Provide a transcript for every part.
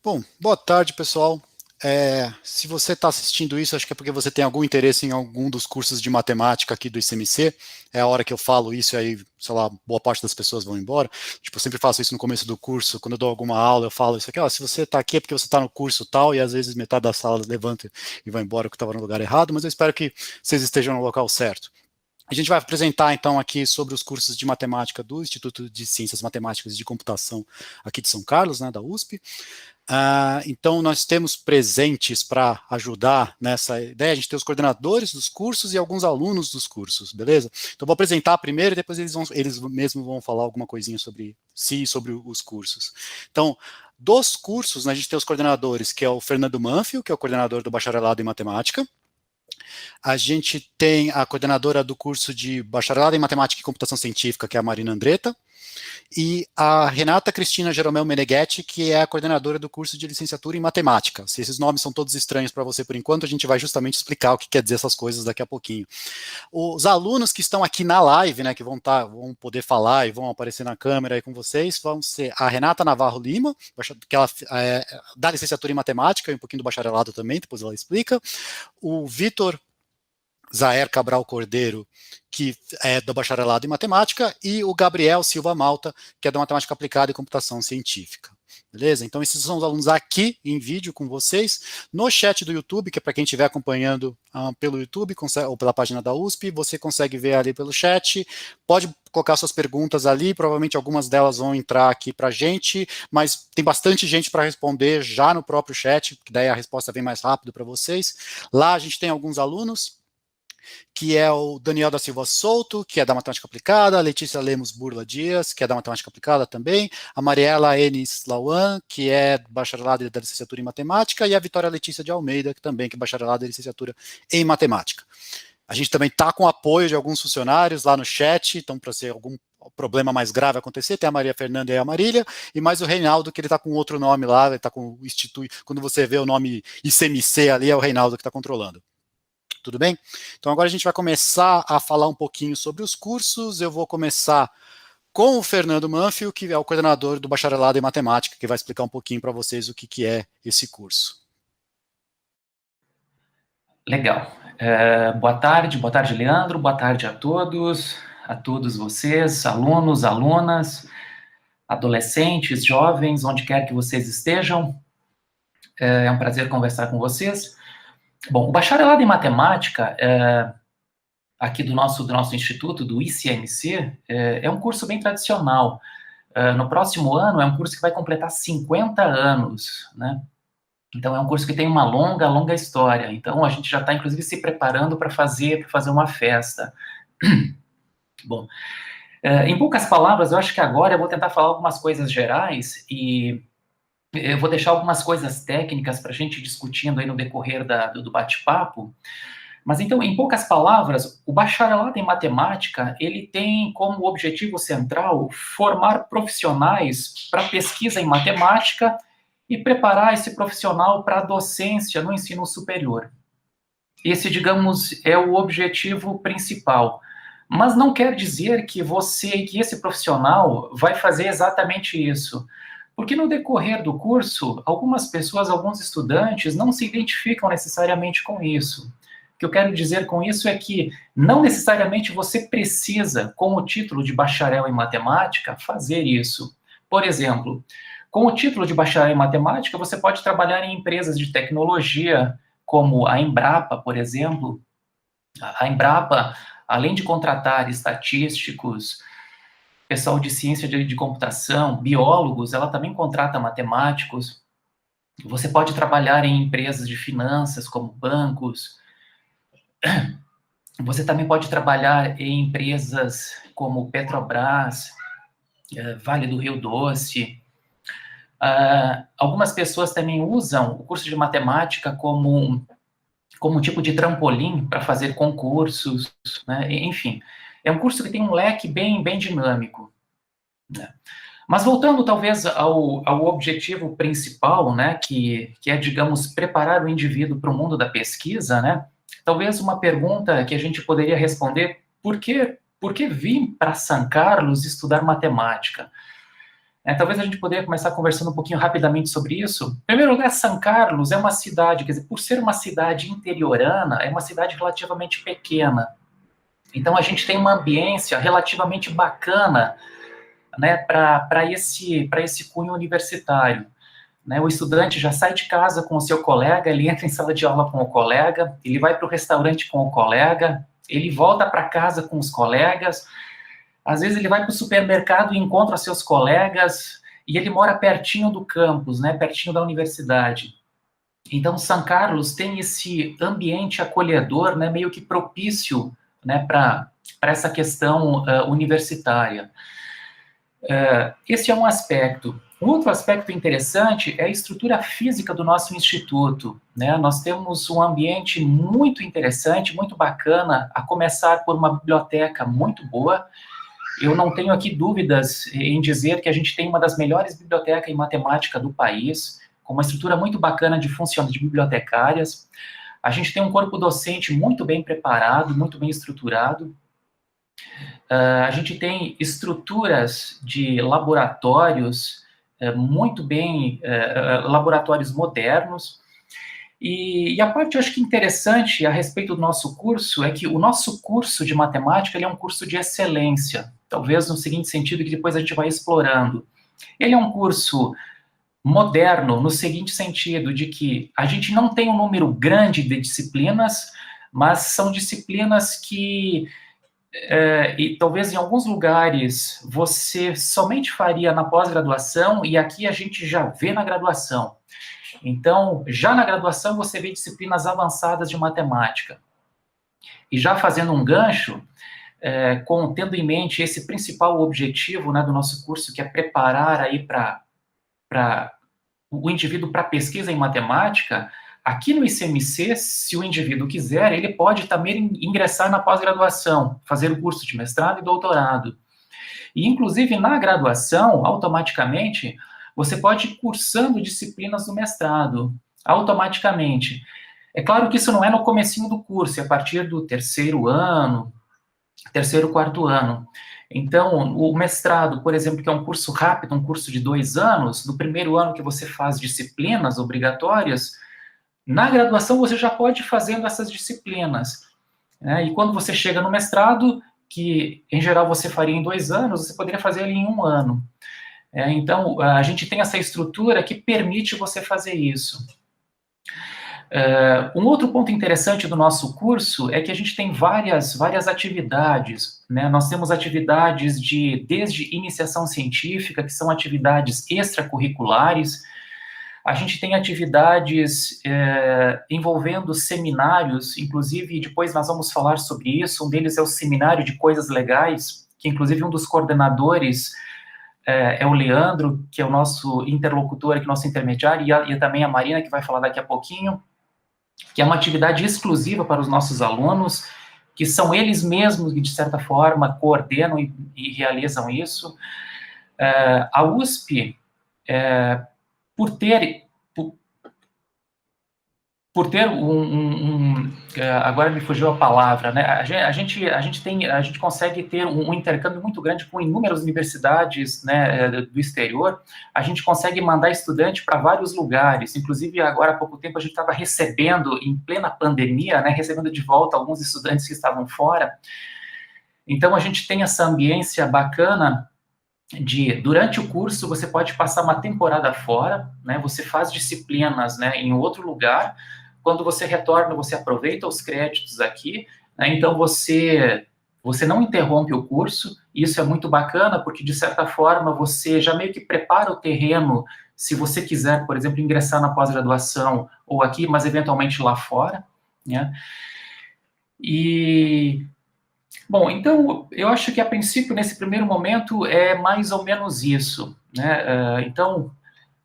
Bom, boa tarde, pessoal. Se você está assistindo isso, acho que é porque você tem algum interesse em algum dos cursos de matemática aqui do ICMC. É a hora que eu falo isso, e aí, sei lá, boa parte das pessoas vão embora. Tipo, eu sempre faço isso no começo do curso, quando eu dou alguma aula, eu falo isso aqui, ó, se você está aqui é porque você está no curso tal, e às vezes metade da sala levanta e vai embora porque estava no lugar errado, mas eu espero que vocês estejam no local certo. A gente vai apresentar então aqui sobre os cursos de matemática do Instituto de Ciências Matemáticas e de Computação aqui de São Carlos, né, da USP. Então, nós temos presentes para ajudar nessa ideia. A gente tem os coordenadores dos cursos e alguns alunos dos cursos, beleza? Então, vou apresentar primeiro e depois eles mesmos vão falar alguma coisinha sobre si e sobre os cursos. Então, dos cursos, né, a gente tem os coordenadores, que é o Fernando Manfio, que é o coordenador do bacharelado em matemática. A gente tem a coordenadora do curso de bacharelado em matemática e computação científica, que é a Marina Andretta, e a Renata Cristina Jeromel Meneghetti, que é a coordenadora do curso de licenciatura em matemática. Se esses nomes são todos estranhos para você por enquanto, a gente vai justamente explicar o que quer dizer essas coisas daqui a pouquinho. Os alunos que estão aqui na live, né, que vão poder falar e vão aparecer na câmera aí com vocês, vão ser a Renata Navarro Lima, que ela dá licenciatura em matemática e um pouquinho do bacharelado também, depois ela explica. O Vitor Zaer Cabral Cordeiro, que é do bacharelado em matemática, e o Gabriel Silva Malta, que é da matemática aplicada e computação científica. Beleza? Então, esses são os alunos aqui em vídeo com vocês. No chat do YouTube, que é para quem estiver acompanhando pelo YouTube ou pela página da USP, você consegue ver ali pelo chat. Pode colocar suas perguntas ali, provavelmente algumas delas vão entrar aqui para a gente, mas tem bastante gente para responder já no próprio chat, que daí a resposta vem mais rápido para vocês. Lá a gente tem alguns alunos, que é o Daniel da Silva Souto, que é da Matemática Aplicada, a Letícia Lemos Burla Dias, que é da Matemática Aplicada também, a Mariela Enes Lauan, que é bacharelada da licenciatura em Matemática, e a Vitória Letícia de Almeida, que também é bacharelada da licenciatura em Matemática. A gente também está com apoio de alguns funcionários lá no chat, então para ser algum problema mais grave acontecer, tem a Maria Fernanda e a Marília, e mais o Reinaldo, que ele está com outro nome lá, ele está com o Instituto, quando você vê o nome ICMC ali, é o Reinaldo que está controlando. Tudo bem? Então agora a gente vai começar a falar um pouquinho sobre os cursos. Eu vou começar com o Fernando Manfio, que é o coordenador do bacharelado em matemática, que vai explicar um pouquinho para vocês o que é esse curso. Legal. Boa tarde, Leandro, boa tarde a todos vocês, alunos, alunas, adolescentes, jovens, onde quer que vocês estejam. É um prazer conversar com vocês. Bom, o bacharelado em matemática, aqui do nosso instituto, do ICMC, é um curso bem tradicional. No próximo ano, é um curso que vai completar 50 anos, né? Então, é um curso que tem uma longa história. Então, a gente já está, inclusive, se preparando para fazer uma festa. Bom, em poucas palavras, eu acho que agora eu vou tentar falar algumas coisas gerais e eu vou deixar algumas coisas técnicas para a gente ir discutindo aí no decorrer do bate-papo. Mas, então, em poucas palavras, o bacharelado em matemática, ele tem como objetivo central formar profissionais para pesquisa em matemática e preparar esse profissional para a docência no ensino superior. Esse, digamos, é o objetivo principal. Mas não quer dizer que esse profissional vai fazer exatamente isso. Porque no decorrer do curso, algumas pessoas, alguns estudantes não se identificam necessariamente com isso. O que eu quero dizer com isso é que não necessariamente você precisa, com o título de bacharel em matemática, fazer isso. Por exemplo, com o título de bacharel em matemática, você pode trabalhar em empresas de tecnologia, como a Embrapa, por exemplo. A Embrapa, além de contratar estatísticos, pessoal de ciência de computação, biólogos, ela também contrata matemáticos. Você pode trabalhar em empresas de finanças, como bancos. Você também pode trabalhar em empresas como Petrobras, Vale do Rio Doce. Algumas pessoas também usam o curso de matemática como um tipo de trampolim para fazer concursos, né? Enfim, é um curso que tem um leque bem dinâmico, né? Mas voltando talvez ao objetivo principal, né, que é, digamos, preparar o indivíduo para o mundo da pesquisa, né? Talvez uma pergunta que a gente poderia responder: por que vir para São Carlos estudar matemática? Talvez a gente poderia começar conversando um pouquinho rapidamente sobre isso. Em primeiro lugar, São Carlos é uma cidade, quer dizer, por ser uma cidade interiorana, é uma cidade relativamente pequena. Então, a gente tem uma ambiência relativamente bacana, né, para esse cunho universitário. Né, o estudante já sai de casa com o seu colega, ele entra em sala de aula com o colega, ele vai para o restaurante com o colega, ele volta para casa com os colegas, às vezes ele vai para o supermercado e encontra seus colegas, e ele mora pertinho do campus, né, pertinho da universidade. Então, São Carlos tem esse ambiente acolhedor, né, meio que propício, né, para essa questão universitária. Esse é um aspecto. Um outro aspecto interessante é a estrutura física do nosso instituto, né? Nós temos um ambiente muito interessante, muito bacana, a começar por uma biblioteca muito boa. Eu não tenho aqui dúvidas em dizer que a gente tem uma das melhores bibliotecas em matemática do país, com uma estrutura muito bacana de funcionários de bibliotecárias. A gente tem um corpo docente muito bem preparado, muito bem estruturado. A gente tem estruturas de laboratórios muito bem, laboratórios modernos, e a parte, eu acho que interessante a respeito do nosso curso é que o nosso curso de matemática, ele é um curso de excelência, talvez no seguinte sentido que depois a gente vai explorando. Ele é um curso moderno no seguinte sentido, de que a gente não tem um número grande de disciplinas, mas são disciplinas que e talvez em alguns lugares você somente faria na pós-graduação, e aqui a gente já vê na graduação. Então, já na graduação você vê disciplinas avançadas de matemática. E já fazendo um gancho, tendo em mente esse principal objetivo, né, do nosso curso, que é preparar aí para o indivíduo para pesquisa em matemática, aqui no ICMC, se o indivíduo quiser, ele pode também ingressar na pós-graduação, fazer o curso de mestrado e doutorado. E, inclusive, na graduação, automaticamente, você pode ir cursando disciplinas do mestrado, automaticamente. É claro que isso não é no comecinho do curso, é a partir do terceiro ano, quarto ano. Então, o mestrado, por exemplo, que é um curso rápido, um curso de 2 anos, no primeiro ano que você faz disciplinas obrigatórias, na graduação você já pode ir fazendo essas disciplinas. Né? E quando você chega no mestrado, que em geral você faria em 2 anos, você poderia fazer ele em 1 ano. Então, a gente tem essa estrutura que permite você fazer isso. Um outro ponto interessante do nosso curso é que a gente tem várias atividades, né? Nós temos atividades desde iniciação científica, que são atividades extracurriculares, a gente tem atividades envolvendo seminários, inclusive depois nós vamos falar sobre isso, um deles é o Seminário de Coisas Legais, que inclusive um dos coordenadores é o Leandro, que é o nosso interlocutor aqui, nosso intermediário, e também a Marina, que vai falar daqui a pouquinho, que é uma atividade exclusiva para os nossos alunos, que são eles mesmos que, de certa forma, coordenam e realizam isso. A USP, por ter agora me fugiu a palavra, né? A gente consegue ter um intercâmbio muito grande com inúmeras universidades, né, do exterior. A gente consegue mandar estudante para vários lugares. Inclusive, agora há pouco tempo a gente estava recebendo, em plena pandemia, né, recebendo de volta alguns estudantes que estavam fora. Então a gente tem essa ambiência bacana durante o curso você pode passar uma temporada fora, né? Você faz disciplinas, né, em outro lugar. Quando você retorna, você aproveita os créditos aqui, né? Então você não interrompe o curso. Isso é muito bacana porque de certa forma você já meio que prepara o terreno se você quiser, por exemplo, ingressar na pós-graduação ou aqui, mas eventualmente lá fora, né? Bom, então, eu acho que a princípio, nesse primeiro momento, é mais ou menos isso, né? Então,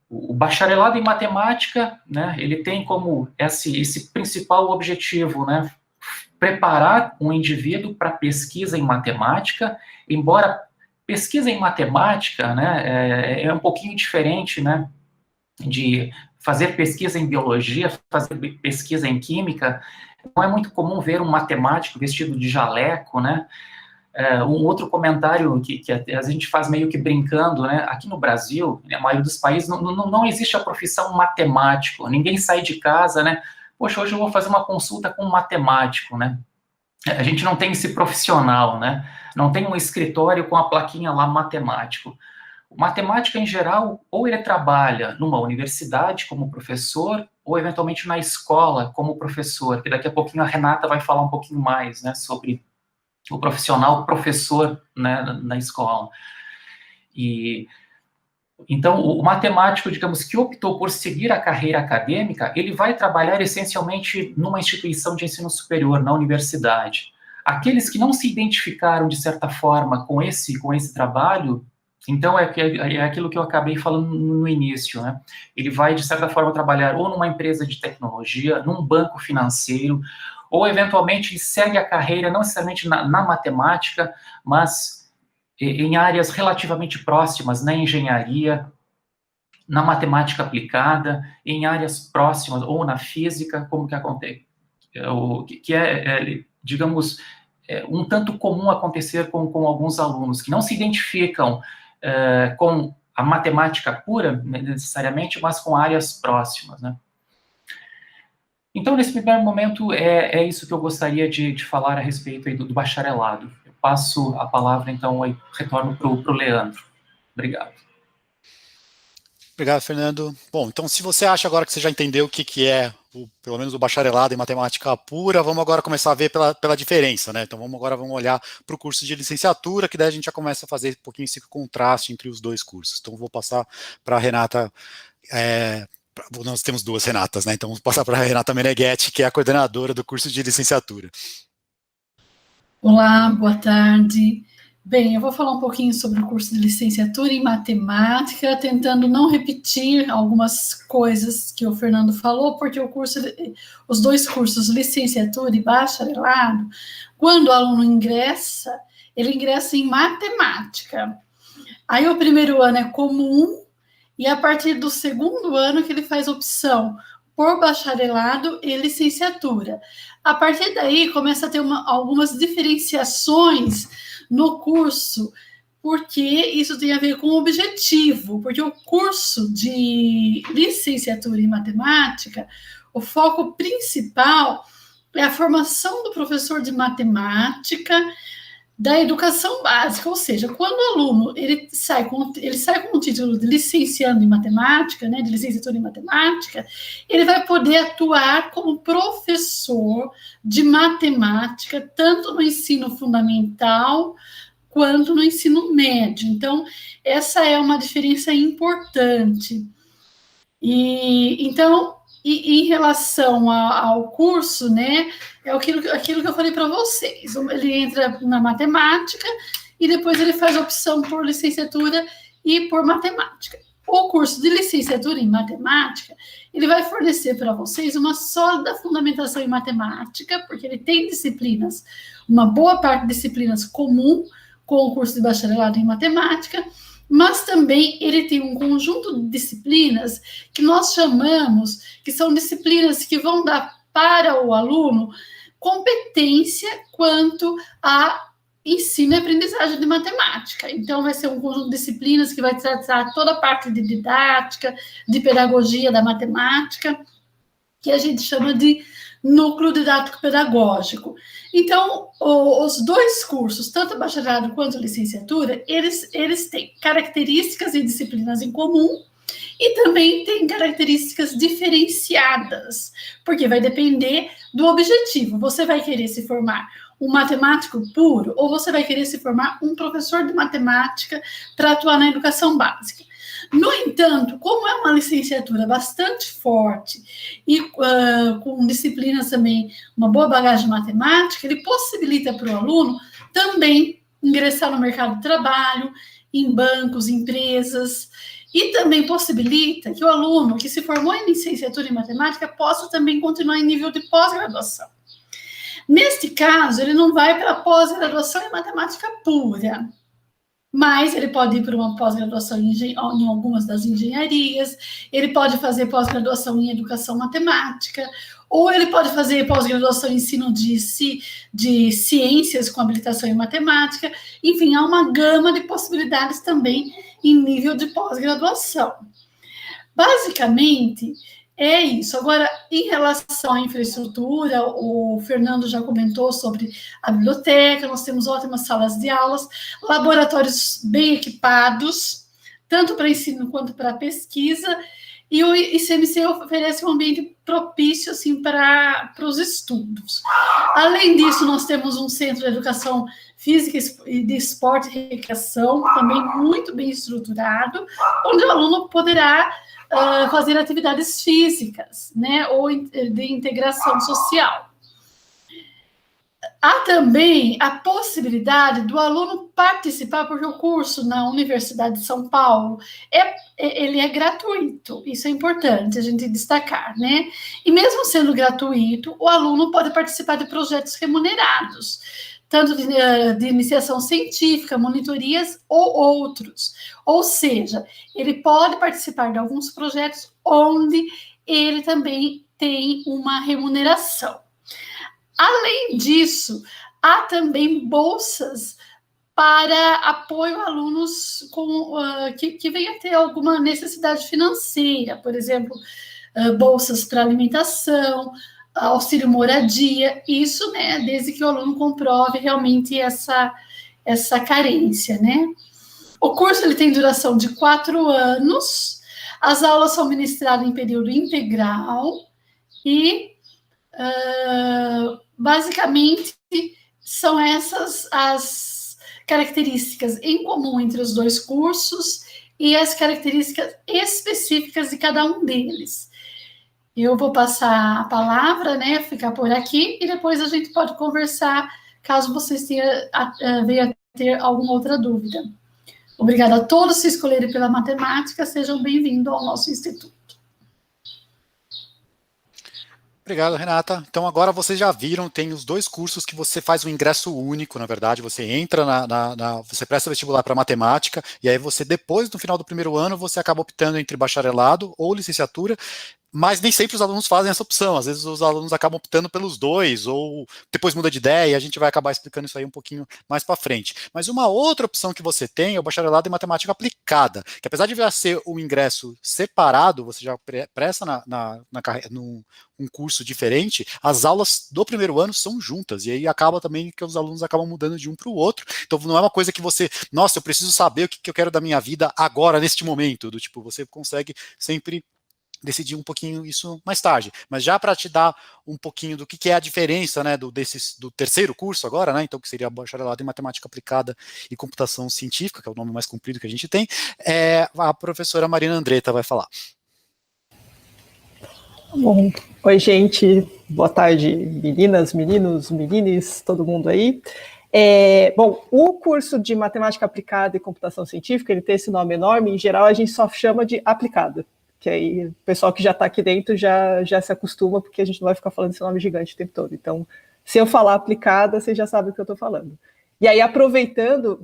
o bacharelado em matemática, né, ele tem como esse principal objetivo, né, preparar um indivíduo para pesquisa em matemática, embora pesquisa em matemática, né, é um pouquinho diferente, né, de fazer pesquisa em biologia, fazer pesquisa em química. Não é muito comum ver um matemático vestido de jaleco, né? Um outro comentário que a gente faz meio que brincando, né? Aqui no Brasil, na maioria dos países, não existe a profissão matemático. Ninguém sai de casa, né? Poxa, hoje eu vou fazer uma consulta com um matemático, né? A gente não tem esse profissional, né? Não tem um escritório com a plaquinha lá matemático. O matemático, em geral, ou ele trabalha numa universidade como professor, ou eventualmente na escola como professor, que daqui a pouquinho a Renata vai falar um pouquinho mais, né, sobre o profissional professor, né, na escola. E então, o matemático, digamos, que optou por seguir a carreira acadêmica, ele vai trabalhar essencialmente numa instituição de ensino superior, na universidade. Aqueles que não se identificaram, de certa forma, com esse trabalho, então é aquilo que eu acabei falando no início, né? Ele vai, de certa forma, trabalhar ou numa empresa de tecnologia, num banco financeiro, ou, eventualmente, segue a carreira, não necessariamente na matemática, mas em áreas relativamente próximas, na engenharia, na matemática aplicada, em áreas próximas, ou na física, como que acontece? Digamos, um tanto comum acontecer com alguns alunos que não se identificam com a matemática pura, necessariamente, mas com áreas próximas, né? Então, nesse primeiro momento, é isso que eu gostaria de falar a respeito aí do bacharelado. Eu passo a palavra, então, aí, retorno para o Leandro. Obrigado. Obrigado, Fernando. Bom, então se você acha agora que você já entendeu o que é, pelo menos o bacharelado em matemática pura, vamos agora começar a ver pela diferença, né? Então vamos olhar para o curso de licenciatura, que daí a gente já começa a fazer um pouquinho esse contraste entre os dois cursos. Então vou passar para a Renata, nós temos duas Renatas, né? Então vou passar para a Renata Meneghetti, que é a coordenadora do curso de licenciatura. Olá, boa tarde. Bem, eu vou falar um pouquinho sobre o curso de licenciatura em matemática, tentando não repetir algumas coisas que o Fernando falou, porque os dois cursos, licenciatura e bacharelado, quando o aluno ingressa, ele ingressa em matemática. Aí o primeiro ano é comum, e a partir do segundo ano que ele faz opção por bacharelado e licenciatura. A partir daí, começa a ter algumas diferenciações no curso, porque isso tem a ver com o objetivo, porque o curso de licenciatura em matemática, o foco principal é a formação do professor de matemática da educação básica, ou seja, quando o aluno ele sai com o título de licenciando em matemática, né, de licenciatura em matemática, ele vai poder atuar como professor de matemática, tanto no ensino fundamental quanto no ensino médio. Então, essa é uma diferença importante. E em relação ao curso, né, é aquilo que eu falei para vocês. Ele entra na matemática e depois ele faz opção por licenciatura e por matemática. O curso de licenciatura em matemática, ele vai fornecer para vocês uma sólida fundamentação em matemática, porque ele tem disciplinas, uma boa parte de disciplinas comum com o curso de bacharelado em matemática, mas também ele tem um conjunto de disciplinas que nós chamamos, que são disciplinas que vão dar para o aluno competência quanto a ensino e aprendizagem de matemática. Então, vai ser um conjunto de disciplinas que vai tratar toda a parte de didática, de pedagogia da matemática, que a gente chama de núcleo didático pedagógico. Então, os dois cursos, tanto bacharelado quanto licenciatura, eles têm características e disciplinas em comum e também têm características diferenciadas, porque vai depender do objetivo. Você vai querer se formar um matemático puro ou você vai querer se formar um professor de matemática para atuar na educação básica. No entanto, como é uma licenciatura bastante forte e com disciplinas também, uma boa bagagem matemática, ele possibilita para o aluno também ingressar no mercado de trabalho, em bancos, empresas, e também possibilita que o aluno que se formou em licenciatura em matemática possa também continuar em nível de pós-graduação. Neste caso, ele não vai para a pós-graduação em matemática pura, mas ele pode ir para uma pós-graduação em algumas das engenharias, ele pode fazer pós-graduação em educação matemática, ou ele pode fazer pós-graduação em ensino de ciências com habilitação em matemática. Enfim, há uma gama de possibilidades também em nível de pós-graduação. Basicamente, é isso. Agora, em relação à infraestrutura, o Fernando já comentou sobre a biblioteca, nós temos ótimas salas de aulas, laboratórios bem equipados, tanto para ensino quanto para pesquisa, e o ICMC oferece um ambiente propício assim, para os estudos. Além disso, nós temos um centro de educação física e de esporte e recreação, também muito bem estruturado, onde o aluno poderá fazer atividades físicas, né, ou de integração social. Há também a possibilidade do aluno participar, porque o curso na Universidade de São Paulo, ele é gratuito, isso é importante a gente destacar, né? E mesmo sendo gratuito, o aluno pode participar de projetos remunerados, tanto de iniciação científica, monitorias ou outros. Ou seja, ele pode participar de alguns projetos onde ele também tem uma remuneração. Além disso, há também bolsas para apoio a alunos que venham a ter alguma necessidade financeira, por exemplo, bolsas para alimentação, auxílio moradia, isso, né, desde que o aluno comprove realmente essa carência, né? O curso ele tem duração de 4 anos, as aulas são ministradas em período integral e, basicamente, são essas as características em comum entre os dois cursos e as características específicas de cada um deles. Eu vou passar a palavra, né, ficar por aqui, e depois a gente pode conversar, caso vocês venham a ter alguma outra dúvida. Obrigada a todos que escolherem pela matemática, sejam bem-vindos ao nosso instituto. Obrigado, Renata. Então, agora vocês já viram, tem os 2 cursos que você faz um ingresso único, na verdade, você entra você presta vestibular para matemática, e aí você, depois, no final do primeiro ano, você acaba optando entre bacharelado ou licenciatura, mas nem sempre os alunos fazem essa opção, às vezes os alunos acabam optando pelos 2, ou depois muda de ideia, e a gente vai acabar explicando isso aí um pouquinho mais para frente. Mas uma outra opção que você tem é o bacharelado em matemática aplicada, que apesar de ser um ingresso separado, você já presta um curso diferente, as aulas do primeiro ano são juntas, e aí acaba também que os alunos acabam mudando de um para o outro, então não é uma coisa que você, nossa, eu preciso saber o que eu quero da minha vida agora, neste momento, do tipo, você consegue sempre decidir um pouquinho isso mais tarde, mas já para te dar um pouquinho do que é a diferença, né, do terceiro curso agora, né, então que seria bacharelado em matemática aplicada e computação científica, que é o nome mais comprido que a gente tem, a professora Marina Andretta vai falar. Bom, oi gente, boa tarde meninas, meninos, menines, todo mundo aí. Bom, o curso de matemática aplicada e computação científica, ele tem esse nome enorme, em geral a gente só chama de aplicada, que aí o pessoal que já está aqui dentro já se acostuma, porque a gente não vai ficar falando esse nome gigante o tempo todo. Então, se eu falar aplicada, vocês já sabem o que eu estou falando. E aí, aproveitando,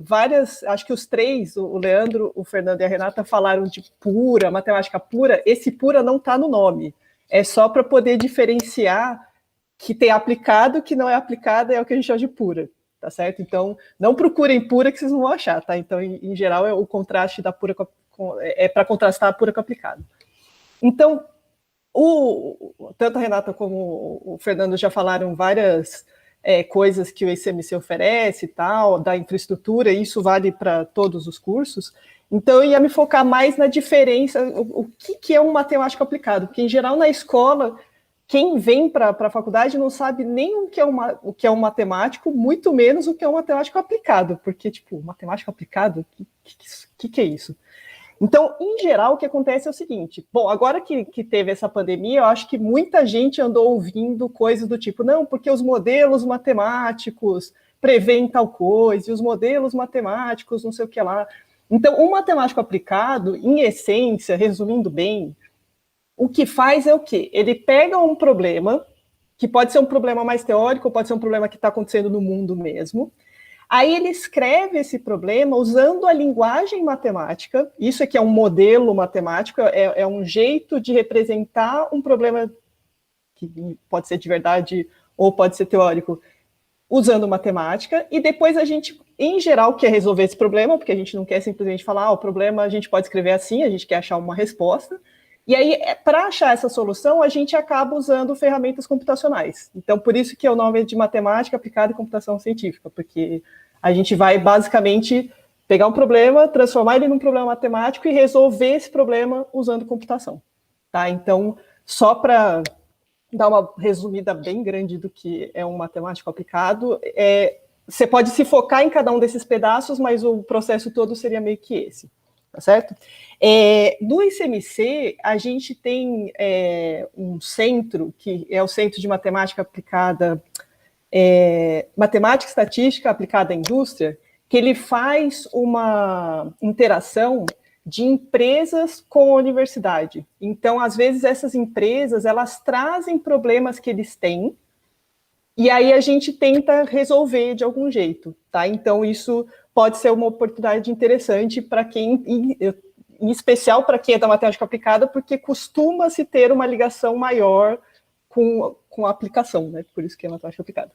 acho que os 3, o Leandro, o Fernando e a Renata, falaram de pura, matemática pura. Esse pura não está no nome. É só para poder diferenciar que tem aplicado, que não é aplicada, é o que a gente chama de pura, tá certo? Então, não procurem pura que vocês não vão achar, tá? Então, em geral, o contraste da pura é para contrastar a pura com a aplicada. Então, tanto a Renata como o Fernando já falaram várias coisas que o ICMC oferece e tal, da infraestrutura, e isso vale para todos os cursos. Então, eu ia me focar mais na diferença, o que é um matemático aplicado, porque, em geral, na escola, quem vem para a faculdade não sabe nem o que é um matemático, muito menos o que é um matemático aplicado, porque, tipo, matemático aplicado, o que é isso? Então, em geral, o que acontece é o seguinte, bom, agora que teve essa pandemia, eu acho que muita gente andou ouvindo coisas do tipo, não, porque os modelos matemáticos prevêem tal coisa, e os modelos matemáticos não sei o que lá. Então, um matemático aplicado, em essência, resumindo bem, o que faz é o quê? Ele pega um problema, que pode ser um problema mais teórico, pode ser um problema que está acontecendo no mundo mesmo, Aí ele escreve esse problema usando a linguagem matemática. Isso aqui é um modelo matemático, é um jeito de representar um problema que pode ser de verdade ou pode ser teórico, usando matemática. E depois a gente, em geral, quer resolver esse problema, porque a gente não quer simplesmente falar, o problema a gente pode escrever assim, a gente quer achar uma resposta. E aí, para achar essa solução, a gente acaba usando ferramentas computacionais. Então, por isso que o nome é de matemática aplicada em computação científica, porque a gente vai, basicamente, pegar um problema, transformar ele num problema matemático e resolver esse problema usando computação. Tá? Então, só para dar uma resumida bem grande do que é um matemático aplicado, você pode se focar em cada um desses pedaços, mas o processo todo seria meio que esse. Tá certo? No ICMC, a gente tem um centro, que é o Centro de Matemática Aplicada, Matemática e Estatística Aplicada à Indústria, que ele faz uma interação de empresas com a universidade. Então, às vezes, essas empresas, elas trazem problemas que eles têm, e aí a gente tenta resolver de algum jeito, tá? Então, isso pode ser uma oportunidade interessante para quem, em especial para quem é da matemática aplicada, porque costuma-se ter uma ligação maior com a aplicação, né? Por isso que é matemática aplicada.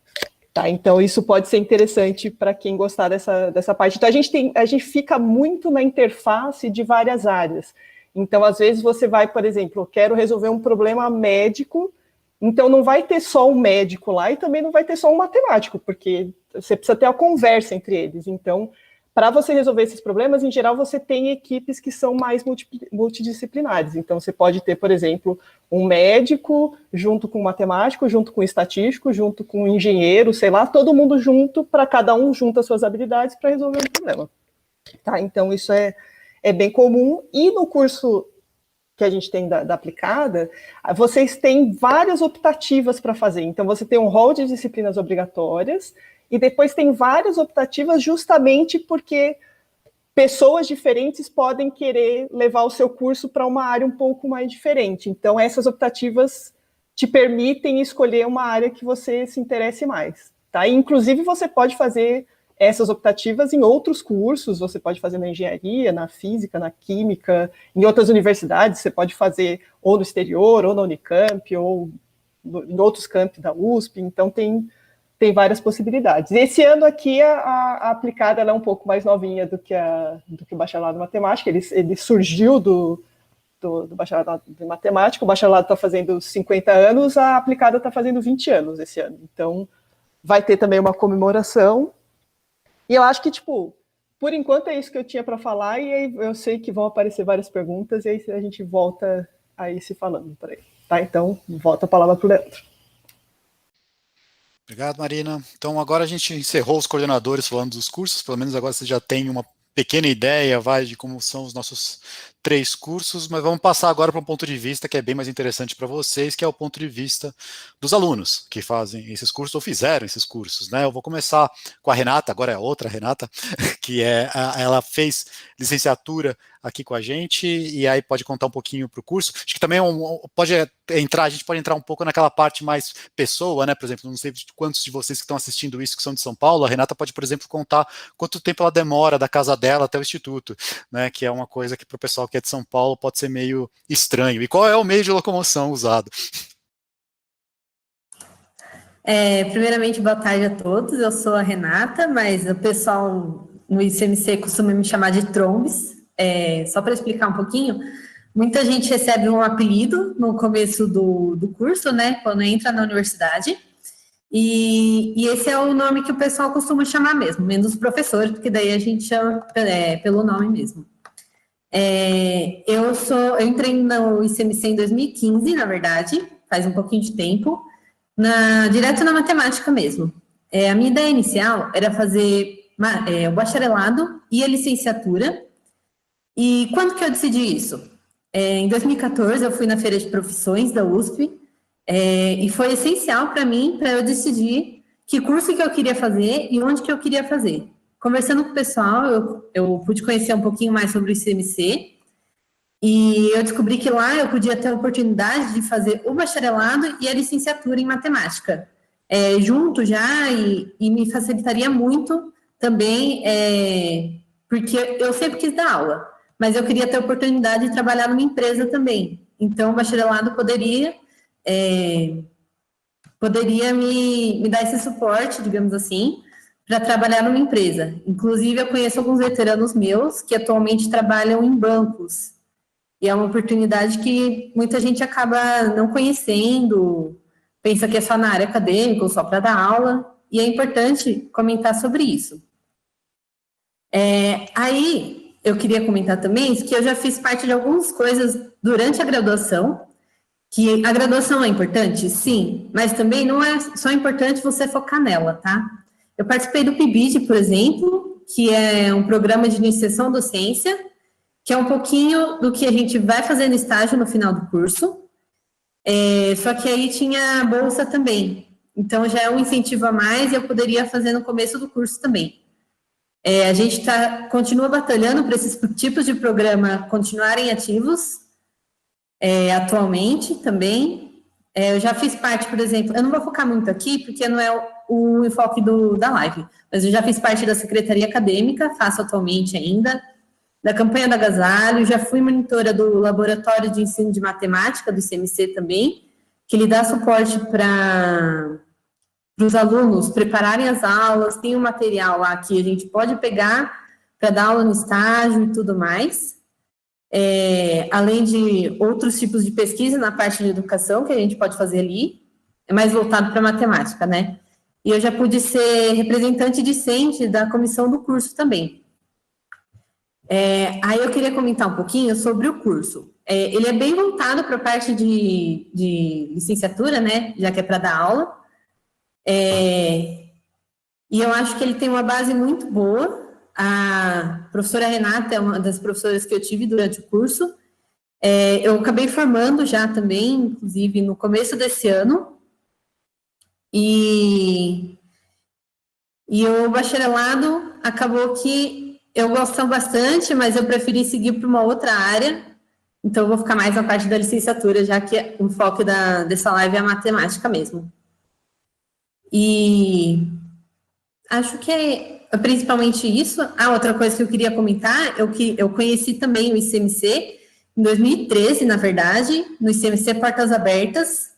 Tá? Então, isso pode ser interessante para quem gostar dessa parte. Então, a gente fica muito na interface de várias áreas. Então, às vezes, você vai, por exemplo, eu quero resolver um problema médico, então não vai ter só um médico lá e também não vai ter só um matemático, porque você precisa ter a conversa entre eles. Então, para você resolver esses problemas, em geral, você tem equipes que são mais multidisciplinares. Então, você pode ter, por exemplo, um médico junto com um matemático, junto com um estatístico, junto com um engenheiro, sei lá, todo mundo junto, para cada um junta suas habilidades para resolver um problema. Tá? Então, isso é bem comum. E no curso que a gente tem da aplicada, vocês têm várias optativas para fazer. Então, você tem um rol de disciplinas obrigatórias, e depois tem várias optativas justamente porque pessoas diferentes podem querer levar o seu curso para uma área um pouco mais diferente. Então, essas optativas te permitem escolher uma área que você se interesse mais. Tá? E, inclusive, você pode fazer essas optativas em outros cursos, você pode fazer na engenharia, na física, na química, em outras universidades, você pode fazer ou no exterior, ou na Unicamp, ou em outros campos da USP, então tem várias possibilidades. Esse ano aqui, a aplicada ela é um pouco mais novinha do que o bacharelado em matemática, ele surgiu do bacharelado em matemática, o bacharelado está fazendo 50 anos, a aplicada está fazendo 20 anos esse ano, então vai ter também uma comemoração. E eu acho que, tipo, por enquanto é isso que eu tinha para falar, e aí eu sei que vão aparecer várias perguntas, e aí a gente volta aí se falando por aí. Tá? Então, volta a palavra para o Leandro. Obrigado, Marina. Então, agora a gente encerrou os coordenadores falando dos cursos, pelo menos agora você já tem uma pequena ideia, de como são os nossos 3 cursos, mas vamos passar agora para um ponto de vista que é bem mais interessante para vocês, que é o ponto de vista dos alunos que fazem esses cursos ou fizeram esses cursos, né? Eu vou começar com a Renata, agora é outra Renata, que ela fez licenciatura aqui com a gente, e aí pode contar um pouquinho para o curso. Acho que também a gente pode entrar um pouco naquela parte mais pessoa, né? Por exemplo, não sei quantos de vocês que estão assistindo isso que são de São Paulo, a Renata pode, por exemplo, contar quanto tempo ela demora da casa dela até o instituto, né? Que é uma coisa que para o pessoal que é de São Paulo pode ser meio estranho. E qual é o meio de locomoção usado? Primeiramente, boa tarde a todos. Eu sou a Renata, mas o pessoal no ICMC costuma me chamar de Trombes. Só para explicar um pouquinho, muita gente recebe um apelido no começo do curso, né, quando entra na universidade, e esse é o nome que o pessoal costuma chamar mesmo, menos os professores, porque daí a gente chama pelo nome mesmo. Eu entrei no ICMC em 2015, na verdade, faz um pouquinho de tempo, direto na matemática mesmo. A minha ideia inicial era fazer o bacharelado e a licenciatura. E quando que eu decidi isso? Em 2014, eu fui na Feira de Profissões da USP, e foi essencial para mim, para eu decidir que curso que eu queria fazer e onde que eu queria fazer. Conversando com o pessoal, eu pude conhecer um pouquinho mais sobre o ICMC, e eu descobri que lá eu podia ter a oportunidade de fazer o bacharelado e a licenciatura em matemática, junto já, e me facilitaria muito também porque eu sempre quis dar aula, mas eu queria ter a oportunidade de trabalhar numa empresa também. Então, o bacharelado poderia me dar esse suporte, digamos assim, para trabalhar numa empresa. Inclusive, eu conheço alguns veteranos meus que atualmente trabalham em bancos. E é uma oportunidade que muita gente acaba não conhecendo, pensa que é só na área acadêmica ou só para dar aula, e é importante comentar sobre isso. Aí, eu queria comentar também que eu já fiz parte de algumas coisas durante a graduação, que a graduação é importante, sim, mas também não é só importante você focar nela, tá? Eu participei do PIBID, por exemplo, que é um programa de iniciação à docência, que é um pouquinho do que a gente vai fazer no estágio no final do curso, só que aí tinha bolsa também, então já é um incentivo a mais e eu poderia fazer no começo do curso também. A gente continua batalhando para esses tipos de programa continuarem ativos, atualmente também. Eu já fiz parte, por exemplo, eu não vou focar muito aqui, porque não é o enfoque da live, mas eu já fiz parte da secretaria acadêmica, faço atualmente ainda, da campanha da Agasalho, já fui monitora do laboratório de ensino de matemática do ICMC também, que ele dá suporte para os alunos prepararem as aulas, tem um material lá que a gente pode pegar para dar aula no estágio e tudo mais. Além de outros tipos de pesquisa na parte de educação que a gente pode fazer ali, é mais voltado para matemática, né? E eu já pude ser representante discente da comissão do curso também. Aí eu queria comentar um pouquinho sobre o curso. Ele é bem voltado para a parte de licenciatura, né? Já que é para dar aula. E eu acho que ele tem uma base muito boa. A professora Renata é uma das professoras que eu tive durante o curso. Eu acabei formando já também, inclusive, no começo desse ano. E o bacharelado acabou que eu gosto bastante, mas eu preferi seguir para uma outra área. Então, eu vou ficar mais na parte da licenciatura, já que o foco dessa live é a matemática mesmo. E acho que é principalmente isso. Outra coisa que eu queria comentar, eu conheci também o ICMC em 2013, na verdade, no ICMC Portas Abertas,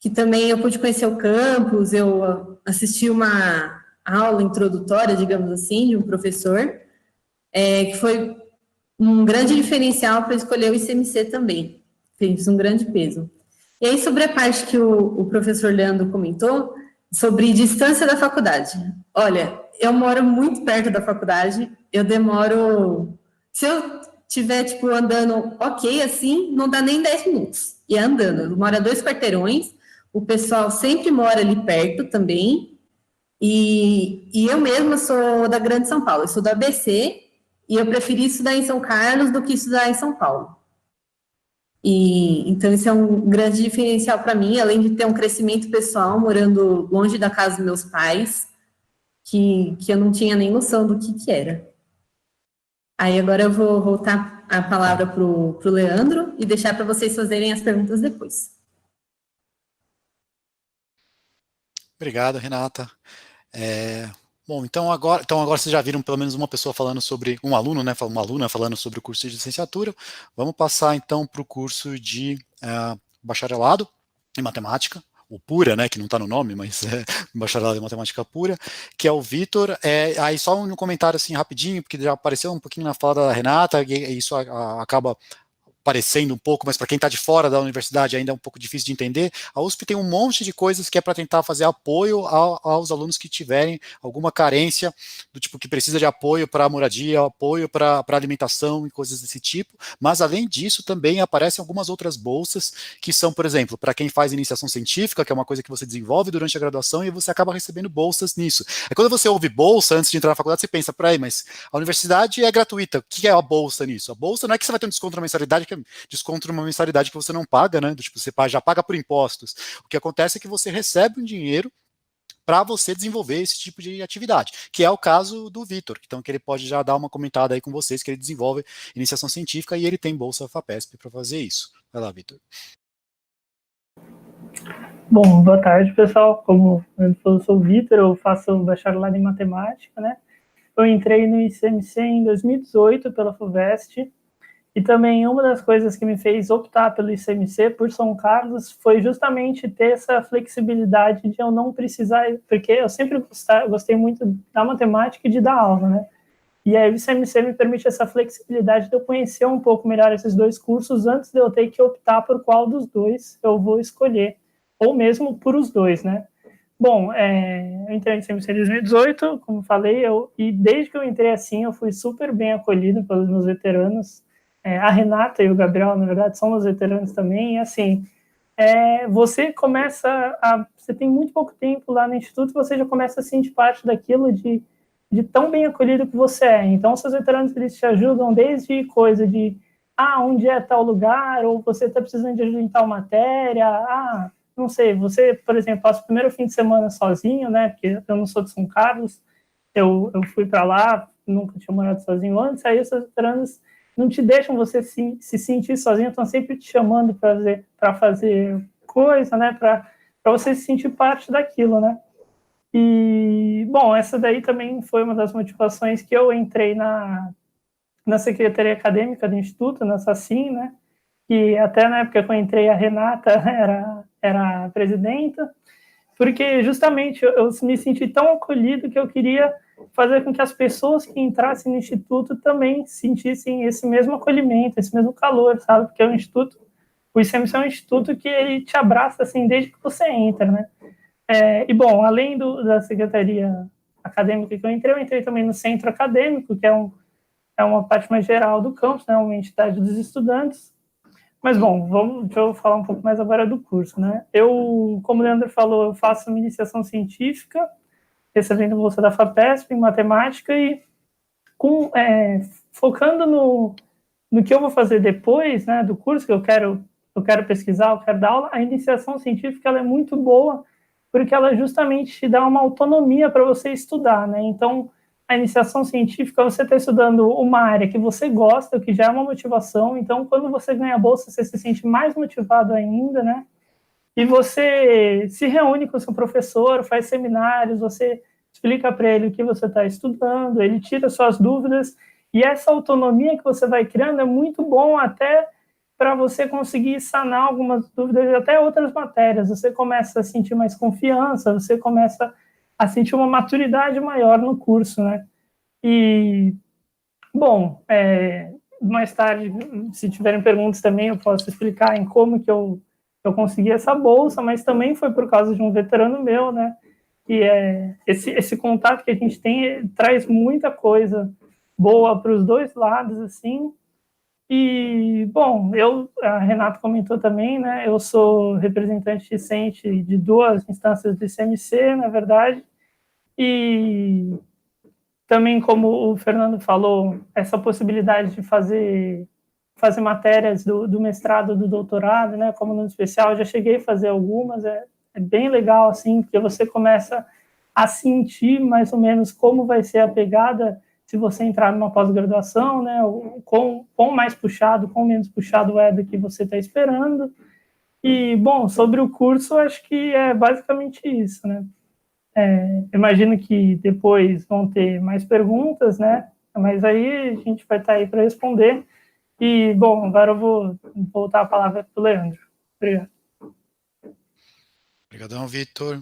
que também eu pude conhecer o campus, eu assisti uma aula introdutória, digamos assim, de um professor, que foi um grande diferencial para escolher o ICMC também, fez um grande peso. E aí, sobre a parte que o professor Leandro comentou, sobre distância da faculdade. Olha, eu moro muito perto da faculdade, eu demoro... Se eu estiver, tipo, andando ok, assim, não dá nem 10 minutos. E andando, eu moro a 2 quarteirões, o pessoal sempre mora ali perto também, e eu mesma sou da Grande São Paulo, eu sou da ABC, e eu preferi estudar em São Carlos do que estudar em São Paulo. Então, isso é um grande diferencial para mim, além de ter um crescimento pessoal, morando longe da casa dos meus pais, que eu não tinha nem noção do que era. Aí, agora eu vou voltar a palavra para o Leandro e deixar para vocês fazerem as perguntas depois. Obrigado, Renata. Bom, então agora vocês já viram pelo menos uma pessoa falando sobre, um aluno, né, uma aluna falando sobre o curso de licenciatura. Vamos passar então para o curso de bacharelado em matemática, o pura, né, que não está no nome, mas é bacharelado em matemática pura, que é o Vitor. Aí só um comentário assim rapidinho, porque já apareceu um pouquinho na fala da Renata, e isso acaba parecendo um pouco, mas para quem está de fora da universidade ainda é um pouco difícil de entender. A USP tem um monte de coisas que é para tentar fazer apoio aos alunos que tiverem alguma carência, do tipo que precisa de apoio para moradia, apoio para alimentação e coisas desse tipo, mas além disso também aparecem algumas outras bolsas que são, por exemplo, para quem faz iniciação científica, que é uma coisa que você desenvolve durante a graduação e você acaba recebendo bolsas nisso. Quando você ouve bolsa antes de entrar na faculdade, você pensa, peraí, mas a universidade é gratuita, o que é a bolsa nisso? A bolsa não é que você vai ter um desconto na mensalidade, desconto uma mensalidade que você não paga, né? Tipo, você já paga por impostos. O que acontece é que você recebe um dinheiro para você desenvolver esse tipo de atividade, que é o caso do Vitor, então que ele pode já dar uma comentada aí com vocês, que ele desenvolve iniciação científica e ele tem bolsa FAPESP para fazer isso. Vai lá, Vitor. Bom, boa tarde, pessoal. Como eu sou o Vitor, eu faço bacharelado em matemática, né? eu entrei no ICMC em 2018 pela FUVEST, e também uma das coisas que me fez optar pelo ICMC por São Carlos foi justamente ter essa flexibilidade de eu não precisar, porque eu sempre gostei muito da matemática e de dar aula, né? E aí o ICMC me permite essa flexibilidade de eu conhecer um pouco melhor esses dois cursos antes de eu ter que optar por qual dos dois eu vou escolher, ou mesmo por os dois, né? Bom, eu entrei no ICMC em 2018, como falei, e desde que eu entrei assim, eu fui super bem acolhido pelos meus veteranos. A Renata e o Gabriel, na verdade, são meus veteranos também, e assim, você tem muito pouco tempo lá no Instituto, você já começa a sentir parte daquilo de tão bem acolhido que você é. Então, seus veteranos, eles te ajudam desde coisa de, onde é tal lugar, ou você está precisando de ajuda em tal matéria, não sei, você, por exemplo, passa o primeiro fim de semana sozinho, né, porque eu não sou de São Carlos, eu fui para lá, nunca tinha morado sozinho antes, aí os seus veteranos não te deixam você se sentir sozinho, estão sempre te chamando para fazer coisa, né, para você se sentir parte daquilo, né. E, bom, essa daí também foi uma das motivações que eu entrei na Secretaria Acadêmica do Instituto, na SACIM, né, que até na época que eu entrei, a Renata era a presidenta, porque justamente eu me senti tão acolhido que eu queria fazer com que as pessoas que entrassem no Instituto também sentissem esse mesmo acolhimento, esse mesmo calor, sabe? Porque o ICMC é um instituto que ele te abraça assim desde que você entra, né? E bom, além da Secretaria Acadêmica que eu entrei também no Centro Acadêmico, que é uma parte mais geral do campus, né? Uma entidade dos estudantes. Mas, bom, deixa eu falar um pouco mais agora do curso, né? Como o Leandro falou, eu faço uma iniciação científica, recebendo bolsa da FAPESP em matemática e focando no que eu vou fazer depois, né, do curso que eu quero pesquisar, eu quero dar aula, a iniciação científica ela é muito boa porque ela justamente te dá uma autonomia para você estudar, né? Então, a iniciação científica, você está estudando uma área que você gosta, o que já é uma motivação. Então, quando você ganha a bolsa, você se sente mais motivado ainda, né? E você se reúne com o seu professor, faz seminários, você explica para ele o que você está estudando, ele tira suas dúvidas, e essa autonomia que você vai criando é muito bom até para você conseguir sanar algumas dúvidas e até outras matérias. Você começa a sentir mais confiança, você começa a sentir uma maturidade maior no curso, né? E, bom, mais tarde, se tiverem perguntas também, eu posso explicar em como que eu consegui essa bolsa, mas também foi por causa de um veterano meu, né? Que esse contato que a gente tem traz muita coisa boa para os dois lados, assim. E, bom, a Renata comentou também, né? Eu sou representante discente de 2 instâncias do ICMC, na verdade, e também, como o Fernando falou, essa possibilidade de fazer matérias do mestrado, do doutorado, né, como no especial, eu já cheguei a fazer algumas, é bem legal, assim, porque você começa a sentir mais ou menos como vai ser a pegada se você entrar numa pós-graduação, né, quão mais puxado, quão menos puxado é do que você está esperando. E, bom, sobre o curso, acho que é basicamente isso, né. Imagino que depois vão ter mais perguntas, né? Mas aí a gente vai estar aí para responder. E, bom, agora eu vou voltar a palavra para o Leandro. Obrigado. Obrigadão, Vitor.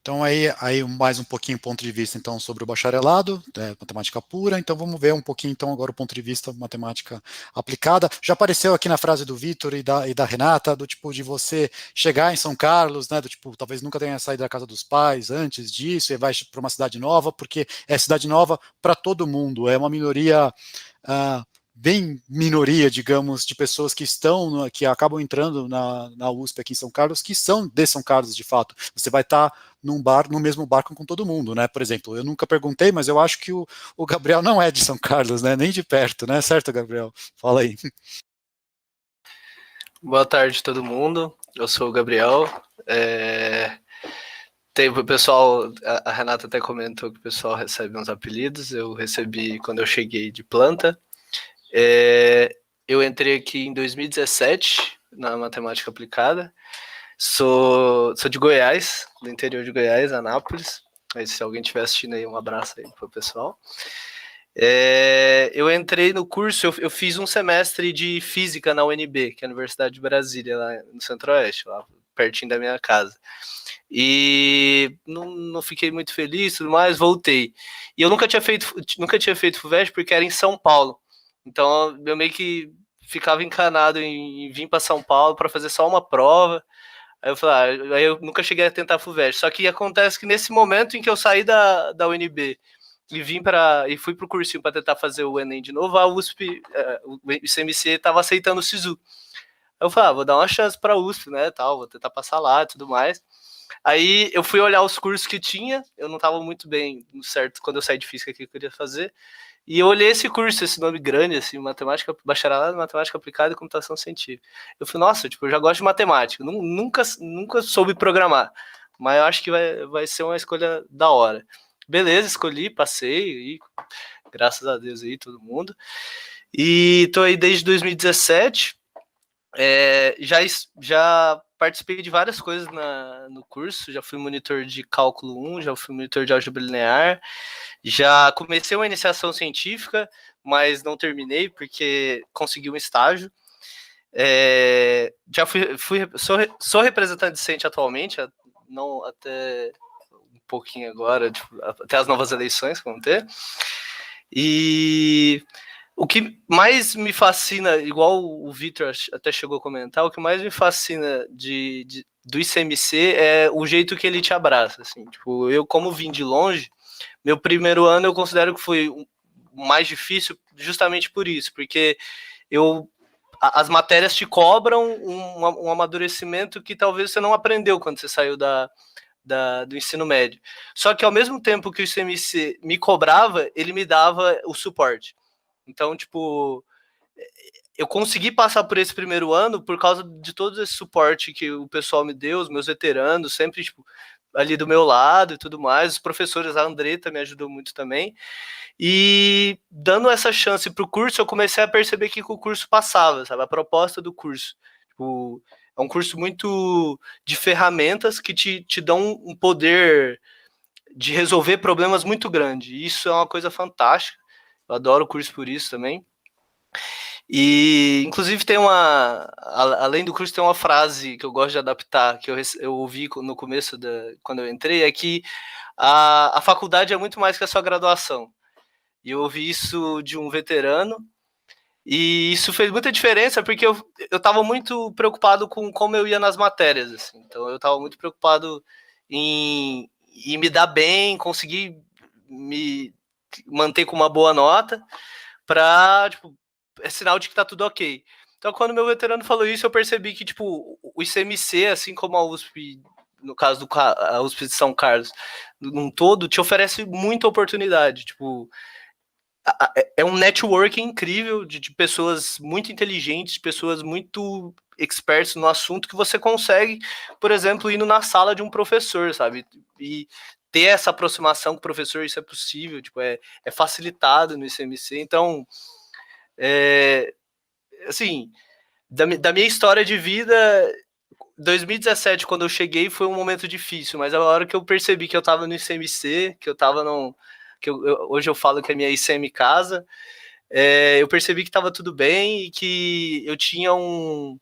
Então, aí mais um pouquinho ponto de vista, então, sobre o bacharelado, matemática pura. Então, vamos ver um pouquinho, então, agora o ponto de vista matemática aplicada. Já apareceu aqui na frase do Vitor e da Renata, do tipo de você chegar em São Carlos, né, do tipo, talvez nunca tenha saído da casa dos pais antes disso, e vai para uma cidade nova, porque é cidade nova para todo mundo, é uma minoria... bem minoria, digamos, de pessoas que que acabam entrando na USP aqui em São Carlos, que são de São Carlos, de fato. Você vai estar no mesmo barco com todo mundo, né? Por exemplo, eu nunca perguntei, mas eu acho que o Gabriel não é de São Carlos, né? Nem de perto, né? Certo, Gabriel? Fala aí. Boa tarde, todo mundo. Eu sou o Gabriel. Tem o pessoal, a Renata até comentou que o pessoal recebe uns apelidos. Eu recebi quando eu cheguei de planta. Eu entrei aqui em 2017 na matemática aplicada. Sou de Goiás, do interior de Goiás, Anápolis. mas se alguém estiver assistindo aí, um abraço aí pro pessoal. Eu entrei no curso, eu fiz um semestre de física na UNB, que é a Universidade de Brasília, lá no Centro-Oeste, lá pertinho da minha casa. E não fiquei muito feliz, tudo mais, voltei. E eu nunca tinha feito FUVEST porque era em São Paulo. Então eu meio que ficava encanado em vir para São Paulo para fazer só uma prova. Aí eu falei, aí eu nunca cheguei a tentar FUVEST. Só que acontece que nesse momento em que eu saí da UNB e fui pro cursinho para tentar fazer o Enem de novo, a USP, o ICMC estava aceitando o SISU. Aí eu falei, vou dar uma chance para a USP, né, tal, vou tentar passar lá e tudo mais. Aí eu fui olhar os cursos que tinha, eu não estava muito bem certo quando eu saí de física que eu queria fazer, e eu olhei esse curso, esse nome grande, assim, bacharelado em matemática aplicada e computação científica. Eu falei, nossa, tipo, eu já gosto de matemática, nunca soube programar, mas eu acho que vai ser uma escolha da hora. Beleza, escolhi, passei, e graças a Deus aí, todo mundo. E tô aí desde 2017, já participei de várias coisas no curso, já fui monitor de cálculo 1, já fui monitor de álgebra linear, já comecei uma iniciação científica, mas não terminei porque consegui um estágio. Já sou representante discente atualmente, não até um pouquinho agora, tipo, até as novas eleições que vão ter. E o que mais me fascina, igual o Vitor até chegou a comentar, o que mais me fascina do ICMC é o jeito que ele te abraça. Assim, tipo, eu, como vim de longe, meu primeiro ano eu considero que foi o mais difícil justamente por isso, porque as matérias te cobram um amadurecimento que talvez você não aprendeu quando você saiu do ensino médio. Só que ao mesmo tempo que o ICMC me cobrava, ele me dava o suporte. Então, tipo, eu consegui passar por esse primeiro ano por causa de todo esse suporte que o pessoal me deu, os meus veteranos, sempre, tipo, ali do meu lado e tudo mais. Os professores, a Andretta me ajudou muito também. E dando essa chance pro curso, eu comecei a perceber que o curso passava, sabe? A proposta do curso. Tipo, é um curso muito de ferramentas que te dão um poder de resolver problemas muito grande. E isso é uma coisa fantástica. Eu adoro o curso por isso também. E, inclusive, além do curso, tem uma frase que eu gosto de adaptar, que eu ouvi no começo, quando eu entrei, é que a faculdade é muito mais que a sua graduação. E eu ouvi isso de um veterano, e isso fez muita diferença, porque eu estava muito preocupado com como eu ia nas matérias. Assim. Então, eu estava muito preocupado em me dar bem, conseguir me manter com uma boa nota, para, tipo, é sinal de que tá tudo ok. Então, quando meu veterano falou isso, eu percebi que, tipo, o ICMC, assim como a USP, no caso a USP de São Carlos, num todo, te oferece muita oportunidade. Tipo, é um networking incrível de pessoas muito inteligentes, pessoas muito experts no assunto, que você consegue, por exemplo, indo na sala de um professor, sabe? E ter essa aproximação com o professor, isso é possível, tipo, é facilitado no ICMC. Então, assim, da minha história de vida, 2017, quando eu cheguei, foi um momento difícil, mas a hora que eu percebi que eu tava no ICMC, que eu tava hoje eu falo que é minha ICM casa, eu percebi que tava tudo bem e que eu tinha um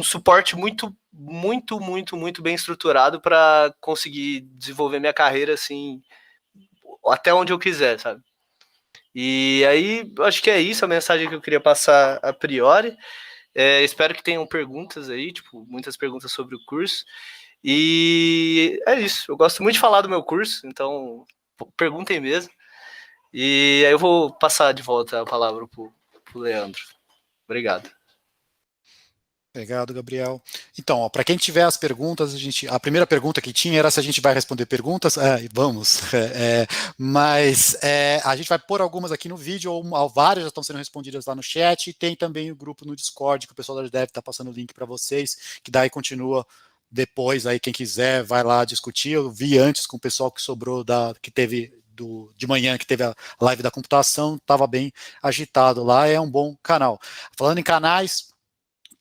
suporte muito, muito, muito, muito bem estruturado para conseguir desenvolver minha carreira, assim, até onde eu quiser, sabe? E aí, acho que é isso a mensagem que eu queria passar a priori. Espero que tenham perguntas aí, tipo, muitas perguntas sobre o curso. E é isso. Eu gosto muito de falar do meu curso, então perguntem mesmo. E aí eu vou passar de volta a palavra pro Leandro. Obrigado. Obrigado, Gabriel. Então, para quem tiver as perguntas, a primeira pergunta que tinha era se a gente vai responder perguntas. Vamos. Mas a gente vai pôr algumas aqui no vídeo, ou várias já estão sendo respondidas lá no chat, e tem também o grupo no Discord, que o pessoal deve estar passando o link para vocês, que daí continua depois, aí quem quiser vai lá discutir. Eu vi antes com o pessoal que sobrou, que teve de manhã, que teve a live da computação, estava bem agitado lá, é um bom canal. Falando em canais,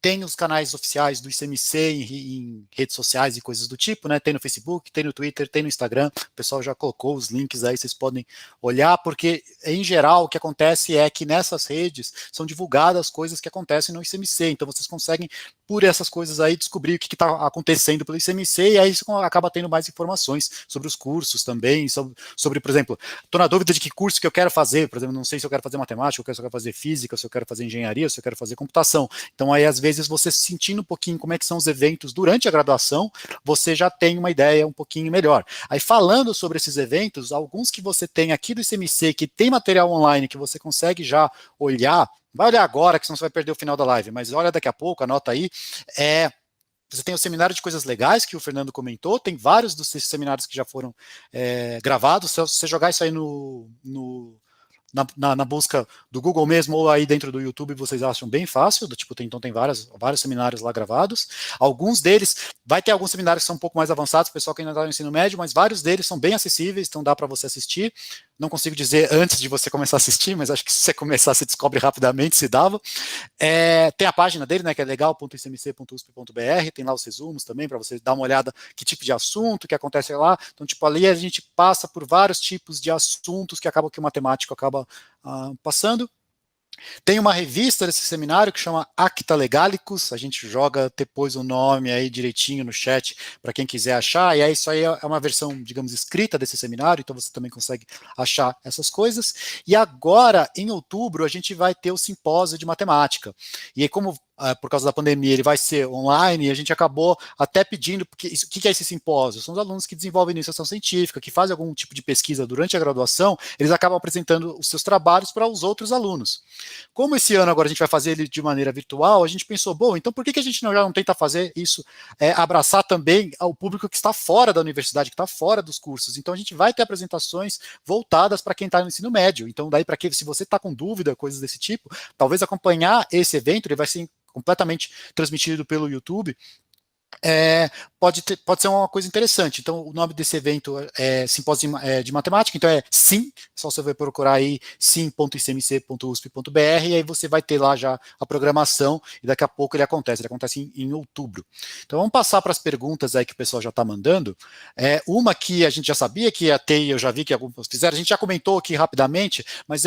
tem os canais oficiais do ICMC em redes sociais e coisas do tipo, né? Tem no Facebook, tem no Twitter, tem no Instagram, o pessoal já colocou os links aí, vocês podem olhar, porque em geral o que acontece é que nessas redes são divulgadas coisas que acontecem no ICMC, então vocês conseguem, por essas coisas aí, descobrir o que está acontecendo pelo ICMC, e aí você acaba tendo mais informações sobre os cursos também, sobre, por exemplo, estou na dúvida de que curso que eu quero fazer, por exemplo, não sei se eu quero fazer matemática, se eu quero fazer física, se eu quero fazer engenharia, se eu quero fazer computação. Então aí, às vezes, você sentindo um pouquinho como é que são os eventos durante a graduação, você já tem uma ideia um pouquinho melhor. Aí, falando sobre esses eventos, alguns que você tem aqui do ICMC, que tem material online, que você consegue já olhar, vai olhar agora, que senão você vai perder o final da live, mas olha daqui a pouco, anota aí, você tem o seminário de coisas legais, que o Fernando comentou, tem vários dos seminários que já foram gravados, se você jogar isso aí na busca do Google mesmo, ou aí dentro do YouTube, vocês acham bem fácil, então tem vários seminários lá gravados. Alguns deles, vai ter alguns seminários que são um pouco mais avançados, pessoal que ainda está no ensino médio, mas vários deles são bem acessíveis, então dá para você assistir. Não consigo dizer antes de você começar a assistir, mas acho que se você começar, você descobre rapidamente se dava. Tem a página dele, né, que é legal.icmc.usp.br, tem lá os resumos também, para você dar uma olhada que tipo de assunto que acontece lá. Então, ali a gente passa por vários tipos de assuntos que acabam que o matemático acaba passando. Tem uma revista desse seminário que chama Acta Legalicus, a gente joga depois o nome aí direitinho no chat para quem quiser achar, e aí isso aí é uma versão, digamos, escrita desse seminário, então você também consegue achar essas coisas. E agora, em outubro, a gente vai ter o simpósio de matemática. E aí, como por causa da pandemia, ele vai ser online, e a gente acabou até pedindo, porque o que é esse simpósio? São os alunos que desenvolvem iniciação científica, que fazem algum tipo de pesquisa durante a graduação, eles acabam apresentando os seus trabalhos para os outros alunos. Como esse ano agora a gente vai fazer ele de maneira virtual, a gente pensou, bom, então por que a gente já não tenta fazer isso, abraçar também ao público que está fora da universidade, que está fora dos cursos? Então a gente vai ter apresentações voltadas para quem está no ensino médio, então daí para que, se você está com dúvida, coisas desse tipo, talvez acompanhar esse evento, ele vai ser completamente transmitido pelo YouTube, pode ser uma coisa interessante. Então, o nome desse evento é Simpósio de Matemática, então é SIM, só você vai procurar aí sim.icmc.usp.br, e aí você vai ter lá já a programação, e daqui a pouco ele acontece em outubro. Então, vamos passar para as perguntas aí que o pessoal já está mandando. Uma que a gente já sabia que ia ter, e eu já vi que alguns fizeram, a gente já comentou aqui rapidamente, mas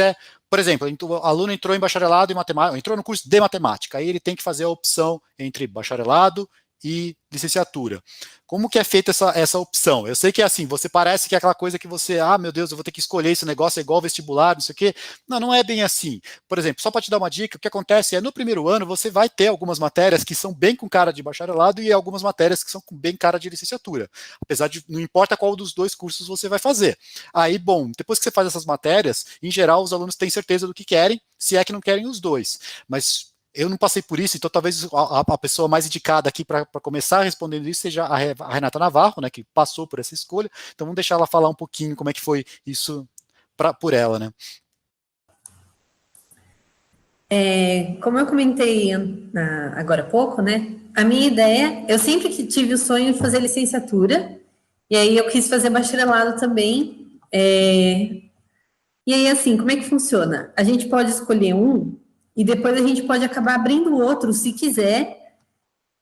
por exemplo, o aluno entrou em bacharelado em matemática, entrou no curso de matemática, aí ele tem que fazer a opção entre bacharelado e licenciatura. Como que é feita essa opção? Eu sei que é assim, você parece que é aquela coisa que você, meu Deus, eu vou ter que escolher esse negócio, é igual vestibular, não sei o quê. Não é bem assim. Por exemplo, só para te dar uma dica, o que acontece no primeiro ano você vai ter algumas matérias que são bem com cara de bacharelado e algumas matérias que são com bem cara de licenciatura. Apesar de, não importa qual dos dois cursos você vai fazer. Aí, bom, depois que você faz essas matérias, em geral os alunos têm certeza do que querem, se é que não querem os dois. Mas eu não passei por isso, então talvez a pessoa mais indicada aqui para começar respondendo isso seja a Renata Navarro, né, que passou por essa escolha. Então vamos deixar ela falar um pouquinho como é que foi isso por ela, né? Como eu comentei agora há pouco, né, a minha ideia, eu sempre tive o sonho de fazer licenciatura, e aí eu quis fazer bacharelado também, e aí assim, como é que funciona? A gente pode escolher um, e depois a gente pode acabar abrindo o outro, se quiser,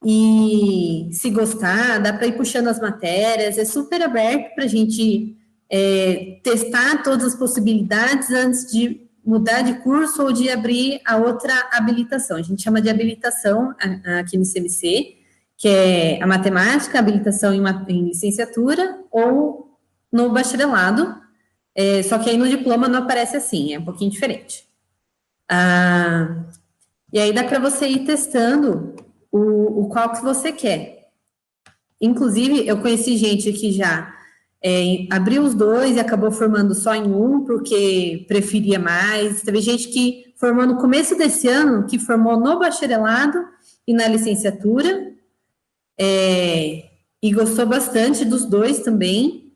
e se gostar, dá para ir puxando as matérias, é super aberto para a gente testar todas as possibilidades antes de mudar de curso ou de abrir a outra habilitação. A gente chama de habilitação aqui no ICMC, que é a matemática, a habilitação em licenciatura ou no bacharelado, só que aí no diploma não aparece assim, é um pouquinho diferente. E aí dá para você ir testando o qual que você quer. Inclusive, eu conheci gente que já abriu os dois e acabou formando só em um, porque preferia mais. Teve gente que formou no começo desse ano, que formou no bacharelado e na licenciatura, e gostou bastante dos dois também.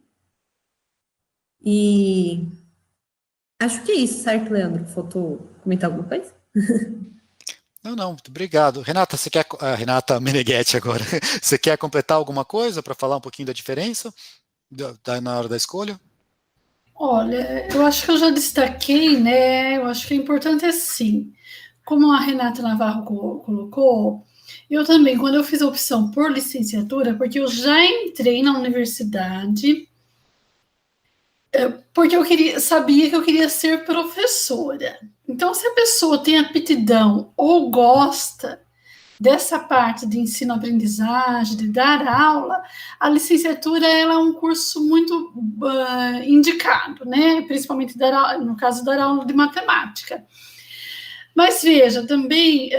E acho que é isso, certo, Leandro? Faltou comentar alguma coisa? Não, muito obrigado. Renata, Renata Meneghetti agora, você quer completar alguma coisa para falar um pouquinho da diferença na hora da escolha? Olha, eu acho que eu já destaquei, né? Eu acho que é importante assim, como a Renata Navarro colocou, Eu também, quando eu fiz a opção por licenciatura, porque eu já entrei na universidade, porque eu sabia que eu queria ser professora. Então, se a pessoa tem aptidão ou gosta dessa parte de ensino-aprendizagem, de dar aula, a licenciatura ela é um curso muito indicado, né? Principalmente no caso, dar aula de matemática. Mas veja, também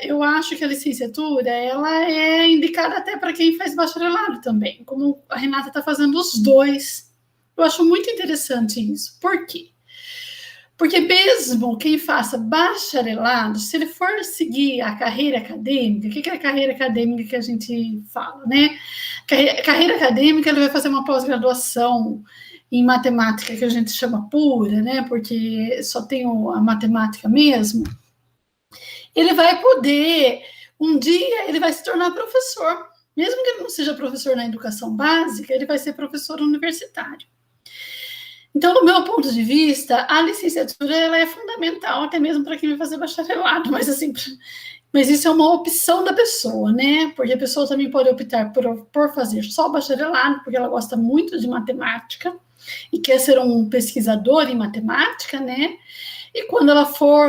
eu acho que a licenciatura ela é indicada até para quem faz bacharelado também, como a Renata está fazendo os dois. Eu acho muito interessante isso. Por quê? Porque mesmo quem faça bacharelado, se ele for seguir a carreira acadêmica, o que é a carreira acadêmica que a gente fala, né? Carreira acadêmica, ele vai fazer uma pós-graduação em matemática, que a gente chama pura, né? Porque só tem a matemática mesmo. Ele vai poder, um dia, ele vai se tornar professor. Mesmo que ele não seja professor na educação básica, ele vai ser professor universitário. Então, do meu ponto de vista, a licenciatura ela é fundamental, até mesmo para quem vai fazer bacharelado, mas assim, mas isso é uma opção da pessoa, né? Porque a pessoa também pode optar por fazer só bacharelado, porque ela gosta muito de matemática e quer ser um pesquisador em matemática, né? E quando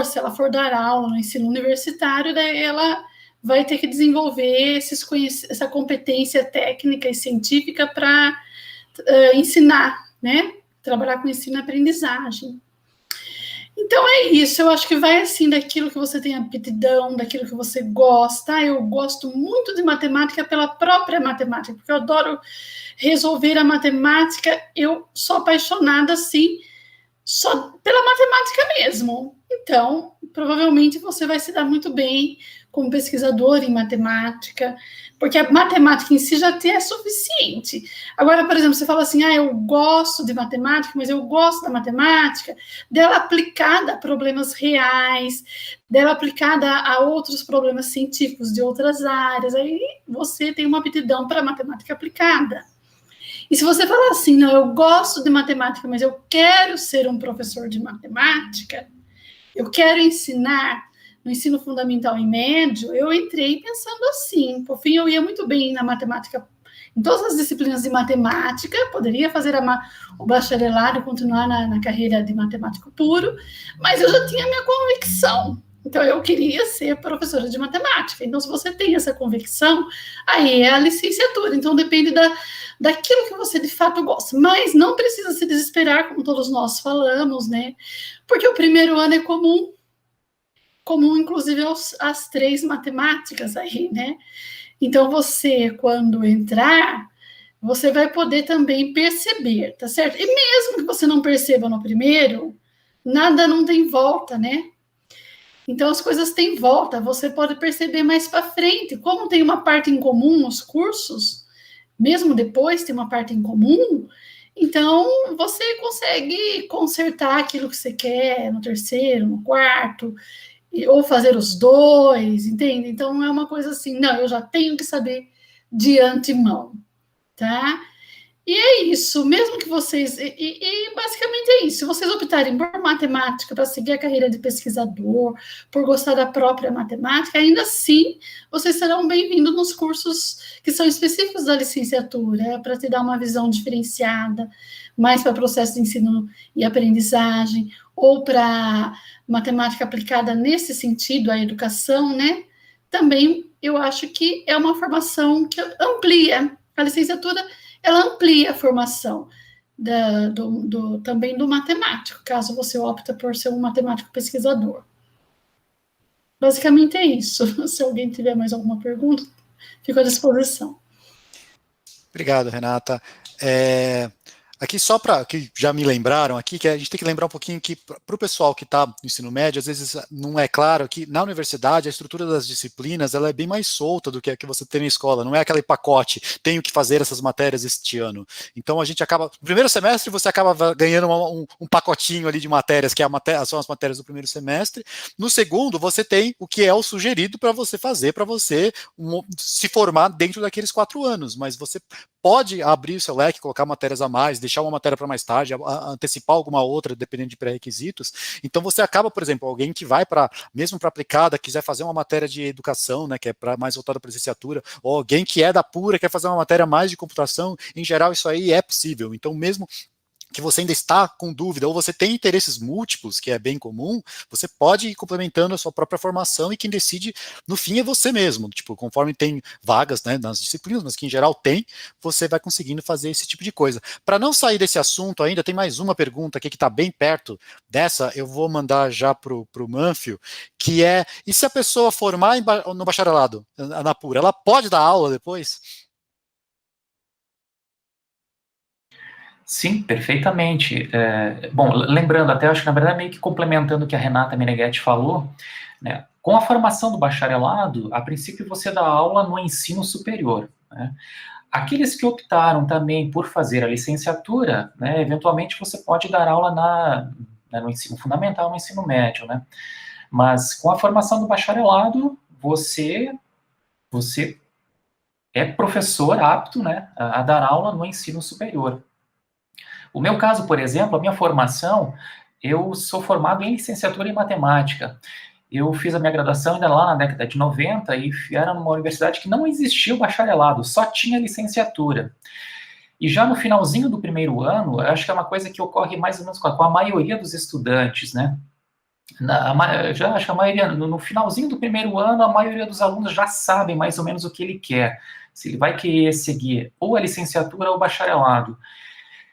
se ela for dar aula no ensino universitário, daí ela vai ter que desenvolver essa competência técnica e científica para ensinar, né? Trabalhar com ensino e aprendizagem. Então é isso, eu acho que vai assim daquilo que você tem aptidão, daquilo que você gosta. Eu gosto muito de matemática pela própria matemática, porque eu adoro resolver a matemática, eu sou apaixonada assim, só pela matemática mesmo. Então, provavelmente você vai se dar muito bem como pesquisador em matemática, porque a matemática em si já é suficiente. Agora, por exemplo, você fala assim, eu gosto de matemática, mas eu gosto da matemática, dela aplicada a problemas reais, dela aplicada a outros problemas científicos de outras áreas, aí você tem uma aptidão para matemática aplicada. E se você falar assim, não, eu gosto de matemática, mas eu quero ser um professor de matemática, eu quero ensinar no ensino fundamental e médio, eu entrei pensando assim, por fim eu ia muito bem na matemática, em todas as disciplinas de matemática, poderia fazer o bacharelado e continuar na carreira de matemático puro, mas eu já tinha minha convicção, então eu queria ser professora de matemática. Então, se você tem essa convicção, aí é a licenciatura, então depende daquilo que você de fato gosta, mas não precisa se desesperar, como todos nós falamos, né, porque o primeiro ano é comum inclusive às 3 matemáticas aí, né? Então, você, quando entrar, você vai poder também perceber, tá certo? E mesmo que você não perceba no primeiro, nada não tem volta, né? Então, as coisas têm volta, você pode perceber mais para frente. Como tem uma parte em comum nos cursos, mesmo depois tem uma parte em comum, então você consegue consertar aquilo que você quer no terceiro, no quarto, ou fazer os dois, entende? Então, é uma coisa assim, não, eu já tenho que saber de antemão, tá? E é isso, mesmo que vocês... E basicamente é isso, se vocês optarem por matemática, para seguir a carreira de pesquisador, por gostar da própria matemática, ainda assim, vocês serão bem-vindos nos cursos que são específicos da licenciatura, para te dar uma visão diferenciada, mais para processo de ensino e aprendizagem, ou para matemática aplicada nesse sentido, a educação, né? Também eu acho que é uma formação que amplia. A licenciatura, ela amplia a formação também do matemático, caso você opta por ser um matemático pesquisador. Basicamente é isso. Se alguém tiver mais alguma pergunta, fico à disposição. Obrigado, Renata. Aqui só para que já me lembraram aqui, que a gente tem que lembrar um pouquinho que para o pessoal que está no ensino médio, às vezes não é claro que na universidade a estrutura das disciplinas ela é bem mais solta do que a que você tem na escola, não é aquele pacote, tenho que fazer essas matérias este ano. Então a gente acaba, no primeiro semestre você acaba ganhando um pacotinho ali de matérias, que são as matérias do primeiro semestre, no segundo você tem o que é o sugerido para você fazer, para você se formar dentro daqueles 4 anos, mas você pode abrir o seu leque, colocar matérias a mais, deixar uma matéria para mais tarde, antecipar alguma outra, dependendo de pré-requisitos. Então você acaba, por exemplo, alguém que vai mesmo para aplicada, quiser fazer uma matéria de educação, né, que é mais voltada para licenciatura, ou alguém que é da pura, quer fazer uma matéria mais de computação, em geral isso aí é possível. Então mesmo que você ainda está com dúvida, ou você tem interesses múltiplos, que é bem comum, você pode ir complementando a sua própria formação, e quem decide, no fim, é você mesmo. Tipo, conforme tem vagas, né, nas disciplinas, mas que em geral tem, você vai conseguindo fazer esse tipo de coisa. Para não sair desse assunto ainda, tem mais uma pergunta aqui que está bem perto dessa, eu vou mandar já para o Manfio, que é, e se a pessoa formar no bacharelado, na pura, ela pode dar aula depois? Sim, perfeitamente. Bom, lembrando até, acho que na verdade meio que complementando o que a Renata Meneghetti falou, né, com a formação do bacharelado, a princípio você dá aula no ensino superior, né? Aqueles que optaram também por fazer a licenciatura, né, eventualmente você pode dar aula no ensino fundamental, no ensino médio, né? Mas com a formação do bacharelado, você é professor apto, né, a dar aula no ensino superior. O meu caso, por exemplo, a minha formação, eu sou formado em licenciatura em matemática. Eu fiz a minha graduação ainda lá na década de 90 e era numa universidade que não existia o bacharelado, só tinha licenciatura. E já no finalzinho do primeiro ano, eu acho que é uma coisa que ocorre mais ou menos com a maioria dos estudantes, né? Já acho que a maioria, no finalzinho do primeiro ano, a maioria dos alunos já sabem mais ou menos o que ele quer. Se ele vai querer seguir ou a licenciatura ou o bacharelado.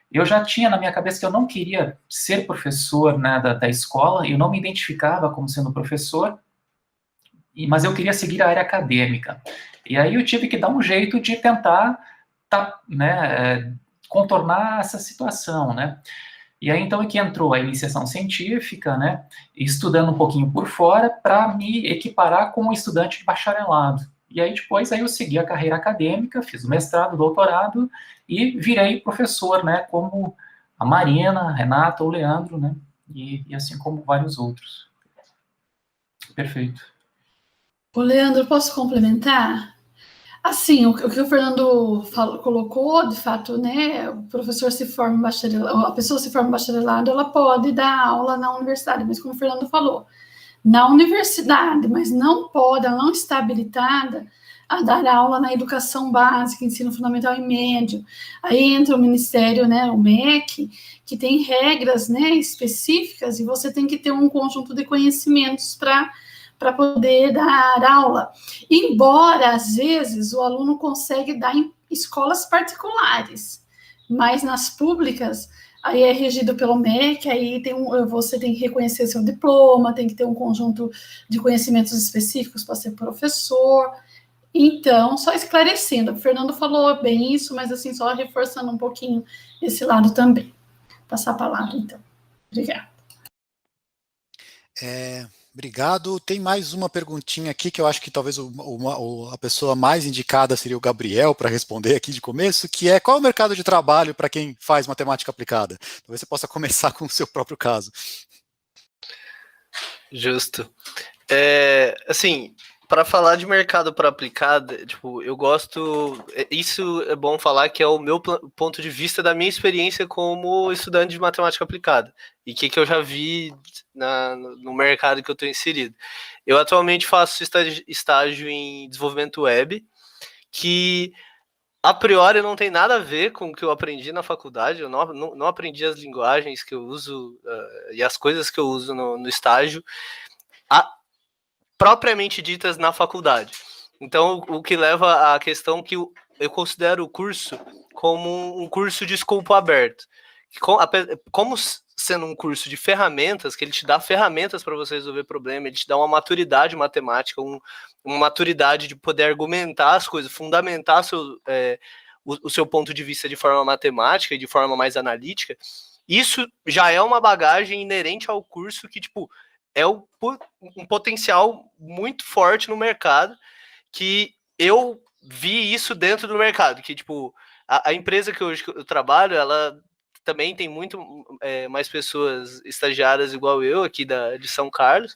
Eu já tinha na minha cabeça que eu não queria ser professor, né, da escola, eu não me identificava como sendo professor, mas eu queria seguir a área acadêmica. E aí eu tive que dar um jeito de tentar contornar essa situação, né? E aí então é que entrou a iniciação científica, né, estudando um pouquinho por fora para me equiparar com um estudante de bacharelado. E aí depois eu segui a carreira acadêmica, fiz o mestrado, o doutorado e virei professor, né, como a Marina, a Renata, o Leandro, né, e assim como vários outros. Perfeito. Ô, Leandro, posso complementar? Assim, o que o Fernando colocou, de fato, né, o professor se forma bacharelado, a pessoa se forma bacharelado, ela pode dar aula na universidade, mas como o Fernando falou, na universidade, mas não pode, ela não está habilitada a dar aula na educação básica, ensino fundamental e médio. Aí entra o Ministério, né, o MEC, que tem regras, né, específicas, e você tem que ter um conjunto de conhecimentos para poder dar aula. Embora, às vezes, o aluno consegue dar em escolas particulares, mas nas públicas, aí é regido pelo MEC, aí você tem que reconhecer seu diploma, tem que ter um conjunto de conhecimentos específicos para ser professor. Então, só esclarecendo, o Fernando falou bem isso, mas assim, só reforçando um pouquinho esse lado também. Passar a palavra, então. Obrigada. Obrigado. Tem mais uma perguntinha aqui que eu acho que talvez a pessoa mais indicada seria o Gabriel para responder aqui de começo, que é: qual é o mercado de trabalho para quem faz matemática aplicada? Talvez você possa começar com o seu próprio caso. Justo. Assim, para falar de mercado para aplicada, tipo, eu gosto. Isso é bom falar que é o meu ponto de vista da minha experiência como estudante de matemática aplicada e que eu já vi no mercado que eu estou inserido. Eu atualmente faço estágio em desenvolvimento web, que a priori não tem nada a ver com o que eu aprendi na faculdade. Eu não aprendi as linguagens que eu uso e as coisas que eu uso no estágio propriamente ditas na faculdade. Então, o que leva à questão que eu considero o curso como um curso de escopo aberto. Como sendo um curso de ferramentas, que ele te dá ferramentas para você resolver problema, ele te dá uma maturidade matemática, uma maturidade de poder argumentar as coisas, fundamentar o seu ponto de vista de forma matemática e de forma mais analítica. Isso já é uma bagagem inerente ao curso que, tipo, é um potencial muito forte no mercado, que eu vi isso dentro do mercado, que, tipo, a empresa que hoje eu trabalho, ela também tem muito mais pessoas estagiárias igual eu, aqui de São Carlos,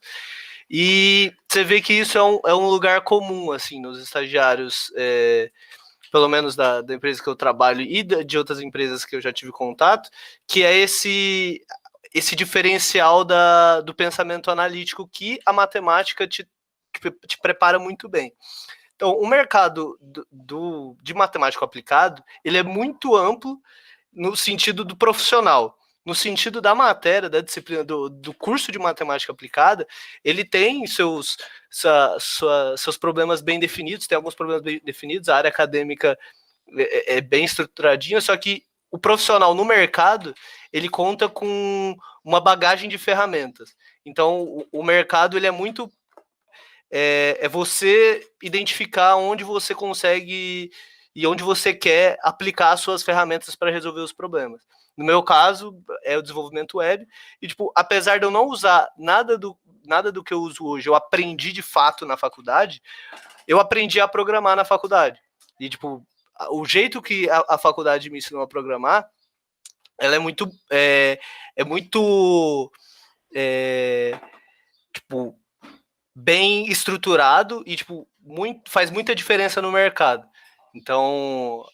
e você vê que isso é um lugar comum, assim, nos estagiários pelo menos da empresa que eu trabalho e de outras empresas que eu já tive contato, que é esse diferencial do pensamento analítico que a matemática te prepara muito bem. Então, o mercado de matemático aplicado, ele é muito amplo no sentido do profissional. No sentido da matéria, da disciplina, do curso de matemática aplicada, ele tem seus problemas bem definidos, tem alguns problemas bem definidos, a área acadêmica é bem estruturadinha, só que o profissional no mercado, ele conta com uma bagagem de ferramentas. Então, o mercado, ele é muito... É você identificar onde você consegue e onde você quer aplicar as suas ferramentas para resolver os problemas. No meu caso, é o desenvolvimento web, e, tipo, apesar de eu não usar nada do que eu uso hoje, eu aprendi de fato na faculdade, eu aprendi a programar na faculdade. E, tipo, o jeito que a faculdade me ensinou a programar, ela é muito, tipo, bem estruturado e, tipo, faz muita diferença no mercado. Então,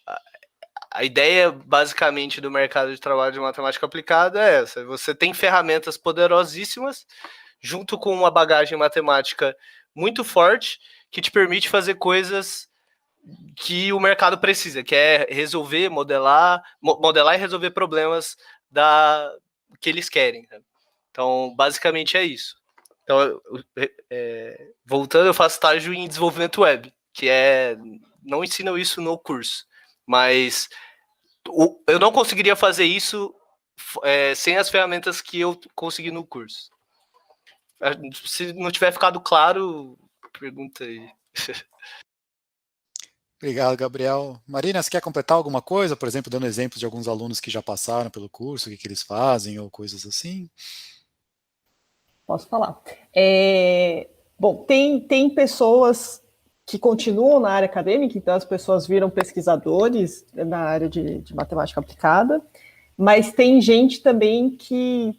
a ideia, basicamente, do mercado de trabalho de matemática aplicada é essa. Você tem ferramentas poderosíssimas, junto com uma bagagem matemática muito forte, que te permite fazer coisas que o mercado precisa, que é resolver, modelar e resolver problemas que eles querem. Né? Então, basicamente é isso. Então, voltando, eu faço estágio em desenvolvimento web, que não ensinam isso no curso, mas eu não conseguiria fazer isso sem as ferramentas que eu consegui no curso. Se não tiver ficado claro, pergunta aí. Obrigado, Gabriel. Marina, você quer completar alguma coisa? Por exemplo, dando exemplos de alguns alunos que já passaram pelo curso, o que eles fazem, ou coisas assim? Posso falar. Bom, tem pessoas que continuam na área acadêmica, então as pessoas viram pesquisadores na área de matemática aplicada, mas tem gente também que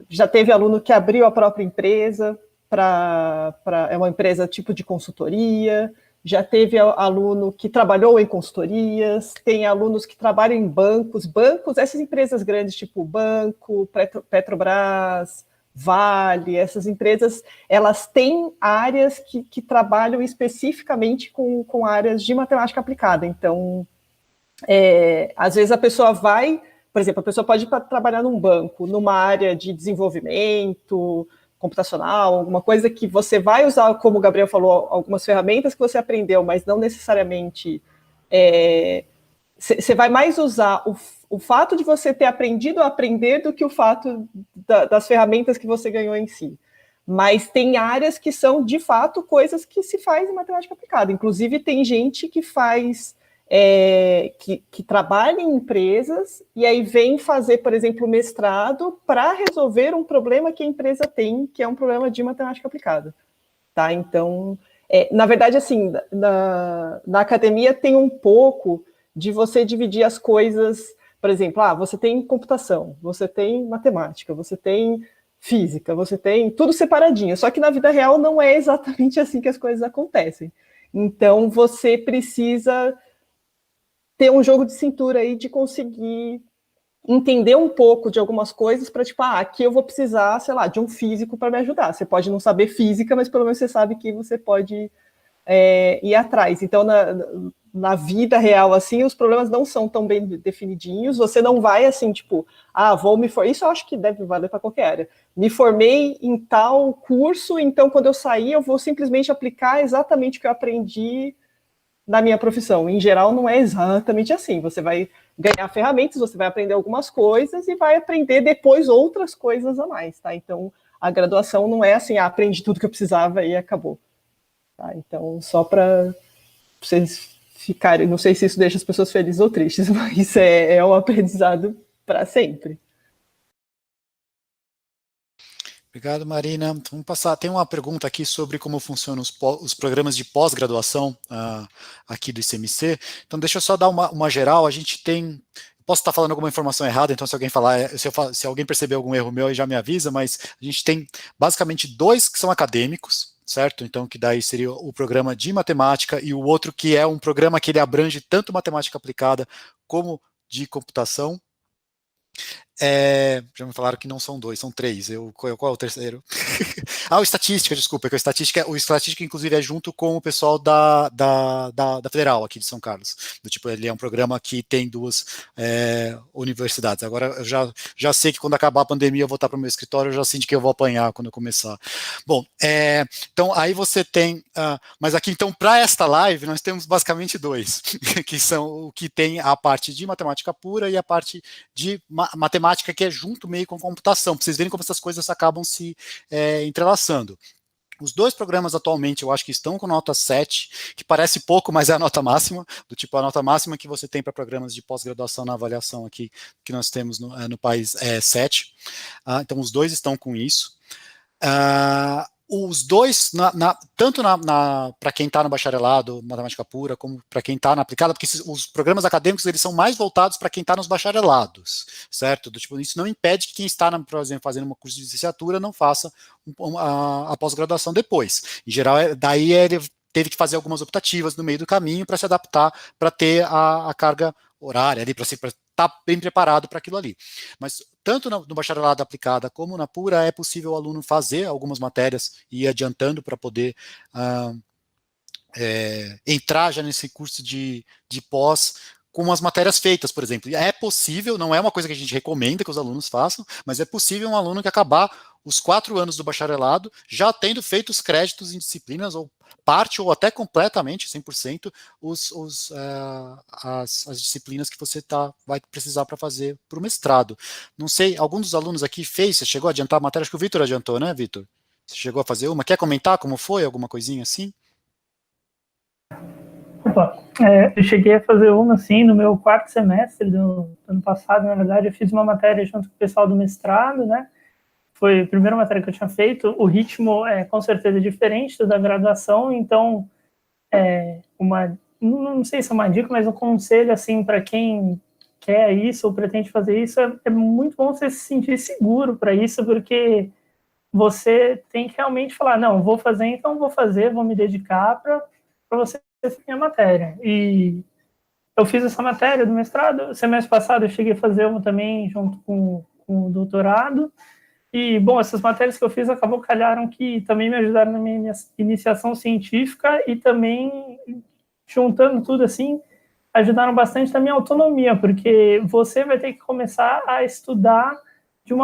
já teve aluno que abriu a própria empresa, é uma empresa tipo de consultoria, já teve aluno que trabalhou em consultorias, tem alunos que trabalham em bancos, essas empresas grandes tipo banco, Petrobras, Vale, essas empresas, elas têm áreas que trabalham especificamente com áreas de matemática aplicada. Então, às vezes a pessoa vai, por exemplo, a pessoa pode ir para trabalhar num banco, numa área de desenvolvimento computacional, alguma coisa que você vai usar, como o Gabriel falou, algumas ferramentas que você aprendeu, mas não necessariamente... Você vai mais usar o fato de você ter aprendido a aprender do que o fato das ferramentas que você ganhou em si. Mas tem áreas que são, de fato, coisas que se faz em matemática aplicada. Inclusive, tem gente que faz... que trabalha em empresas e aí vem fazer, por exemplo, mestrado para resolver um problema que a empresa tem, que é um problema de matemática aplicada. Tá? Então, na verdade, assim, na academia tem um pouco de você dividir as coisas, por exemplo, você tem computação, você tem matemática, você tem física, você tem tudo separadinho, só que na vida real não é exatamente assim que as coisas acontecem. Então, você precisa ter um jogo de cintura aí de conseguir entender um pouco de algumas coisas para, tipo, aqui eu vou precisar, sei lá, de um físico para me ajudar. Você pode não saber física, mas pelo menos você sabe que você pode ir atrás. Então, na vida real, assim, os problemas não são tão bem definidinhos, você não vai, assim, tipo, vou me formar, isso eu acho que deve valer para qualquer área, me formei em tal curso, então quando eu sair eu vou simplesmente aplicar exatamente o que eu aprendi na minha profissão. Em geral, não é exatamente assim. Você vai ganhar ferramentas, você vai aprender algumas coisas e vai aprender depois outras coisas a mais, tá? Então, a graduação não é assim, aprendi tudo que eu precisava e acabou. Tá? Então, só para vocês ficarem... Não sei se isso deixa as pessoas felizes ou tristes, mas é um aprendizado para sempre. Obrigado, Marina. Vamos passar. Tem uma pergunta aqui sobre como funcionam os programas de pós-graduação aqui do ICMC. Então, deixa eu só dar uma geral. A gente tem... Posso estar falando alguma informação errada, então se alguém falar, se alguém perceber algum erro meu, aí já me avisa, mas a gente tem basicamente 2 que são acadêmicos, certo? Então, que daí seria o programa de matemática, e o outro que é um programa que ele abrange tanto matemática aplicada como de computação. Já me falaram que não são 2, são 3. Qual é o terceiro? O estatística, desculpa, que o estatística, inclusive, é junto com o pessoal da Federal aqui de São Carlos. Ele é um programa que tem 2 universidades. Agora, eu já sei que quando acabar a pandemia eu vou estar para o meu escritório, eu já sinto que eu vou apanhar quando eu começar. Bom, então aí você tem, mas aqui então para esta live nós temos basicamente 2, que são o que tem a parte de matemática pura e a parte de matemática que é junto meio com computação, para vocês verem como essas coisas acabam se entrelaçando. Os 2 programas atualmente eu acho que estão com nota 7, que parece pouco, mas é a nota máxima, a nota máxima que você tem para programas de pós-graduação na avaliação aqui, que nós temos no país é 7. Então os 2 estão com isso. Os 2, tanto para quem está no bacharelado, matemática pura, como para quem está na aplicada, porque os programas acadêmicos eles são mais voltados para quem está nos bacharelados, certo? Isso não impede que quem está, por exemplo, fazendo um curso de licenciatura não faça a pós-graduação depois. Em geral, daí ele teve que fazer algumas optativas no meio do caminho para se adaptar, para ter a carga horária ali, para estar bem preparado para aquilo ali. Mas tanto no bacharelado aplicada como na pura é possível o aluno fazer algumas matérias e ir adiantando para poder entrar já nesse curso de pós com as matérias feitas, por exemplo. É possível, não é uma coisa que a gente recomenda que os alunos façam, mas é possível um aluno que acabar os 4 anos do bacharelado já tendo feito os créditos em disciplinas, ou parte, ou até completamente, 100%, as disciplinas que você vai precisar para fazer para o mestrado. Não sei, algum dos alunos aqui fez, você chegou a adiantar a matéria? Acho que o Vitor adiantou, né, Vitor? Você chegou a fazer uma? Quer comentar como foi? Alguma coisinha assim? Opa, eu cheguei a fazer uma, assim, no meu 4º semestre do ano passado. Na verdade, eu fiz uma matéria junto com o pessoal do mestrado, né? Foi a primeira matéria que eu tinha feito. O ritmo é, com certeza, diferente do da graduação, então, não sei se é uma dica, mas um conselho, assim, para quem quer isso ou pretende fazer isso, é muito bom você se sentir seguro para isso, porque você tem que realmente falar, não, vou fazer, então vou fazer, vou me dedicar para você fazer a matéria. E eu fiz essa matéria do mestrado. Semestre passado eu cheguei a fazer uma também junto com o doutorado. E, bom, essas matérias que eu fiz calharam que também me ajudaram na minha iniciação científica e também, juntando tudo assim, ajudaram bastante na minha autonomia, porque você vai ter que começar a estudar com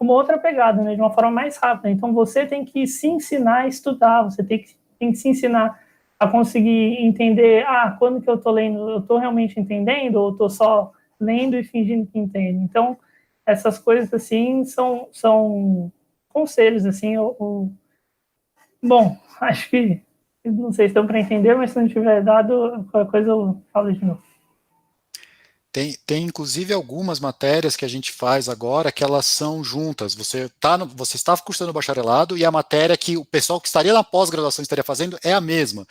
uma outra pegada, né, de uma forma mais rápida. Então, você tem que se ensinar a estudar, você tem que se ensinar a conseguir entender, quando que eu estou lendo, eu estou realmente entendendo ou estou só lendo e fingindo que entendo. Então, essas coisas, assim, são conselhos, assim, bom, acho que, não sei se deu para entender, mas se não tiver dado, qualquer coisa eu falo de novo. Tem inclusive algumas matérias que a gente faz agora que elas são juntas. Você está cursando o bacharelado e a matéria que o pessoal que estaria na pós-graduação estaria fazendo é a mesma.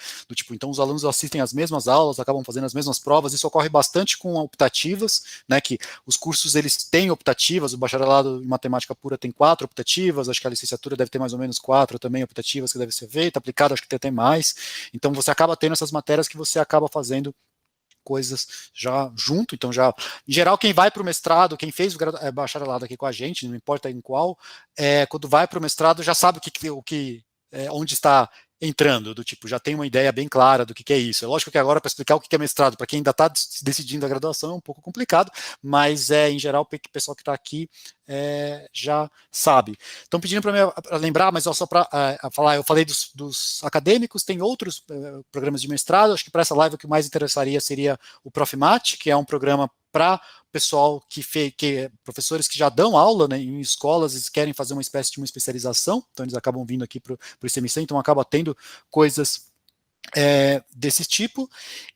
Então os alunos assistem as mesmas aulas, acabam fazendo as mesmas provas. Isso ocorre bastante com optativas, né? Que os cursos eles têm optativas. O bacharelado em matemática pura tem 4 optativas. Acho que a licenciatura deve ter mais ou menos 4 também optativas que deve ser feita. Aplicada acho que tem até mais. Então você acaba tendo essas matérias que você acaba fazendo coisas já junto. Então já, em geral, quem vai para o mestrado, quem fez o bacharelado aqui com a gente, não importa em qual, quando vai para o mestrado já sabe onde está entrando, já tem uma ideia bem clara do que é isso. É lógico que agora, para explicar o que é mestrado, para quem ainda está decidindo a graduação, é um pouco complicado, mas em geral, o pessoal que está aqui já sabe. Estão pedindo para lembrar, mas só para falar, eu falei dos acadêmicos, tem outros programas de mestrado. Acho que para essa live o que mais interessaria seria o Profmat, que é um programa para pessoal professores que já dão aula, né, em escolas e querem fazer uma espécie de uma especialização, então eles acabam vindo aqui para o ICMC, então acaba tendo coisas desse tipo.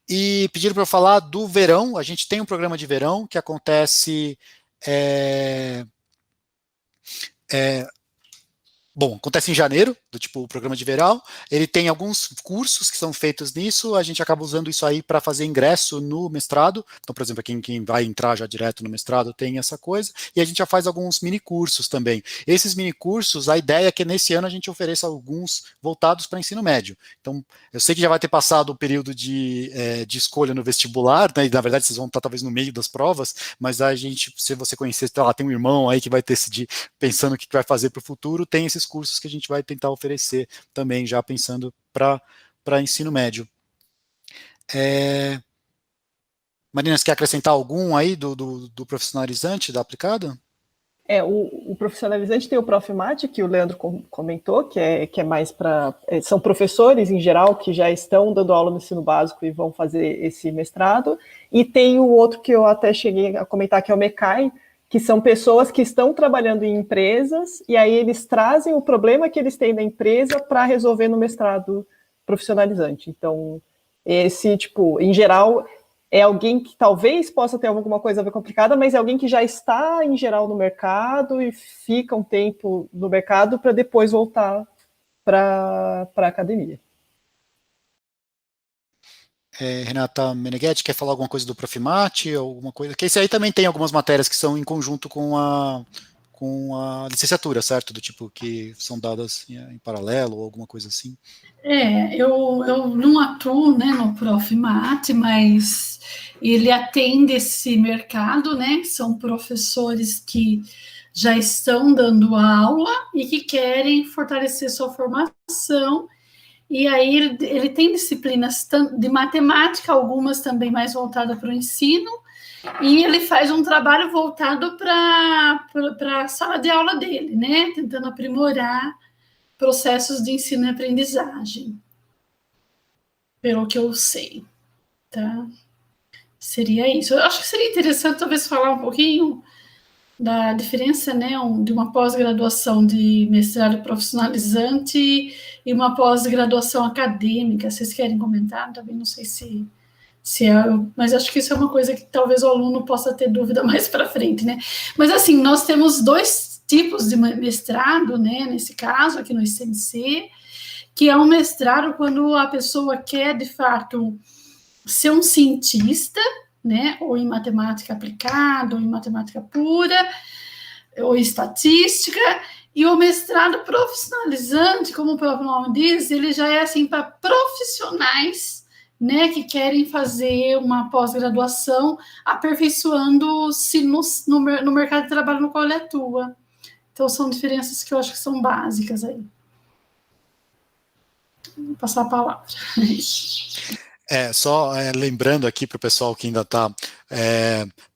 E pediram para eu falar do verão. A gente tem um programa de verão que acontece acontece em janeiro do tipo o programa de verão, ele tem alguns cursos que são feitos nisso, a gente acaba usando isso aí para fazer ingresso no mestrado. Então, por exemplo, quem vai entrar já direto no mestrado tem essa coisa, e a gente já faz alguns mini cursos também. Esses mini cursos, a ideia é que nesse ano a gente ofereça alguns voltados para ensino médio. Então, eu sei que já vai ter passado o período de escolha no vestibular, né, e na verdade vocês vão estar talvez no meio das provas, mas a gente, se você conhecer, tem um irmão aí que vai decidir pensando o que vai fazer para o futuro, tem esses cursos que a gente vai tentar oferecer também, já pensando para ensino médio. Marina, você quer acrescentar algum aí do profissionalizante, da aplicada? O profissionalizante tem o Profimate, que o Leandro comentou, que é mais para... São professores, em geral, que já estão dando aula no ensino básico e vão fazer esse mestrado. E tem o outro que eu até cheguei a comentar, que é o MECAI, que são pessoas que estão trabalhando em empresas, e aí eles trazem o problema que eles têm na empresa para resolver no mestrado profissionalizante. Então, esse, tipo, em geral, é alguém que talvez possa ter alguma coisa a ver complicada, mas é alguém que já está, em geral, no mercado e fica um tempo no mercado para depois voltar para a academia. Renata Meneghetti, quer falar alguma coisa do Profimate, alguma coisa? Porque esse aí também tem algumas matérias que são em conjunto com a licenciatura, certo? Do tipo que são dadas em paralelo ou alguma coisa assim. Eu não atuo, né, no Profimate, mas ele atende esse mercado, né? São professores que já estão dando aula e que querem fortalecer sua formação. E aí ele tem disciplinas de matemática, algumas também mais voltadas para o ensino, e ele faz um trabalho voltado para a sala de aula dele, né? Tentando aprimorar processos de ensino e aprendizagem, pelo que eu sei, tá? Seria isso. Eu acho que seria interessante talvez falar um pouquinho da diferença, né, de uma pós-graduação de mestrado profissionalizante e uma pós-graduação acadêmica. Vocês querem comentar? Também não sei se mas acho que isso é uma coisa que talvez o aluno possa ter dúvida mais para frente, né? Mas assim, nós temos 2 tipos de mestrado, né, nesse caso, aqui no ICMC, que é um mestrado quando a pessoa quer, de fato, ser um cientista, né, ou em matemática aplicada, ou em matemática pura, ou estatística, e o mestrado profissionalizante, como o próprio nome diz, ele já é assim para profissionais, né, que querem fazer uma pós-graduação, aperfeiçoando-se no mercado de trabalho no qual ele atua. Então, são diferenças que eu acho que são básicas aí. Vou passar a palavra. Só lembrando aqui para o pessoal que ainda está,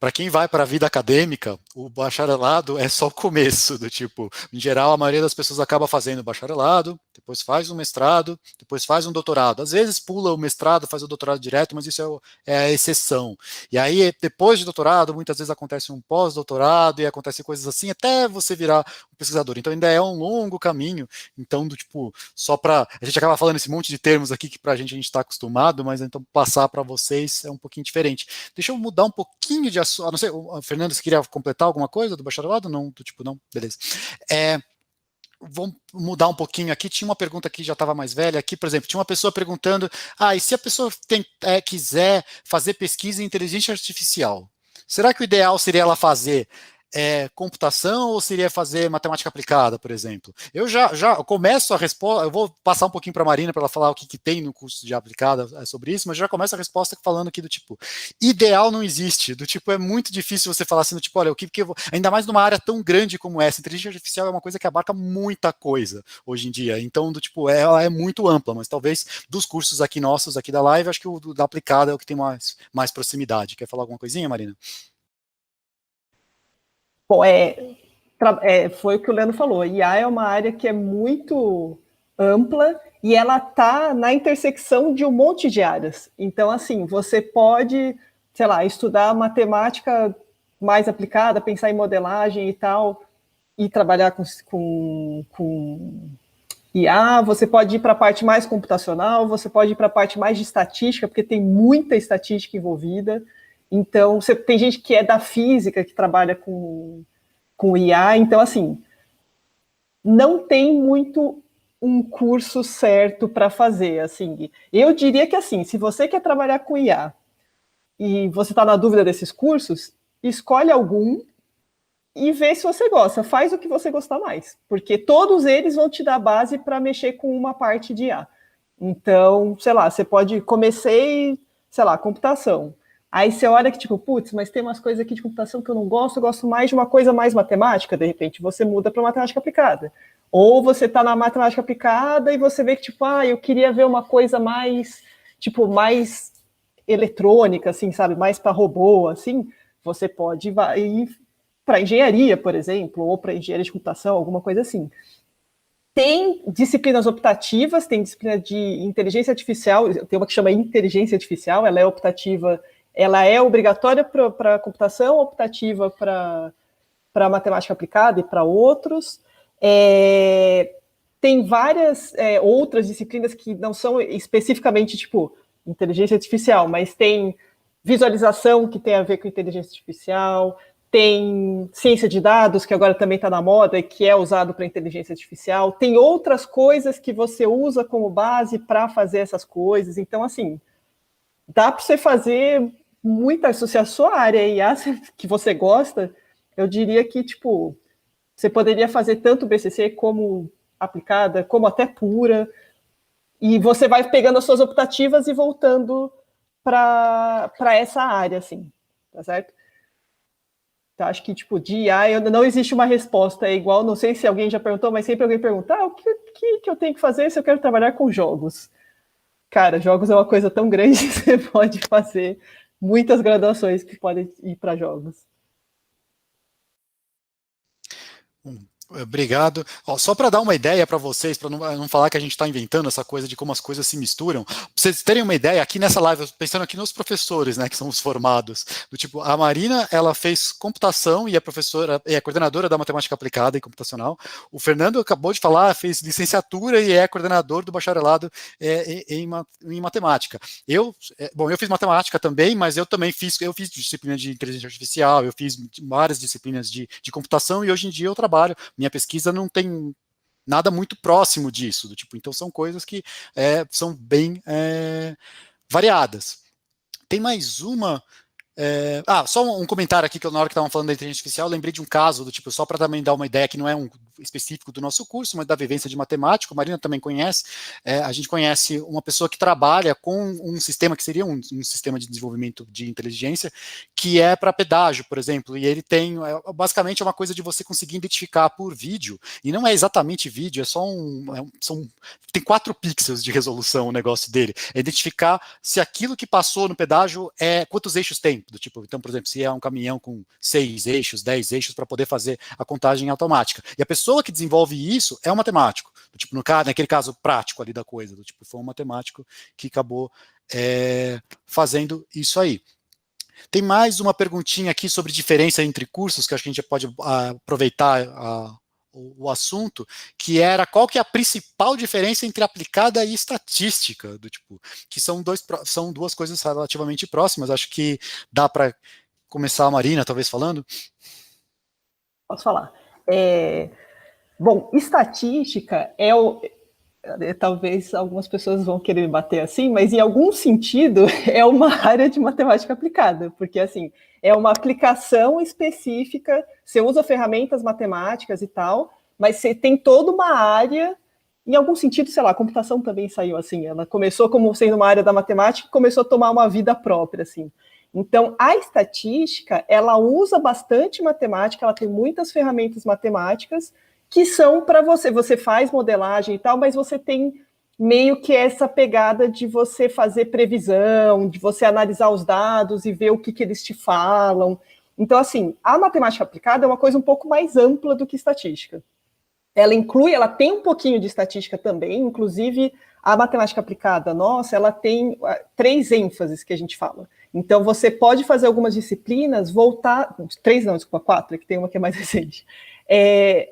para quem vai para a vida acadêmica, o bacharelado é só o começo, do tipo, em geral, a maioria das pessoas acaba fazendo bacharelado, depois faz um mestrado, depois faz um doutorado. Às vezes pula o mestrado, faz o doutorado direto, mas isso é a exceção. E aí, depois de doutorado, muitas vezes acontece um pós-doutorado e acontece coisas assim, até você virar um pesquisador. Então, ainda é um longo caminho. Então, do tipo, só para... A gente acaba falando esse monte de termos aqui que para a gente está acostumado, mas então passar para vocês é um pouquinho diferente. Deixa eu mudar um pouquinho de assunto. Não sei, Fernando, você queria completar alguma coisa do bacharelado? Não, do tipo, não? Beleza. Vamos mudar um pouquinho aqui. Tinha uma pergunta que já estava mais velha aqui, por exemplo, tinha uma pessoa perguntando, e se a pessoa quiser fazer pesquisa em inteligência artificial, será que o ideal seria ela fazer computação ou seria fazer matemática aplicada, por exemplo? Eu já começo a resposta, eu vou passar um pouquinho para a Marina para ela falar o que tem no curso de aplicada sobre isso, mas já começo a resposta falando aqui do tipo, ideal não existe, do tipo, é muito difícil você falar assim, do tipo, olha, o que eu vou... Ainda mais numa área tão grande como essa, inteligência artificial é uma coisa que abarca muita coisa hoje em dia, então, do tipo, ela é muito ampla, mas talvez dos cursos aqui nossos, aqui da live, acho que o da aplicada é o que tem mais proximidade. Quer falar alguma coisinha, Marina? Bom, foi o que o Leandro falou. IA é uma área que é muito ampla e ela está na intersecção de um monte de áreas. Então, assim, você pode, sei lá, estudar matemática mais aplicada, pensar em modelagem e tal, e trabalhar com IA. Você pode ir para a parte mais computacional, você pode ir para a parte mais de estatística, porque tem muita estatística envolvida. Então, tem gente que é da física, que trabalha com IA. Então, assim, não tem muito um curso certo para fazer, assim. Eu diria que, assim, se você quer trabalhar com IA e você está na dúvida desses cursos, escolhe algum e vê se você gosta. Faz o que você gostar mais, porque todos eles vão te dar base para mexer com uma parte de IA. Então, sei lá, você pode... Comecei, sei lá, computação. Aí você olha que, tipo, putz, mas tem umas coisas aqui de computação que eu não gosto, eu gosto mais de uma coisa mais matemática, de repente você muda para matemática aplicada. Ou você está na matemática aplicada e você vê que, tipo, eu queria ver uma coisa mais, tipo, mais eletrônica, assim, sabe, mais para robô, assim, você pode ir para engenharia, por exemplo, ou para engenharia de computação, alguma coisa assim. Tem disciplinas optativas, tem disciplina de inteligência artificial, tem uma que chama inteligência artificial, ela é optativa, ela é obrigatória para computação, optativa para matemática aplicada e para outros. Tem várias outras disciplinas que não são especificamente, tipo, inteligência artificial, mas tem visualização que tem a ver com inteligência artificial, tem ciência de dados, que agora também está na moda e que é usado para inteligência artificial, tem outras coisas que você usa como base para fazer essas coisas. Então, assim, dá para você fazer muita, se a sua área é IA que você gosta, eu diria que, tipo, você poderia fazer tanto BCC como aplicada, como até pura, e você vai pegando as suas optativas e voltando para essa área, assim, tá certo? Então, acho que, tipo, de IA não existe uma resposta, é igual, não sei se alguém já perguntou, mas sempre alguém pergunta, o que eu tenho que fazer se eu quero trabalhar com jogos? Cara, jogos é uma coisa tão grande que você pode fazer muitas graduações que podem ir para jogos. Obrigado. Só para dar uma ideia para vocês, para não falar que a gente está inventando essa coisa de como as coisas se misturam, para vocês terem uma ideia, aqui nessa live, pensando aqui nos professores, né, que são os formados, do tipo, a Marina, ela fez computação e é professora, é coordenadora da matemática aplicada e computacional. O Fernando acabou de falar, fez licenciatura e é coordenador do bacharelado em matemática. Eu fiz matemática também, mas eu fiz disciplina de inteligência artificial, eu fiz várias disciplinas de computação e hoje em dia eu trabalho. Minha pesquisa não tem nada muito próximo disso, do tipo, então são coisas que são bem variadas. Tem mais uma. Só um comentário aqui, que na hora que estavam falando da inteligência artificial, eu lembrei de um caso, do tipo, só para também dar uma ideia, que não é um específico do nosso curso, mas da vivência de matemática, a Marina também conhece, a gente conhece uma pessoa que trabalha com um sistema que seria um sistema de desenvolvimento de inteligência, que é para pedágio, por exemplo, e ele tem, basicamente é uma coisa de você conseguir identificar por vídeo, e não é exatamente vídeo, é só tem 4 pixels de resolução o negócio dele, é identificar se aquilo que passou no pedágio quantos eixos tem, do tipo, então, por exemplo, se é um caminhão com 6 eixos, 10 eixos, para poder fazer a contagem automática. E a pessoa que desenvolve isso é um matemático, do tipo, naquele caso prático ali da coisa, do tipo, foi um matemático que acabou fazendo isso aí. Tem mais uma perguntinha aqui sobre diferença entre cursos, que acho que a gente pode aproveitar o assunto, que era qual que é a principal diferença entre aplicada e estatística, do tipo, que são duas coisas relativamente próximas. Acho que dá para começar a Marina, talvez, falando. Posso falar. Bom, estatística talvez algumas pessoas vão querer me bater assim, mas em algum sentido é uma área de matemática aplicada, porque assim, é uma aplicação específica, você usa ferramentas matemáticas e tal, mas você tem toda uma área, em algum sentido, sei lá, a computação também saiu assim, ela começou como sendo uma área da matemática e começou a tomar uma vida própria, assim. Então, a estatística, ela usa bastante matemática, ela tem muitas ferramentas matemáticas, que são para você faz modelagem e tal, mas você tem meio que essa pegada de você fazer previsão, de você analisar os dados e ver o que eles te falam. Então, assim, a matemática aplicada é uma coisa um pouco mais ampla do que estatística. Ela tem um pouquinho de estatística também, inclusive a matemática aplicada nossa, ela tem 3 ênfases que a gente fala. Então, você pode fazer algumas disciplinas, 4, é que tem uma que é mais recente.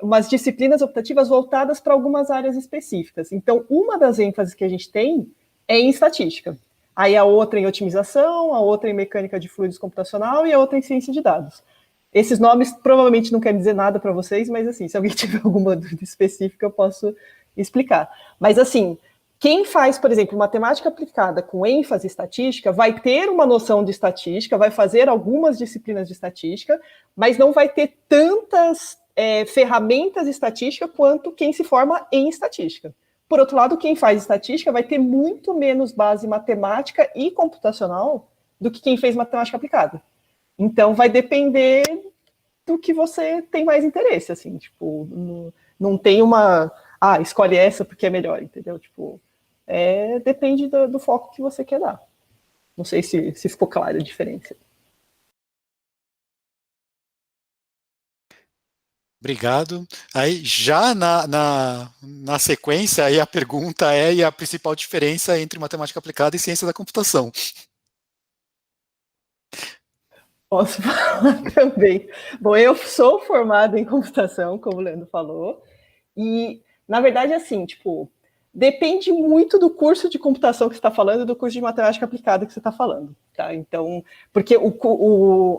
Umas disciplinas optativas voltadas para algumas áreas específicas. Então, uma das ênfases que a gente tem é em estatística. Aí a outra em otimização, a outra em mecânica de fluidos computacional e a outra em ciência de dados. Esses nomes provavelmente não querem dizer nada para vocês, mas assim, se alguém tiver alguma dúvida específica, eu posso explicar. Mas, assim, quem faz, por exemplo, matemática aplicada com ênfase estatística vai ter uma noção de estatística, vai fazer algumas disciplinas de estatística, mas não vai ter tantas ferramentas de estatística quanto quem se forma em estatística. Por outro lado, quem faz estatística vai ter muito menos base matemática e computacional do que quem fez matemática aplicada. Então, vai depender do que você tem mais interesse, assim, tipo, não tem uma, escolhe essa porque é melhor, entendeu? Tipo, depende do foco que você quer dar. Não sei se ficou clara a diferença. Obrigado. Aí, já na sequência, aí a pergunta e a principal diferença entre matemática aplicada e ciência da computação. Posso falar também. Bom, eu sou formada em computação, como o Leandro falou, e, na verdade, assim, tipo, depende muito do curso de computação que você está falando e do curso de matemática aplicada que você está falando, tá? Então, porque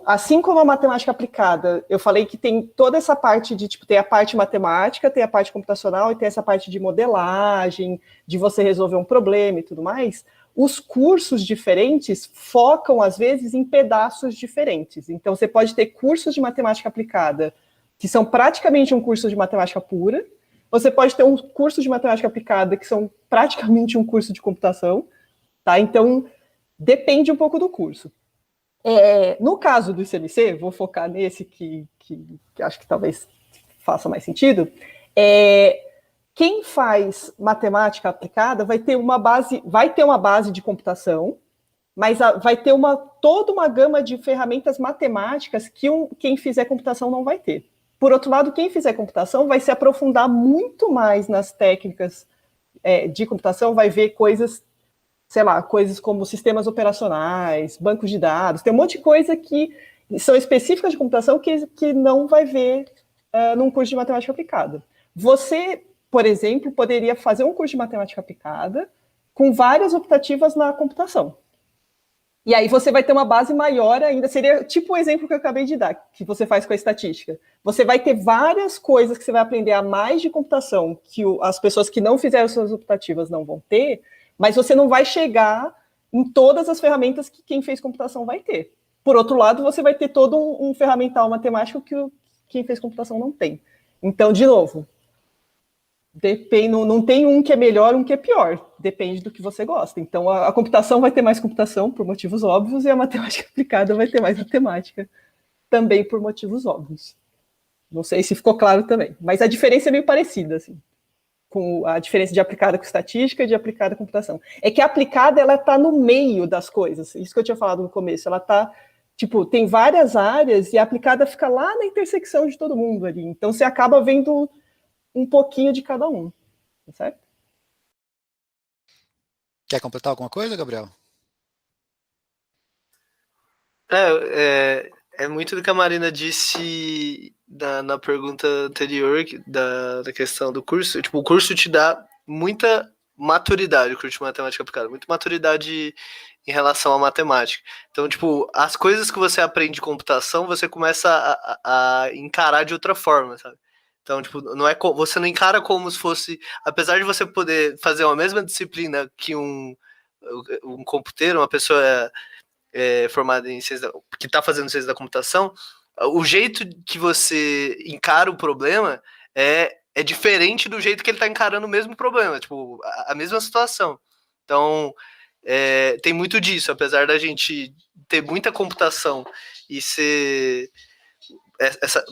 assim como a matemática aplicada, eu falei que tem toda essa parte de, tipo, tem a parte matemática, tem a parte computacional e tem essa parte de modelagem, de você resolver um problema e tudo mais. Os cursos diferentes focam, às vezes, em pedaços diferentes. Então, você pode ter cursos de matemática aplicada que são praticamente um curso de matemática pura. Você pode ter um curso de matemática aplicada que são praticamente um curso de computação, tá? Então, depende um pouco do curso. No caso do ICMC, vou focar nesse que acho que talvez faça mais sentido, quem faz matemática aplicada vai ter uma base de computação, mas vai ter toda uma gama de ferramentas matemáticas que quem fizer computação não vai ter. Por outro lado, quem fizer computação vai se aprofundar muito mais nas técnicas de computação, vai ver coisas, sei lá, coisas como sistemas operacionais, bancos de dados, tem um monte de coisa que são específicas de computação que não vai ver num curso de matemática aplicada. Você, por exemplo, poderia fazer um curso de matemática aplicada com várias optativas na computação. E aí você vai ter uma base maior ainda, seria tipo o exemplo que eu acabei de dar, que você faz com a estatística. Você vai ter várias coisas que você vai aprender a mais de computação, que as pessoas que não fizeram suas optativas não vão ter, mas você não vai chegar em todas as ferramentas que quem fez computação vai ter. Por outro lado, você vai ter todo um ferramental matemático que quem fez computação não tem. Então, de novo, não tem um que é melhor, um que é pior. Depende do que você gosta. Então, a computação vai ter mais computação, por motivos óbvios, e a matemática aplicada vai ter mais matemática, também por motivos óbvios. Não sei se ficou claro também. Mas a diferença é meio parecida, assim, com a diferença de aplicada com estatística e de aplicada com computação. É que a aplicada, ela está no meio das coisas. Isso que eu tinha falado no começo. Ela está, tipo, tem várias áreas e a aplicada fica lá na intersecção de todo mundo ali. Então, você acaba vendo um pouquinho de cada um, certo? Quer completar alguma coisa, Gabriel? É muito do que a Marina disse na pergunta anterior, da questão do curso. Tipo, o curso te dá muita maturidade, o curso de matemática aplicada, muita maturidade em relação à matemática. Então, tipo, as coisas que você aprende de computação, você começa a encarar de outra forma, sabe? Então, tipo, você não encara como se fosse, apesar de você poder fazer uma mesma disciplina que um computeiro, uma pessoa formada em ciência, que está fazendo ciência da computação, o jeito que você encara o problema é diferente do jeito que ele está encarando o mesmo problema, tipo, a mesma situação. Então, tem muito disso, apesar da gente ter muita computação e ser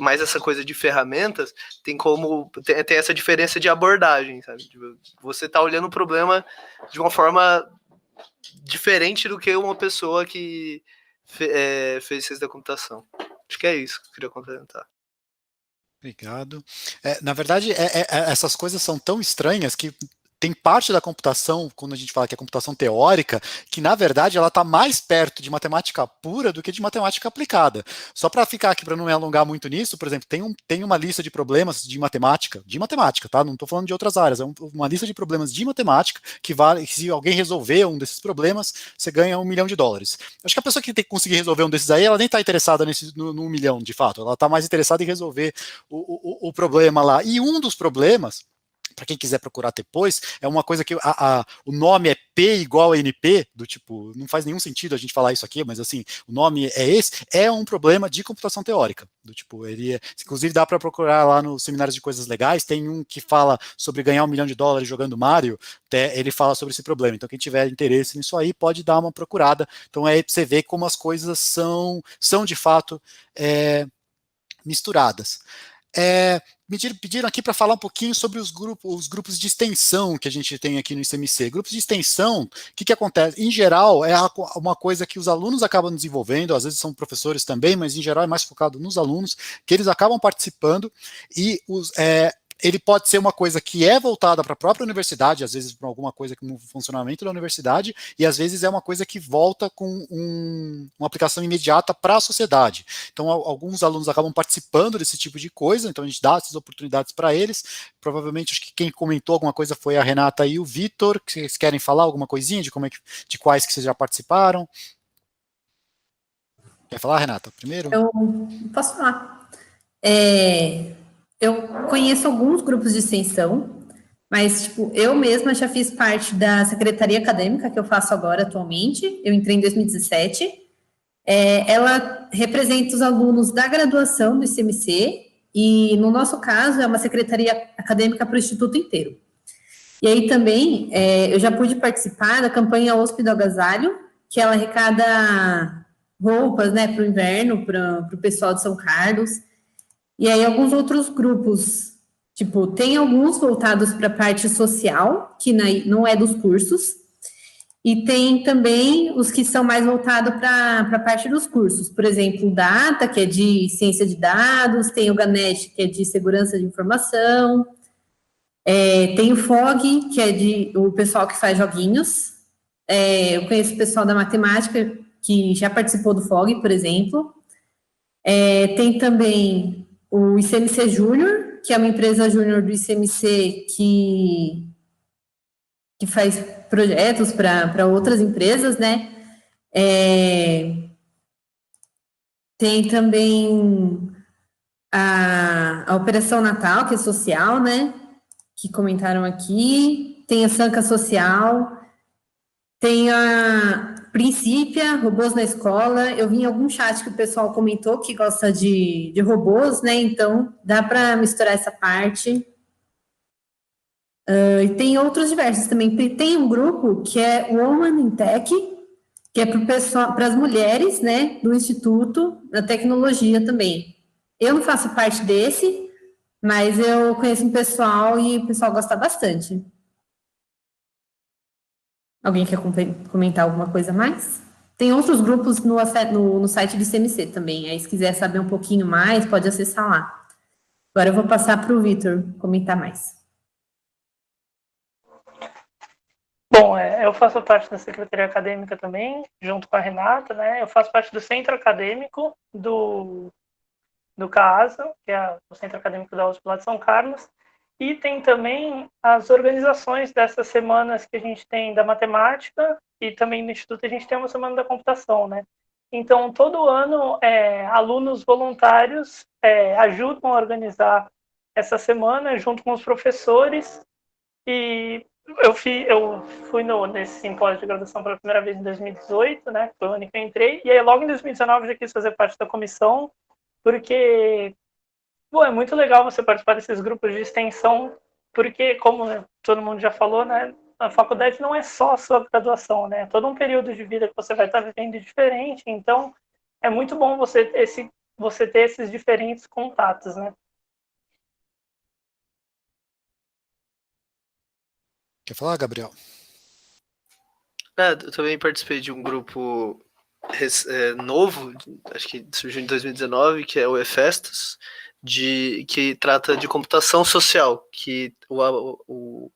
mais essa coisa de ferramentas, tem essa diferença de abordagem, sabe? Você tá olhando o problema de uma forma diferente do que uma pessoa que fez ciência da computação. Acho que é isso que eu queria complementar. Obrigado. Na verdade, essas coisas são tão estranhas que tem parte da computação, quando a gente fala que é computação teórica, que na verdade ela está mais perto de matemática pura do que de matemática aplicada. Só para ficar aqui, para não me alongar muito nisso, por exemplo, tem uma lista de problemas de matemática, tá? Não estou falando de outras áreas, é uma lista de problemas de matemática que vale, se alguém resolver um desses problemas, você ganha $1 milhão. Acho que a pessoa que tem que conseguir resolver um desses aí, ela nem está interessada no 1 milhão, de fato, ela está mais interessada em resolver o problema lá. E um dos problemas, para quem quiser procurar depois, é uma coisa que o nome é P igual a NP, do tipo, não faz nenhum sentido a gente falar isso aqui, mas assim, o nome é esse, é um problema de computação teórica, do tipo, inclusive dá para procurar lá nos seminários de coisas legais, tem um que fala sobre ganhar $1 milhão jogando Mario, ele fala sobre esse problema, então quem tiver interesse nisso aí pode dar uma procurada, então aí você vê como as coisas são de fato misturadas. Pediram aqui para falar um pouquinho sobre os grupos de extensão que a gente tem aqui no ICMC. Grupos de extensão, o que acontece? Em geral, é uma coisa que os alunos acabam desenvolvendo, às vezes são professores também, mas em geral é mais focado nos alunos, que eles acabam participando e ele pode ser uma coisa que é voltada para a própria universidade, às vezes para alguma coisa como o funcionamento da universidade, e às vezes é uma coisa que volta com uma aplicação imediata para a sociedade. Então, alguns alunos acabam participando desse tipo de coisa, então a gente dá essas oportunidades para eles. Provavelmente, acho que quem comentou alguma coisa foi a Renata e o Vitor, que vocês querem falar alguma coisinha de quais que vocês já participaram? Quer falar, Renata, primeiro? Eu posso falar. Eu conheço alguns grupos de extensão, mas, tipo, eu mesma já fiz parte da secretaria acadêmica que eu faço agora atualmente. Eu entrei em 2017. Ela representa os alunos da graduação do ICMC e, no nosso caso, é uma secretaria acadêmica para o Instituto inteiro. E aí também, eu já pude participar da campanha OSP do Agasalho, que ela arrecada roupas, né, para o inverno, para o pessoal de São Carlos. E aí, alguns outros grupos, tipo, tem alguns voltados para a parte social, que não é dos cursos, e tem também os que são mais voltados para a parte dos cursos. Por exemplo, o Data, que é de ciência de dados, tem o Ganesh, que é de segurança de informação, tem o FOG, que é o pessoal que faz joguinhos. Eu conheço o pessoal da matemática, que já participou do FOG, por exemplo. Tem também o ICMC Júnior, que é uma empresa júnior do ICMC que faz projetos para outras empresas, né? Tem também a Operação Natal, que é social, né? Que comentaram aqui. Tem a Sanca Social. Tem a Princípia, robôs na escola. Eu vi em algum chat que o pessoal comentou que gosta de robôs, né? Então, dá para misturar essa parte. E tem outros diversos também. Tem um grupo que é o Woman in Tech, que é para as mulheres, né, do Instituto da Tecnologia também. Eu não faço parte desse, mas eu conheço um pessoal e o pessoal gosta bastante. Alguém quer comentar alguma coisa a mais? Tem outros grupos no site do ICMC também. Aí, se quiser saber um pouquinho mais, pode acessar lá. Agora eu vou passar para o Vitor comentar mais. Bom, eu faço parte da Secretaria Acadêmica também, junto com a Renata, né? Eu faço parte do Centro Acadêmico do CAASA, que é o Centro Acadêmico da USP lá de São Carlos, e tem também as organizações dessas semanas que a gente tem da matemática, e também no Instituto a gente tem uma semana da computação, né? Então, todo ano, alunos voluntários ajudam a organizar essa semana junto com os professores, e eu fui nesse simpósio de graduação pela primeira vez em 2018, né? Foi o ano que eu entrei, e aí logo em 2019 eu já quis fazer parte da comissão, porque é muito legal você participar desses grupos de extensão, porque, como todo mundo já falou, né, a faculdade não é só a sua graduação, né? É todo um período de vida que você vai estar vivendo diferente, então é muito bom você ter esses diferentes contatos, né? Quer falar, Gabriel? Eu também participei de um grupo novo, acho que surgiu em 2019, que é o EFESTOS, que trata de computação social, que o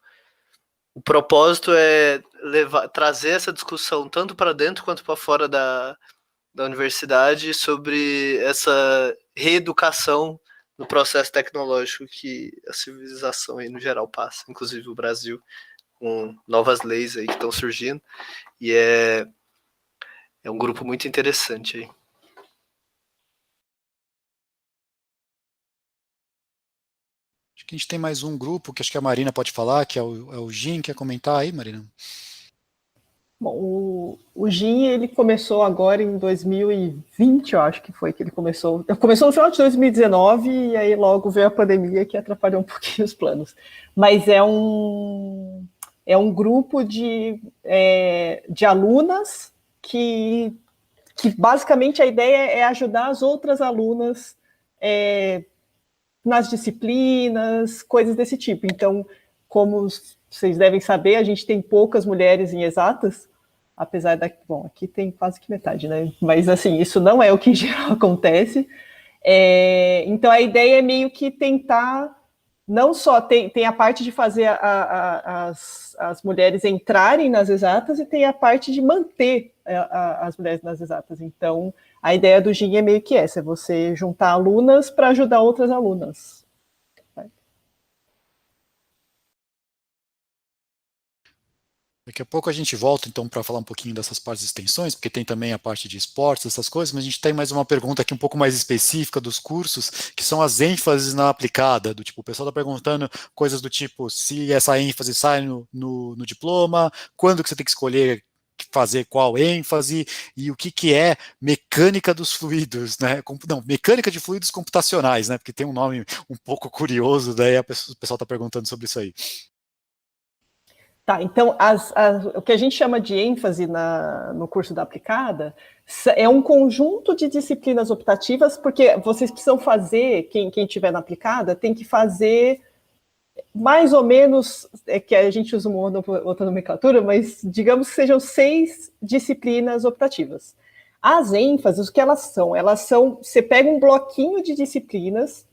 propósito é trazer essa discussão tanto para dentro quanto para fora da universidade sobre essa reeducação no processo tecnológico que a civilização aí no geral passa, inclusive o Brasil, com novas leis aí que estão surgindo, e é um grupo muito interessante aí. Acho que a gente tem mais um grupo, que acho que a Marina pode falar, que é o GIN. Quer comentar aí, Marina? Bom, o GIN, ele começou agora em 2020, eu acho que foi que ele começou. Começou no final de 2019 e aí logo veio a pandemia que atrapalhou um pouquinho os planos. Mas é um grupo de alunas que basicamente a ideia é ajudar as outras alunas nas disciplinas, coisas desse tipo. Então, como vocês devem saber, a gente tem poucas mulheres em exatas, apesar bom, aqui tem quase que metade, né? Mas, assim, isso não é o que em geral acontece. Então, a ideia é meio que tentar, não só tem a parte de fazer as mulheres entrarem nas exatas e tem a parte de manter as mulheres nas exatas. Então, a ideia do GIN é meio que essa, é você juntar alunas para ajudar outras alunas. Daqui a pouco a gente volta, então, para falar um pouquinho dessas partes de extensões, porque tem também a parte de esportes, essas coisas, mas a gente tem mais uma pergunta aqui um pouco mais específica dos cursos, que são as ênfases na aplicada, do tipo, o pessoal está perguntando coisas do tipo, se essa ênfase sai no diploma, quando que você tem que escolher fazer qual ênfase, e o que é mecânica dos fluidos, né? Não, mecânica de fluidos computacionais, né? Porque tem um nome um pouco curioso, daí o pessoal está perguntando sobre isso aí. Tá, então o que a gente chama de ênfase no curso da aplicada é um conjunto de disciplinas optativas, porque vocês precisam fazer, quem tiver na aplicada, tem que fazer mais ou menos, que a gente usa uma outra nomenclatura, mas digamos que sejam 6 disciplinas optativas. As ênfases, o que elas são? Você pega um bloquinho de disciplinas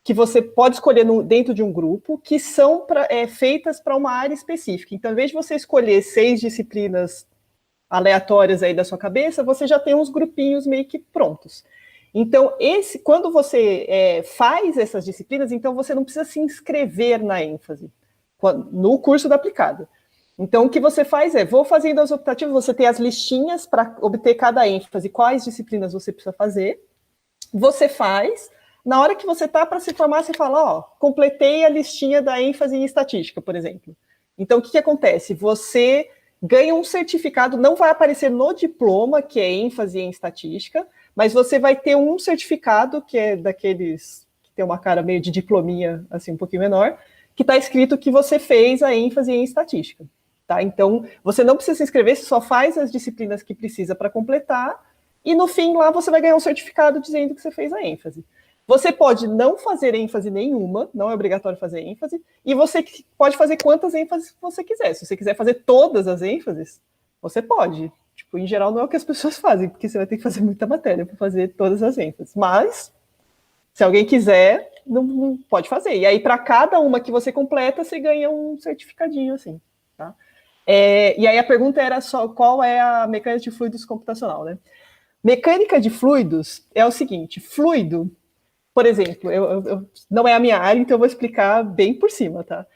que você pode escolher dentro de um grupo, que são feitas para uma área específica. Então, ao invés de você escolher 6 disciplinas aleatórias aí da sua cabeça, você já tem uns grupinhos meio que prontos. Então, quando você faz essas disciplinas, então você não precisa se inscrever na ênfase, no curso da aplicada. Então, o que você faz vou fazendo as optativas, você tem as listinhas para obter cada ênfase, quais disciplinas você precisa fazer, você faz. Na hora que você está para se formar, você fala, completei a listinha da ênfase em estatística, por exemplo. Então, o que acontece? Você ganha um certificado, não vai aparecer no diploma, que é ênfase em estatística, mas você vai ter um certificado, que é daqueles que tem uma cara meio de diplominha, assim, um pouquinho menor, que está escrito que você fez a ênfase em estatística. Tá? Então, você não precisa se inscrever, você só faz as disciplinas que precisa para completar, e no fim lá você vai ganhar um certificado dizendo que você fez a ênfase. Você pode não fazer ênfase nenhuma, não é obrigatório fazer ênfase, e você pode fazer quantas ênfases você quiser. Se você quiser fazer todas as ênfases, você pode. Tipo, em geral, não é o que as pessoas fazem, porque você vai ter que fazer muita matéria para fazer todas as ênfases. Mas, se alguém quiser, não pode fazer. E aí, para cada uma que você completa, você ganha um certificadinho, assim. Tá? E aí, a pergunta era só qual é a mecânica de fluidos computacional, né? Mecânica de fluidos é o seguinte, fluido... Por exemplo, não é a minha área, então eu vou explicar bem por cima, tá?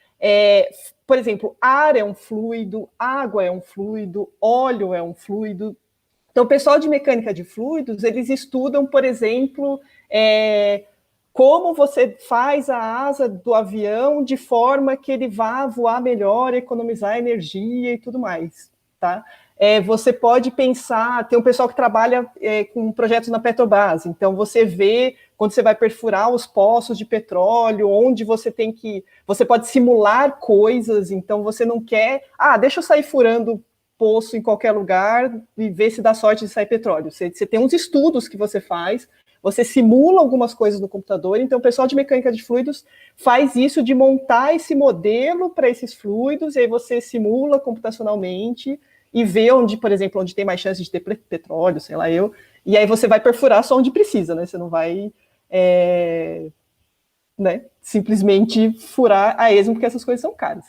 Por exemplo, ar é um fluido, água é um fluido, óleo é um fluido. Então, o pessoal de mecânica de fluidos, eles estudam, por exemplo, como você faz a asa do avião de forma que ele vá voar melhor, economizar energia e tudo mais, tá? Você pode pensar, tem um pessoal que trabalha com projetos na Petrobras, então você vê quando você vai perfurar os poços de petróleo, onde você pode simular coisas, então você não quer, deixa eu sair furando poço em qualquer lugar e ver se dá sorte de sair petróleo. Você tem uns estudos que você faz, você simula algumas coisas no computador, então o pessoal de mecânica de fluidos faz isso de montar esse modelo para esses fluidos, e aí você simula computacionalmente e vê onde, por exemplo, onde tem mais chance de ter petróleo, sei lá e aí você vai perfurar só onde precisa, né? Você não vai simplesmente furar a esmo, porque essas coisas são caras.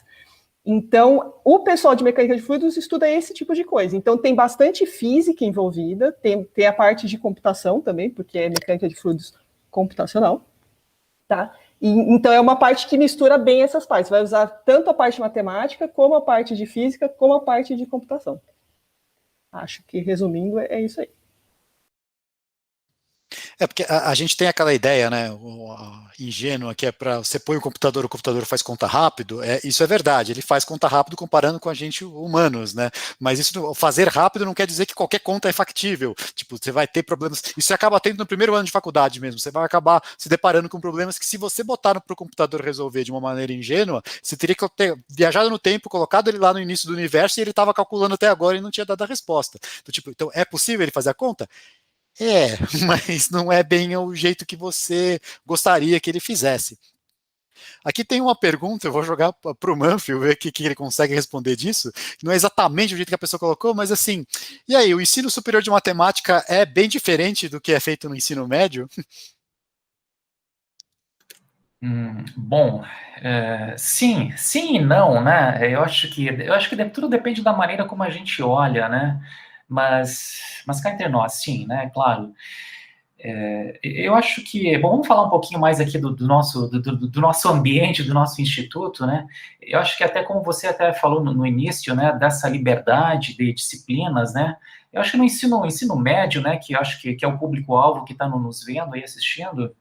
Então, o pessoal de mecânica de fluidos estuda esse tipo de coisa. Então, tem bastante física envolvida, tem a parte de computação também, porque é mecânica de fluidos computacional, tá? Então, é uma parte que mistura bem essas partes. Vai usar tanto a parte matemática, como a parte de física, como a parte de computação. Acho que, resumindo, é isso aí. Porque a gente tem aquela ideia, né, ingênua, que é para você põe o computador faz conta rápido. Isso é verdade, ele faz conta rápido comparando com a gente humanos, né? Mas isso, fazer rápido não quer dizer que qualquer conta é factível. Tipo, você vai ter problemas. Isso você acaba tendo no primeiro ano de faculdade mesmo. Você vai acabar se deparando com problemas que, se você botar para o computador resolver de uma maneira ingênua, você teria que ter viajado no tempo, colocado ele lá no início do universo e ele estava calculando até agora e não tinha dado a resposta. Então, é possível ele fazer a conta? Mas não é bem o jeito que você gostaria que ele fizesse. Aqui tem uma pergunta, eu vou jogar para o Manfio, ver o que ele consegue responder disso. Não é exatamente o jeito que a pessoa colocou, mas assim, e aí, o ensino superior de matemática é bem diferente do que é feito no ensino médio? Bom, sim e não, né? Eu acho que tudo depende da maneira como a gente olha, né? Mas cá entre nós, sim, né? Claro. Eu acho que, bom, vamos falar um pouquinho mais aqui do nosso ambiente, do nosso instituto, né? Eu acho que até como você até falou no início, né, dessa liberdade de disciplinas, né? Eu acho que no ensino médio, né, que eu acho que é o público-alvo que está nos vendo e assistindo,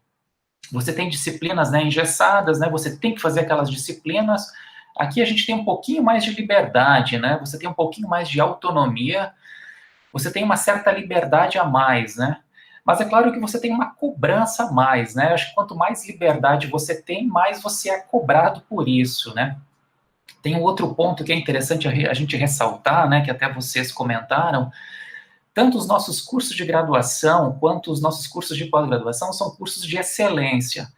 você tem disciplinas, né, engessadas, né? Você tem que fazer aquelas disciplinas. Aqui a gente tem um pouquinho mais de liberdade, né? Você tem um pouquinho mais de autonomia, você tem uma certa liberdade a mais, né? Mas é claro que você tem uma cobrança a mais, né? Acho que quanto mais liberdade você tem, mais você é cobrado por isso, né? Tem um outro ponto que é interessante a gente ressaltar, né? Que até vocês comentaram. Tanto os nossos cursos de graduação quanto os nossos cursos de pós-graduação são cursos de excelência.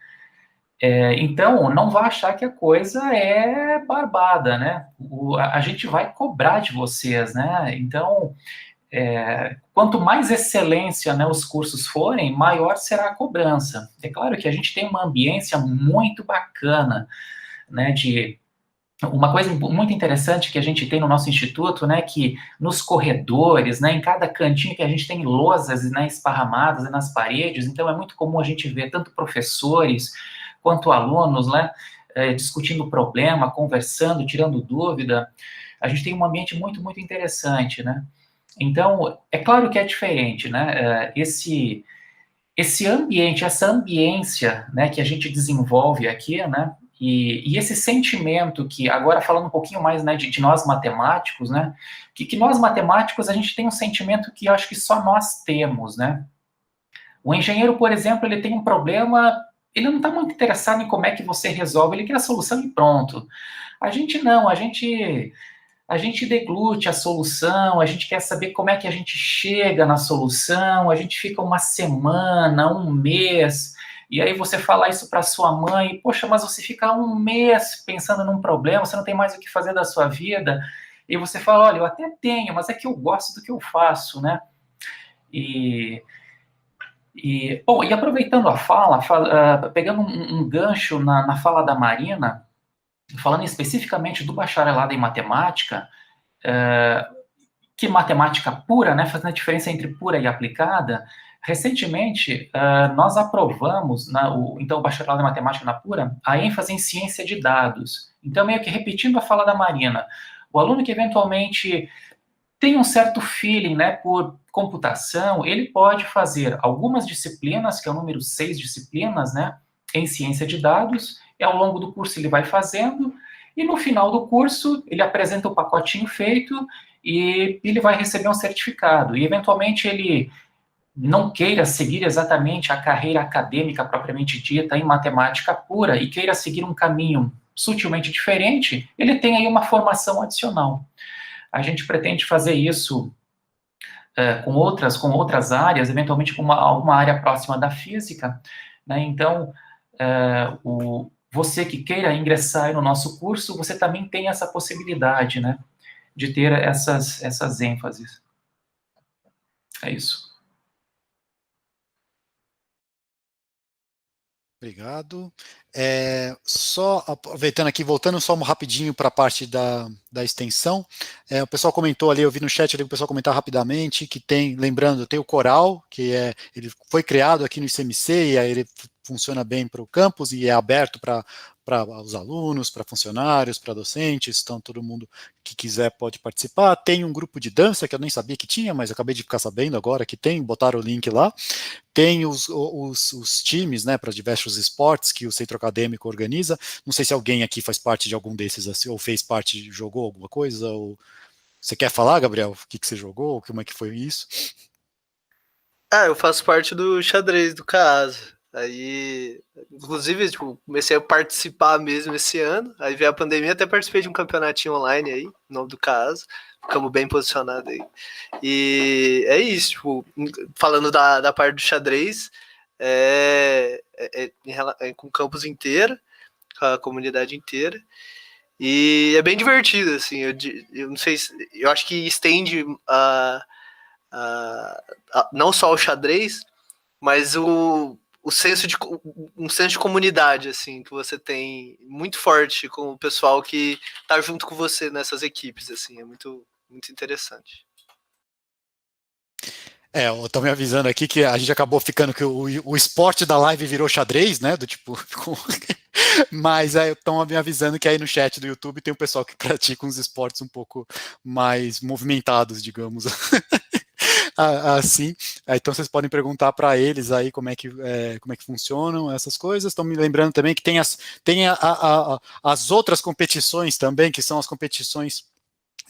Então, não vá achar que a coisa é barbada, né? A gente vai cobrar de vocês, né? Então, quanto mais excelência, né, os cursos forem, maior será a cobrança. É claro que a gente tem uma ambiência muito bacana, né, uma coisa muito interessante que a gente tem no nosso instituto, né, que nos corredores, né, em cada cantinho que a gente tem lousas, né, esparramadas nas paredes, então é muito comum a gente ver tanto professores quanto alunos, né, discutindo problema, conversando, tirando dúvida. A gente tem um ambiente muito, muito interessante, né. Então, é claro que é diferente, né? Esse ambiente, essa ambiência, né, que a gente desenvolve aqui, né? E esse sentimento que, agora falando um pouquinho mais, né, de nós matemáticos, né? Que nós matemáticos, a gente tem um sentimento que eu acho que só nós temos, né? O engenheiro, por exemplo, ele tem um problema, ele não está muito interessado em como é que você resolve, ele quer a solução e pronto. A gente não, a gente deglute a solução, a gente quer saber como é que a gente chega na solução, a gente fica uma semana, um mês, e aí você fala isso para sua mãe, poxa, mas você fica um mês pensando num problema, você não tem mais o que fazer da sua vida, e você fala, olha, eu até tenho, mas é que eu gosto do que eu faço, né? Bom, e aproveitando a fala, pegando um gancho na fala da Marina, falando especificamente do bacharelado em matemática, que matemática pura, né, fazendo a diferença entre pura e aplicada, recentemente nós aprovamos, então, o bacharelado em matemática na pura, a ênfase em ciência de dados. Então, meio que repetindo a fala da Marina, o aluno que eventualmente tem um certo feeling, né, por computação, ele pode fazer algumas disciplinas, que é o número 6 disciplinas, né, em ciência de dados, e ao longo do curso ele vai fazendo, e no final do curso ele apresenta o pacotinho feito e ele vai receber um certificado. E eventualmente ele não queira seguir exatamente a carreira acadêmica propriamente dita em matemática pura e queira seguir um caminho sutilmente diferente, ele tem aí uma formação adicional. A gente pretende fazer isso com outras áreas, eventualmente com alguma área próxima da física, né? Então, você que queira ingressar no nosso curso, você também tem essa possibilidade, né, de ter essas ênfases. É isso. Obrigado. Só aproveitando aqui, voltando só rapidinho para a parte da extensão, o pessoal comentou ali, eu vi no chat ali o pessoal comentar rapidamente, que tem, lembrando, tem o Coral, que ele foi criado aqui no ICMC, e aí ele funciona bem para o campus e é aberto para para os alunos, para funcionários, para docentes, então todo mundo que quiser pode participar. Tem um grupo de dança que eu nem sabia que tinha, mas acabei de ficar sabendo agora que tem, botaram o link lá. Tem os times, né, para diversos esportes que o centro acadêmico organiza. Não sei se alguém aqui faz parte de algum desses, assim, ou fez parte, jogou alguma coisa, ou você quer falar, Gabriel, o que você jogou, como é que foi isso? Eu faço parte do xadrez do CAASA. Aí, inclusive, tipo, comecei a participar mesmo esse ano. Aí veio a pandemia, até participei de um campeonatinho online aí, no nome do CAASA. Ficamos bem posicionados aí. E é isso, tipo, falando da parte do xadrez, com o campus inteiro, com a comunidade inteira. E é bem divertido, assim, eu não sei se, eu acho que estende não só o xadrez, mas um senso de comunidade, assim, que você tem muito forte com o pessoal que tá junto com você nessas equipes, assim, é muito, muito interessante. Eu me avisando aqui que a gente acabou ficando que o esporte da live virou xadrez, né, do tipo... Mas estão me avisando que aí no chat do YouTube tem um pessoal que pratica uns esportes um pouco mais movimentados, digamos assim. Então vocês podem perguntar para eles aí como é que funcionam essas coisas. Estão me lembrando também que tem as outras competições também, que são as competições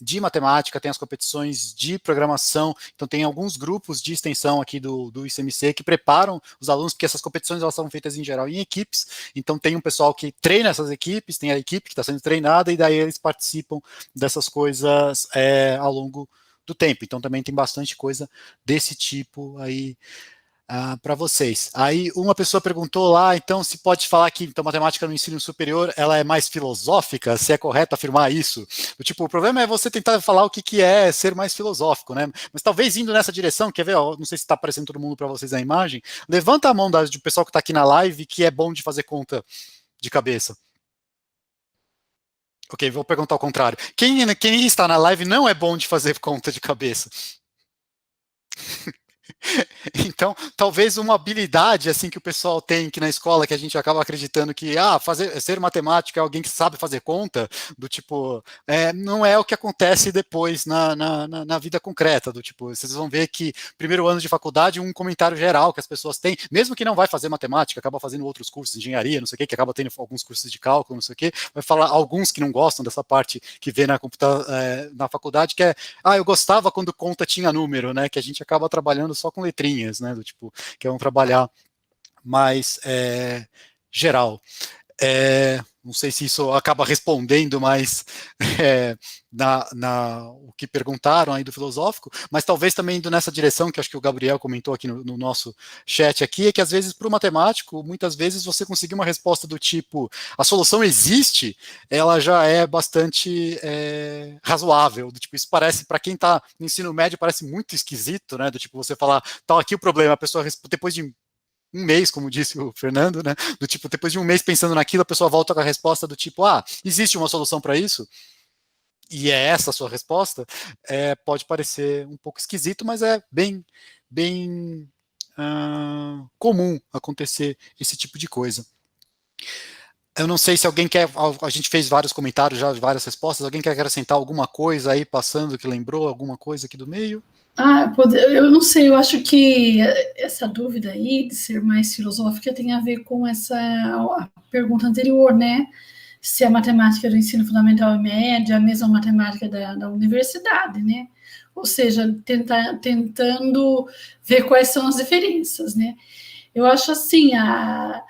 de matemática, tem as competições de programação, então tem alguns grupos de extensão aqui do ICMC que preparam os alunos, porque essas competições elas são feitas em geral em equipes, então tem um pessoal que treina essas equipes, tem a equipe que está sendo treinada, e daí eles participam dessas coisas ao longo do tempo, então também tem bastante coisa desse tipo aí para vocês. Aí uma pessoa perguntou lá, então, se pode falar que então, matemática no ensino superior ela é mais filosófica, se é correto afirmar isso? Tipo, o problema é você tentar falar o que é ser mais filosófico, né? Mas talvez indo nessa direção, quer ver? Ó, não sei se está aparecendo todo mundo para vocês a imagem. Levanta a mão do pessoal que está aqui na live que é bom de fazer conta de cabeça. Ok, vou perguntar ao contrário. Quem está na live não é bom de fazer conta de cabeça? Então, talvez uma habilidade assim que o pessoal tem que na escola, que a gente acaba acreditando que ser matemático é alguém que sabe fazer conta, do tipo, não é o que acontece depois na vida concreta, do tipo, vocês vão ver que primeiro ano de faculdade, um comentário geral que as pessoas têm, mesmo que não vai fazer matemática, acaba fazendo outros cursos de engenharia, não sei o que acaba tendo alguns cursos de cálculo, não sei o que, vai falar alguns que não gostam dessa parte que vê na faculdade, que é, eu gostava quando conta tinha número, né, que a gente acaba trabalhando só com letrinhas, né, do tipo, que é um trabalhar mais geral. Não sei se isso acaba respondendo mais o que perguntaram aí do filosófico, mas talvez também indo nessa direção, que acho que o Gabriel comentou aqui no nosso chat aqui, é que às vezes para o matemático, muitas vezes você conseguir uma resposta do tipo, a solução existe, ela já é bastante razoável, do tipo, isso parece, para quem está no ensino médio, parece muito esquisito, né, do tipo, você falar, tá aqui o problema, a pessoa, depois de um mês, como disse o Fernando, né, do tipo, depois de um mês pensando naquilo, a pessoa volta com a resposta do tipo, existe uma solução para isso? E é essa a sua resposta? Pode parecer um pouco esquisito, mas é bem comum acontecer esse tipo de coisa. Eu não sei se alguém quer, a gente fez vários comentários já, várias respostas, alguém quer acrescentar alguma coisa aí, passando, que lembrou alguma coisa aqui do meio? Eu não sei, eu acho que essa dúvida aí de ser mais filosófica tem a ver com a pergunta anterior, né? Se a matemática do ensino fundamental e médio é a mesma matemática da universidade, né? Ou seja, tentando ver quais são as diferenças, né? Eu acho assim, a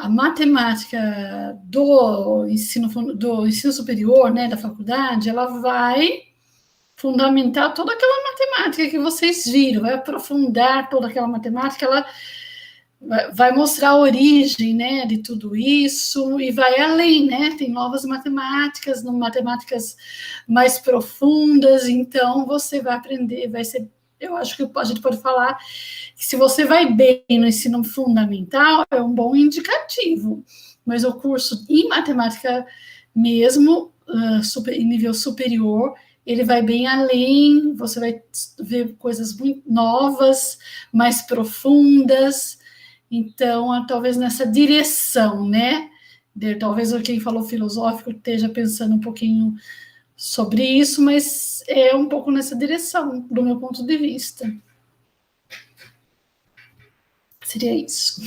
matemática do ensino superior, né, da faculdade, ela vai fundamentar toda aquela matemática que vocês viram, vai aprofundar toda aquela matemática, ela vai mostrar a origem, né, de tudo isso e vai além, né, tem novas matemáticas mais profundas, então você vai aprender, eu acho que a gente pode falar que se você vai bem no ensino fundamental, é um bom indicativo, mas o curso em matemática mesmo, em nível superior, ele vai bem além, você vai ver coisas muito novas, mais profundas, então, talvez nessa direção, né, Talvez quem falou filosófico esteja pensando um pouquinho sobre isso, mas é um pouco nessa direção, do meu ponto de vista. Seria isso.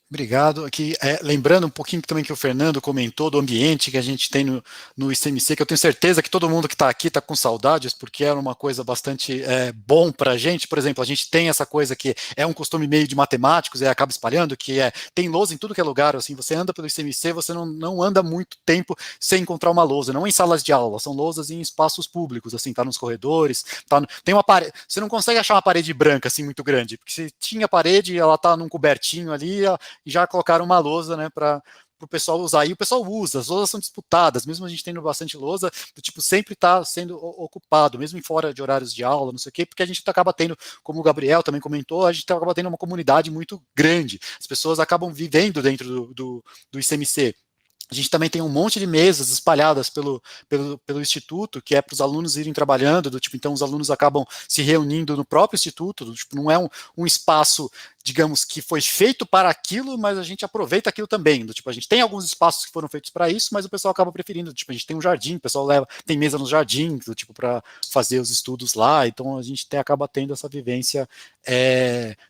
Obrigado. Aqui, lembrando um pouquinho também que o Fernando comentou do ambiente que a gente tem no ICMC, que eu tenho certeza que todo mundo que está aqui está com saudades, porque era uma coisa bastante bom para a gente. Por exemplo, a gente tem essa coisa que é um costume meio de matemáticos, e acaba espalhando, que tem lousa em tudo que é lugar. Assim, você anda pelo ICMC, você não anda muito tempo sem encontrar uma lousa, não em salas de aula, são lousas em espaços públicos, assim, tá nos corredores, tem uma parede, você não consegue achar uma parede branca assim muito grande, porque se tinha parede, ela tá num cobertinho ali, e já colocaram uma lousa, né, para o pessoal usar, e o pessoal usa, as lousas são disputadas, mesmo a gente tendo bastante lousa, do tipo, sempre está sendo ocupado, mesmo em fora de horários de aula, não sei o quê, porque a gente acaba tendo, como o Gabriel também comentou, a gente acaba tendo uma comunidade muito grande, as pessoas acabam vivendo dentro do ICMC. A gente também tem um monte de mesas espalhadas pelo Instituto, que é para os alunos irem trabalhando, então os alunos acabam se reunindo no próprio Instituto, não é um espaço, digamos, que foi feito para aquilo, mas a gente aproveita aquilo também, a gente tem alguns espaços que foram feitos para isso, mas o pessoal acaba preferindo, a gente tem um jardim, o pessoal tem mesa no jardim, para fazer os estudos lá, então a gente acaba tendo essa vivência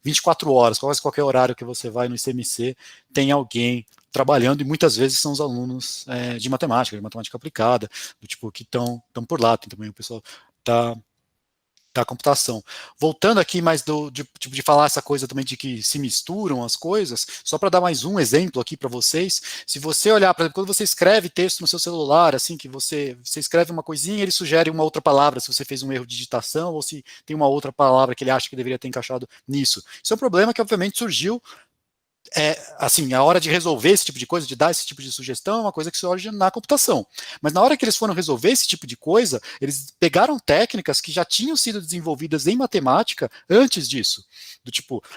24 horas, quase qualquer horário que você vai no ICMC, tem alguém trabalhando, e muitas vezes são os alunos de matemática aplicada, que estão por lá, tem também o pessoal da computação. Voltando aqui mais de falar essa coisa também de que se misturam as coisas, só para dar mais um exemplo aqui para vocês, se você olhar, por exemplo, quando você escreve texto no seu celular, assim, que você escreve uma coisinha, ele sugere uma outra palavra, se você fez um erro de digitação, ou se tem uma outra palavra que ele acha que deveria ter encaixado nisso. Isso é um problema que, obviamente, surgiu assim, a hora de resolver esse tipo de coisa, de dar esse tipo de sugestão, é uma coisa que surge na computação. Mas na hora que eles foram resolver esse tipo de coisa, eles pegaram técnicas que já tinham sido desenvolvidas em matemática antes disso.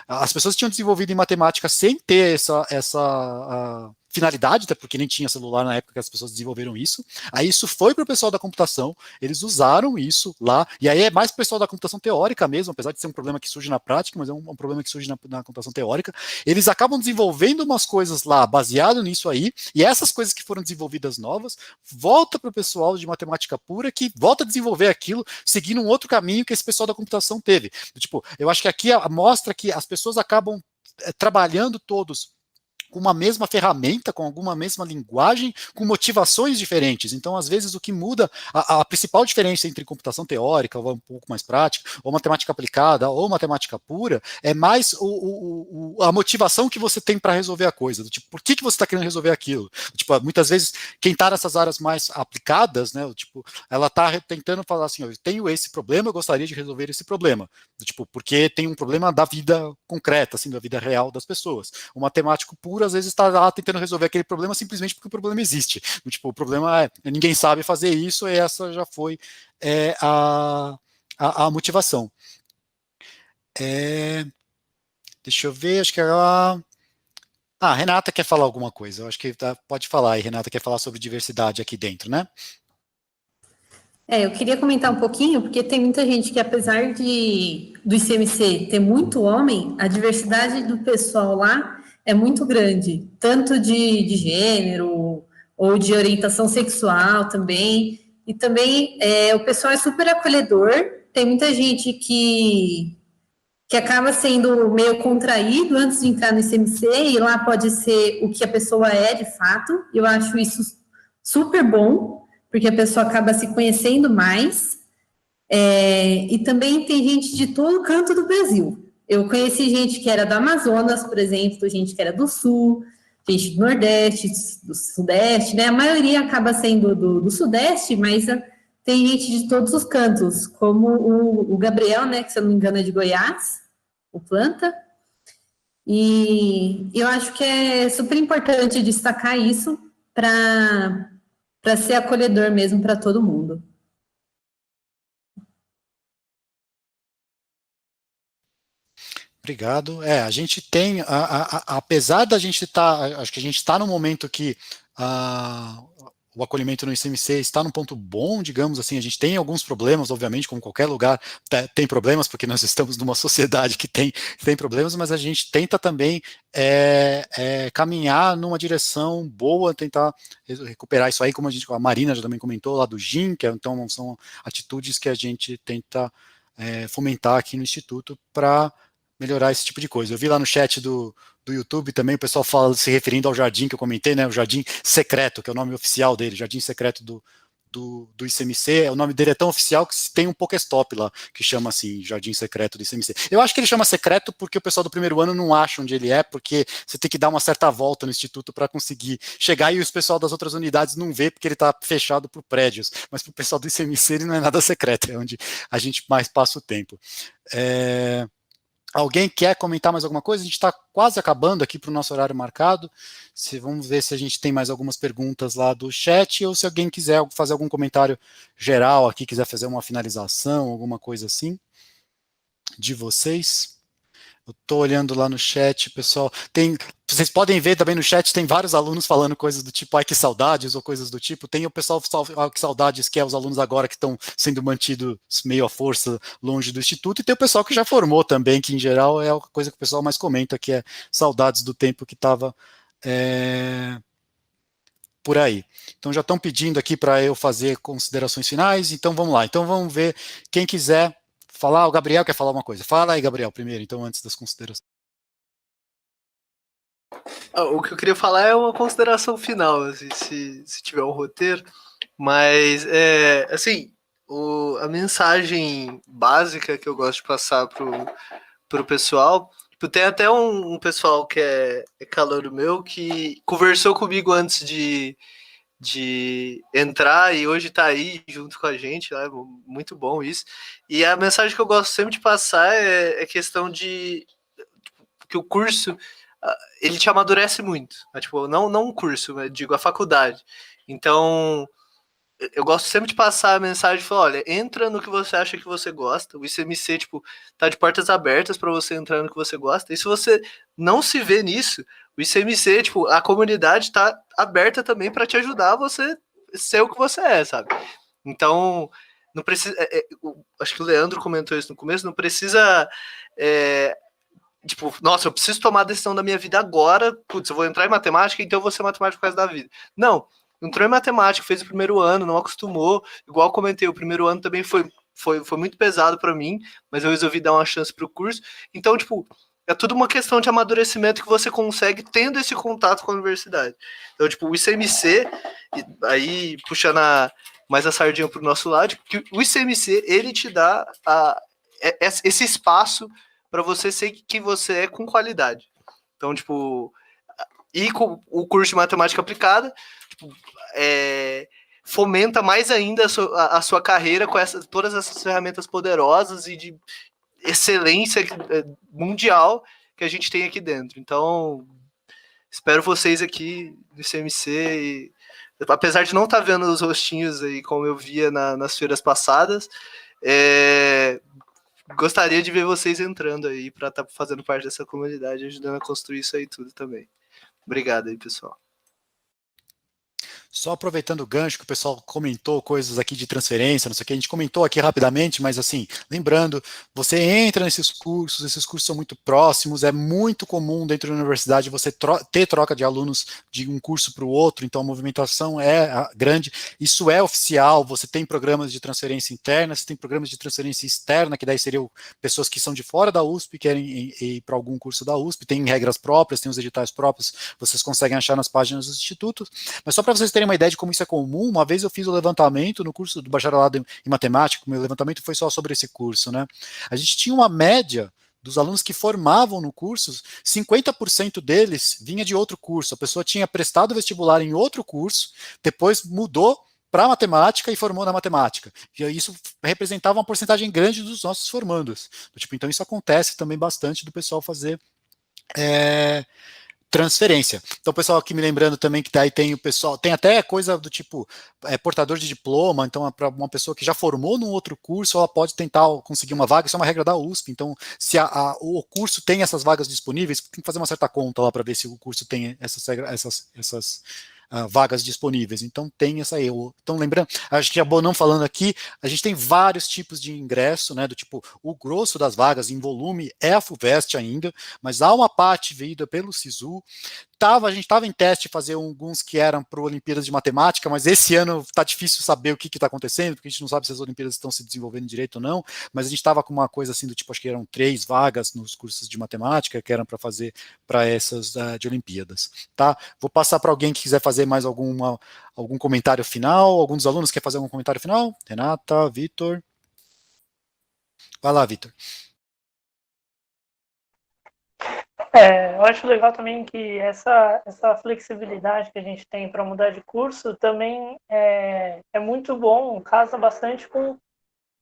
As pessoas tinham desenvolvido em matemática sem ter essa finalidade, até porque nem tinha celular na época que as pessoas desenvolveram isso. Aí isso foi para o pessoal da computação, eles usaram isso lá, e aí é mais para o pessoal da computação teórica mesmo, apesar de ser um problema que surge na prática, mas é um problema que surge na computação teórica. Eles acabam desenvolvendo umas coisas lá baseado nisso aí, e essas coisas que foram desenvolvidas novas, volta para o pessoal de matemática pura, que volta a desenvolver aquilo, seguindo um outro caminho que esse pessoal da computação teve. Eu acho que aqui mostra que as pessoas acabam trabalhando todos com uma mesma ferramenta, com alguma mesma linguagem, com motivações diferentes. Então, às vezes, o que muda, a principal diferença entre computação teórica, ou um pouco mais prática, ou matemática aplicada, ou matemática pura, é mais a motivação que você tem para resolver a coisa. Por que você está querendo resolver aquilo? Muitas vezes, quem está nessas áreas mais aplicadas, né, ela está tentando falar assim, eu tenho esse problema, eu gostaria de resolver esse problema. Porque tem um problema da vida concreta, assim, da vida real das pessoas. O matemático puro às vezes está lá tentando resolver aquele problema simplesmente porque o problema existe. O problema ninguém sabe fazer isso, e essa já foi a motivação. Deixa eu ver, acho que a Renata quer falar alguma coisa. Eu acho que pode falar aí, Renata quer falar sobre diversidade aqui dentro, né? Eu queria comentar um pouquinho, porque tem muita gente que, apesar do ICMC ter muito homem, a diversidade do pessoal lá é muito grande, tanto de gênero, ou de orientação sexual também, e também o pessoal é super acolhedor, tem muita gente que acaba sendo meio contraído antes de entrar no ICMC, e lá pode ser o que a pessoa é de fato, eu acho isso super bom, porque a pessoa acaba se conhecendo mais, e também tem gente de todo canto do Brasil. Eu conheci gente que era do Amazonas, por exemplo, gente que era do Sul, gente do Nordeste, do Sudeste, né? A maioria acaba sendo do Sudeste, mas tem gente de todos os cantos, como o Gabriel, né, que se eu não me engano é de Goiás, o Planta, e eu acho que é super importante destacar isso para ser acolhedor mesmo para todo mundo. Obrigado. A gente tem, apesar da gente estar, acho que a gente está no momento que o acolhimento no ICMC está num ponto bom, digamos assim. A gente tem alguns problemas, obviamente, como qualquer lugar tem problemas, porque nós estamos numa sociedade que tem problemas, mas a gente tenta também caminhar numa direção boa, tentar recuperar isso aí, como a Marina já também comentou lá do GIM, que então são atitudes que a gente tenta fomentar aqui no Instituto para melhorar esse tipo de coisa. Eu vi lá no chat do YouTube também, o pessoal fala, se referindo ao jardim que eu comentei, né, o Jardim Secreto, que é o nome oficial dele, Jardim Secreto do ICMC, o nome dele é tão oficial que tem um Pokéstop lá, que chama assim, Jardim Secreto do ICMC. Eu acho que ele chama secreto porque o pessoal do primeiro ano não acha onde ele é, porque você tem que dar uma certa volta no Instituto para conseguir chegar e os pessoal das outras unidades não vê porque ele está fechado por prédios, mas para o pessoal do ICMC ele não é nada secreto, é onde a gente mais passa o tempo. Alguém quer comentar mais alguma coisa? A gente está quase acabando aqui para o nosso horário marcado. Vamos ver se a gente tem mais algumas perguntas lá do chat, ou se alguém quiser fazer algum comentário geral aqui, quiser fazer uma finalização, alguma coisa assim, de vocês. Eu estou olhando lá no chat, pessoal. Vocês podem ver também no chat, tem vários alunos falando coisas do tipo, ai que saudades, ou coisas do tipo. Tem o pessoal, ai que saudades, que é os alunos agora que estão sendo mantidos meio à força longe do Instituto, e tem o pessoal que já formou também, que em geral é a coisa que o pessoal mais comenta, que é saudades do tempo que estava por aí. Então já estão pedindo aqui para eu fazer considerações finais, então vamos lá. Então vamos ver, quem quiser falar, o Gabriel quer falar uma coisa. Fala aí, Gabriel, primeiro, então, antes das considerações. O que eu queria falar é uma consideração final, assim, se tiver um roteiro, mas, assim, a mensagem básica que eu gosto de passar pro pessoal, tipo, tem até um pessoal que é calouro meu, que conversou comigo antes de entrar e hoje tá aí junto com a gente, né? Muito bom isso. E a mensagem que eu gosto sempre de passar é questão de que o curso ele te amadurece muito, né? Tipo, não um curso, mas digo a faculdade. Então eu gosto sempre de passar a mensagem, falar, olha, entra no que você acha que você gosta. O ICMC, tipo, tá de portas abertas para você entrar no que você gosta. E se você não se vê nisso, o ICMC, tipo, a comunidade tá aberta também para te ajudar a você ser o que você é, sabe? Então, não precisa... acho que o Leandro comentou isso no começo, não precisa... tipo, nossa, eu preciso tomar a decisão da minha vida agora, putz, eu vou entrar em matemática, então eu vou ser matemático por causa da vida. Não, entrou em matemática, fez o primeiro ano, não acostumou, igual eu comentei, o primeiro ano também foi muito pesado para mim, mas eu resolvi dar uma chance pro curso. Então, tipo, é tudo uma questão de amadurecimento que você consegue tendo esse contato com a universidade. Então, tipo, o ICMC, aí puxando mais a sardinha pro nosso lado, que o ICMC, ele te dá esse espaço para você ser quem você é com qualidade. Então, tipo, e com o curso de matemática aplicada, tipo, fomenta mais ainda a sua carreira com todas essas ferramentas poderosas e de excelência mundial que a gente tem aqui dentro. Então, espero vocês aqui no ICMC. Apesar de não estar vendo os rostinhos aí como eu via nas feiras passadas, gostaria de ver vocês entrando aí para estar fazendo parte dessa comunidade, ajudando a construir isso aí tudo também. Obrigado aí, pessoal. Só aproveitando o gancho que o pessoal comentou coisas aqui de transferência, não sei o que, a gente comentou aqui rapidamente, mas assim, lembrando, você entra nesses cursos, esses cursos são muito próximos, é muito comum dentro da universidade você ter troca de alunos de um curso para o outro, então a movimentação é grande, isso é oficial, você tem programas de transferência interna, você tem programas de transferência externa, que daí seriam pessoas que são de fora da USP, querem ir para algum curso da USP, tem regras próprias, tem os editais próprios, vocês conseguem achar nas páginas dos institutos, mas só para vocês terem uma ideia de como isso é comum, uma vez eu fiz o levantamento no curso do bacharelado em matemática, o meu levantamento foi só sobre esse curso, né? A gente tinha uma média dos alunos que formavam no curso, 50% deles vinha de outro curso, a pessoa tinha prestado vestibular em outro curso, depois mudou para matemática e formou na matemática. E isso representava uma porcentagem grande dos nossos formandos. Tipo, então isso acontece também bastante do pessoal fazer transferência. Então, o pessoal aqui me lembrando também que daí tem o pessoal, tem até coisa do tipo portador de diploma, então para uma pessoa que já formou num outro curso, ela pode tentar conseguir uma vaga, isso é uma regra da USP, então se o curso tem essas vagas disponíveis, tem que fazer uma certa conta lá para ver se o curso tem essas vagas disponíveis. Então tem essa aí. Então lembrando, acho que acabou não falando aqui, a gente tem vários tipos de ingresso, né, do tipo, o grosso das vagas em volume é a FUVEST ainda, mas há uma parte veída pelo SISU. A gente estava em teste fazer alguns que eram para Olimpíadas de Matemática, mas esse ano está difícil saber o que está acontecendo, porque a gente não sabe se as Olimpíadas estão se desenvolvendo direito ou não, mas a gente estava com uma coisa assim do tipo, acho que eram 3 vagas nos cursos de matemática que eram para fazer para essas de Olimpíadas, tá? Vou passar para alguém que quiser fazer mais algum comentário final. Algum dos alunos quer fazer algum comentário final? Renata, Vitor? Vai lá, Vitor. Eu acho legal também que essa flexibilidade que a gente tem para mudar de curso também é muito bom, casa bastante com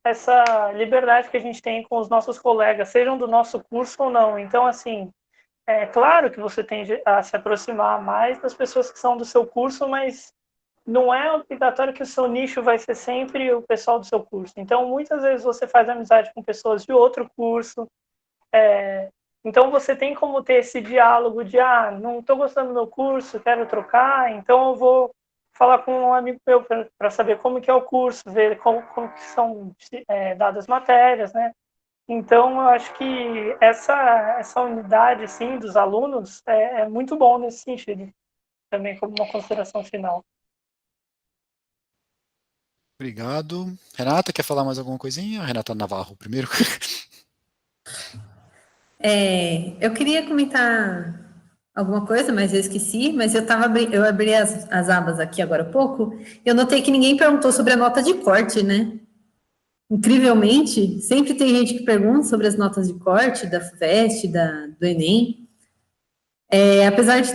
essa liberdade que a gente tem com os nossos colegas, sejam do nosso curso ou não. Então, assim, é claro que você tende a se aproximar mais das pessoas que são do seu curso, mas não é obrigatório que o seu nicho vai ser sempre o pessoal do seu curso. Então, muitas vezes você faz amizade com pessoas de outro curso, então você tem como ter esse diálogo de, não estou gostando do meu curso, quero trocar, então eu vou falar com um amigo meu para saber como que é o curso, ver como que são dadas as matérias, né? Então eu acho que essa unidade assim, dos alunos é muito bom nesse sentido, também como uma consideração final. Obrigado. Renata, quer falar mais alguma coisinha? Renata Navarro, primeiro. Eu queria comentar alguma coisa, mas eu esqueci. Mas eu abri as abas aqui agora há pouco. Eu notei que ninguém perguntou sobre a nota de corte, né? Incrivelmente, sempre tem gente que pergunta sobre as notas de corte da FUVEST, do Enem. Apesar de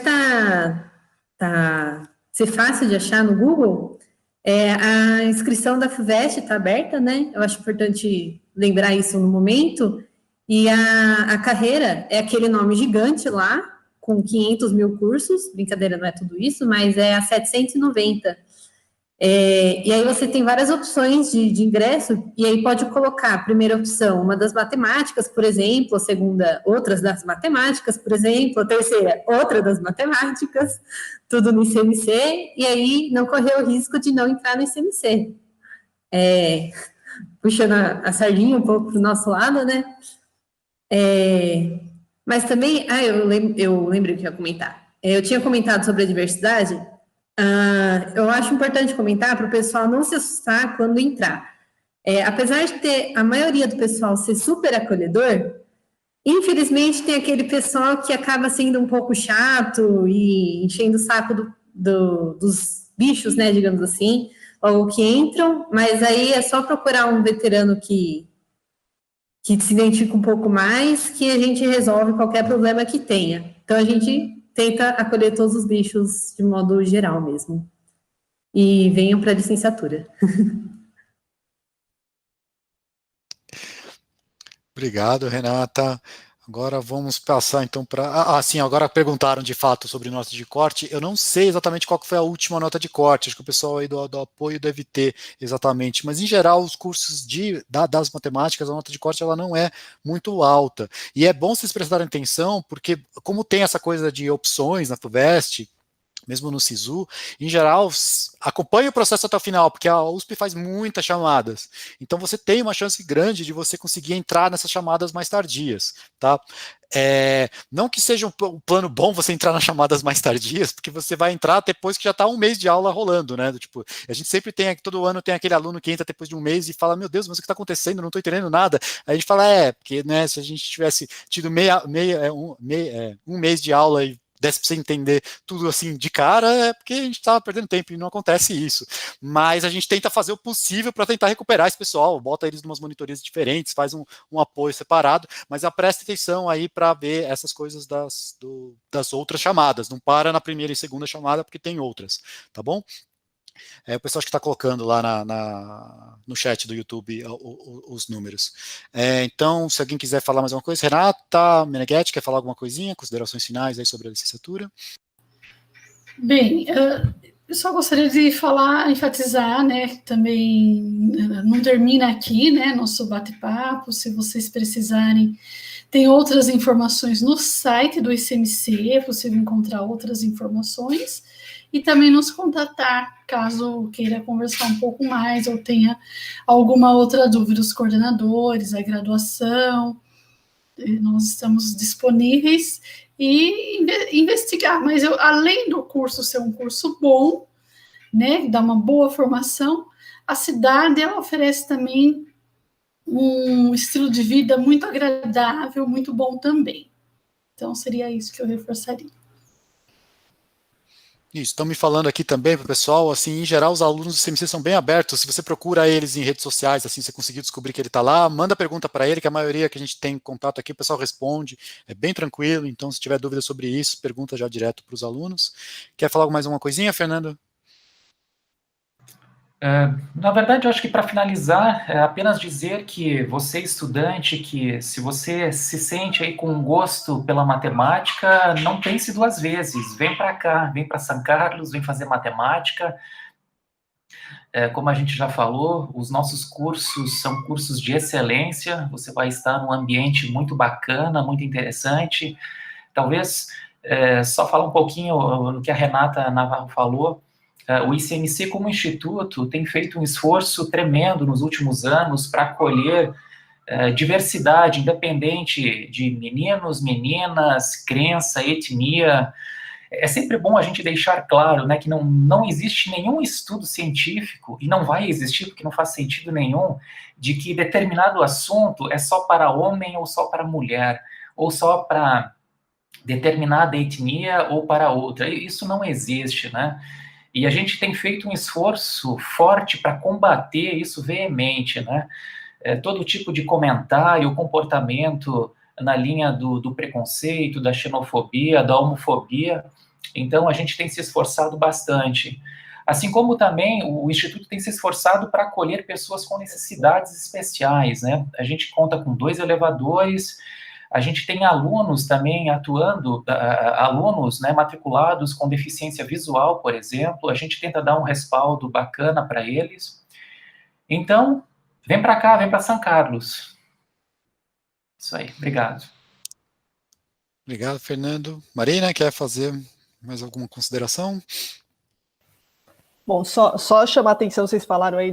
ser fácil de achar no Google, a inscrição da FUVEST está aberta, né? Eu acho importante lembrar isso no momento. E a carreira é aquele nome gigante lá, com 500 mil cursos, brincadeira, não é tudo isso, mas é a 790. E aí você tem várias opções de ingresso, e aí pode colocar a primeira opção, uma das matemáticas, por exemplo, a segunda, outras das matemáticas, por exemplo, a terceira, outra das matemáticas, tudo no ICMC, e aí não correr o risco de não entrar no ICMC. Puxando a sardinha um pouco para o nosso lado, né? Mas também, eu lembrei que eu ia comentar. Eu tinha comentado sobre a diversidade. Eu acho importante comentar para o pessoal não se assustar quando entrar. Apesar de ter a maioria do pessoal ser super acolhedor, infelizmente tem aquele pessoal que acaba sendo um pouco chato e enchendo o saco dos bichos, né, digamos assim, ou que entram, mas aí é só procurar um veterano que se identifica um pouco mais, que a gente resolve qualquer problema que tenha. Então, a gente tenta acolher todos os bichos de modo geral mesmo. E venham para a licenciatura. Obrigado, Renata. Agora vamos passar então para... sim, agora perguntaram de fato sobre nota de corte. Eu não sei exatamente qual foi a última nota de corte, acho que o pessoal aí do apoio deve ter exatamente, mas em geral os cursos das matemáticas, a nota de corte ela não é muito alta. E é bom vocês prestarem atenção, porque como tem essa coisa de opções na FUVEST, mesmo no SISU, em geral, acompanhe o processo até o final, porque a USP faz muitas chamadas. Então, você tem uma chance grande de você conseguir entrar nessas chamadas mais tardias, tá? Não que seja um plano bom você entrar nas chamadas mais tardias, porque você vai entrar depois que já está um mês de aula rolando, né? Tipo, a gente sempre tem, todo ano tem aquele aluno que entra depois de um mês e fala, meu Deus, mas o que está acontecendo? Eu não estou entendendo nada. Aí a gente fala, porque né, se a gente tivesse tido um mês de aula e desse para você entender tudo assim de cara, é porque a gente estava perdendo tempo e não acontece isso. Mas a gente tenta fazer o possível para tentar recuperar esse pessoal, bota eles em umas monitorias diferentes, faz um apoio separado, mas presta atenção aí para ver essas coisas das outras chamadas. Não para na primeira e segunda chamada, porque tem outras, tá bom? O pessoal que está colocando lá no chat do YouTube os números. Então, se alguém quiser falar mais alguma coisa, Renata Meneghetti, quer falar alguma coisinha? Considerações finais aí sobre a licenciatura? Bem, eu só gostaria de enfatizar, né, que também não termina aqui, né, nosso bate-papo. Se vocês precisarem, tem outras informações no site do ICMC, é possível encontrar outras informações. e também nos contatar, caso queira conversar um pouco mais ou tenha alguma outra dúvida, os coordenadores, a graduação, nós estamos disponíveis e investigar, mas além do curso ser um curso bom, né, dar uma boa formação, a cidade ela oferece também um estilo de vida muito agradável, muito bom também. Então, seria isso que eu reforçaria. Isso, estão me falando aqui também para o pessoal, assim, em geral os alunos do CMC são bem abertos, se você procura eles em redes sociais, assim, você conseguiu descobrir que ele está lá, manda pergunta para ele, que a maioria que a gente tem contato aqui, o pessoal responde, é bem tranquilo, então se tiver dúvida sobre isso, pergunta já direto para os alunos. Quer falar mais uma coisinha, Fernando? Na verdade, eu acho que para finalizar, é apenas dizer que você, estudante, que se você se sente aí com gosto pela matemática, não pense duas vezes, vem para cá, vem para São Carlos, vem fazer matemática. Como a gente já falou, os nossos cursos são cursos de excelência, você vai estar num ambiente muito bacana, muito interessante. Talvez, só falar um pouquinho no que a Renata Navarro falou, o ICMC, como instituto, tem feito um esforço tremendo nos últimos anos para acolher diversidade, independente de meninos, meninas, crença, etnia. É sempre bom a gente deixar claro, né, que não existe nenhum estudo científico, e não vai existir, porque não faz sentido nenhum, de que determinado assunto é só para homem ou só para mulher, ou só para determinada etnia ou para outra. Isso não existe, né? E a gente tem feito um esforço forte para combater isso veemente, né? Todo tipo de comentário, comportamento na linha do preconceito, da xenofobia, da homofobia. Então, a gente tem se esforçado bastante. Assim como também o Instituto tem se esforçado para acolher pessoas com necessidades especiais, né? A gente conta com 2 elevadores, a gente tem alunos também atuando, alunos, né, matriculados com deficiência visual, por exemplo, a gente tenta dar um respaldo bacana para eles. Então, vem para cá, vem para São Carlos. Isso aí, obrigado. Obrigado, Fernando. Marina, quer fazer mais alguma consideração? Bom, só chamar atenção, vocês falaram aí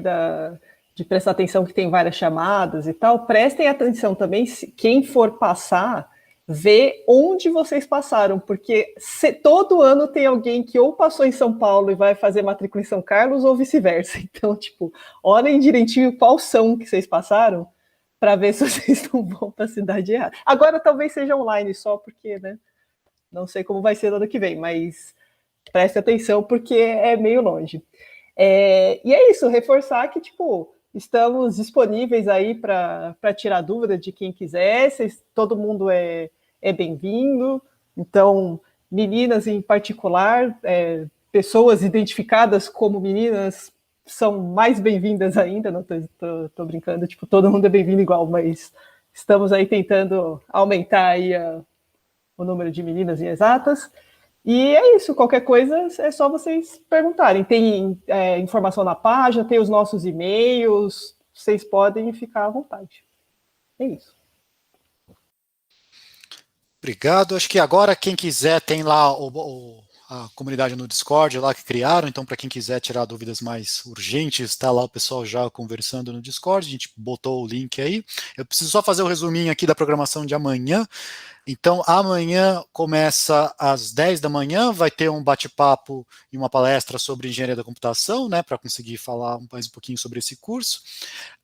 de prestar atenção que tem várias chamadas e tal, prestem atenção também, quem for passar, vê onde vocês passaram, porque todo ano tem alguém que ou passou em São Paulo e vai fazer matrícula em São Carlos, ou vice-versa. Então, tipo, olhem direitinho qual são que vocês passaram, para ver se vocês não vão para a cidade errada. Agora talvez seja online só, porque, né, não sei como vai ser no ano que vem, mas preste atenção, porque é meio longe. E é isso, reforçar que, tipo, estamos disponíveis aí para tirar dúvida de quem quiser, todo mundo é bem-vindo. Então, meninas em particular, pessoas identificadas como meninas são mais bem-vindas ainda, não tô brincando, tipo, todo mundo é bem-vindo igual, mas estamos aí tentando aumentar aí o número de meninas em exatas. E é isso, qualquer coisa é só vocês perguntarem. Tem informação na página, tem os nossos e-mails, vocês podem ficar à vontade. É isso. Obrigado. Acho que agora quem quiser tem lá a comunidade no Discord lá que criaram, então para quem quiser tirar dúvidas mais urgentes, está lá o pessoal já conversando no Discord, a gente botou o link aí. Eu preciso só fazer o resuminho aqui da programação de amanhã. Então, amanhã começa às 10 da manhã, vai ter um bate-papo e uma palestra sobre engenharia da computação, né, para conseguir falar mais um pouquinho sobre esse curso.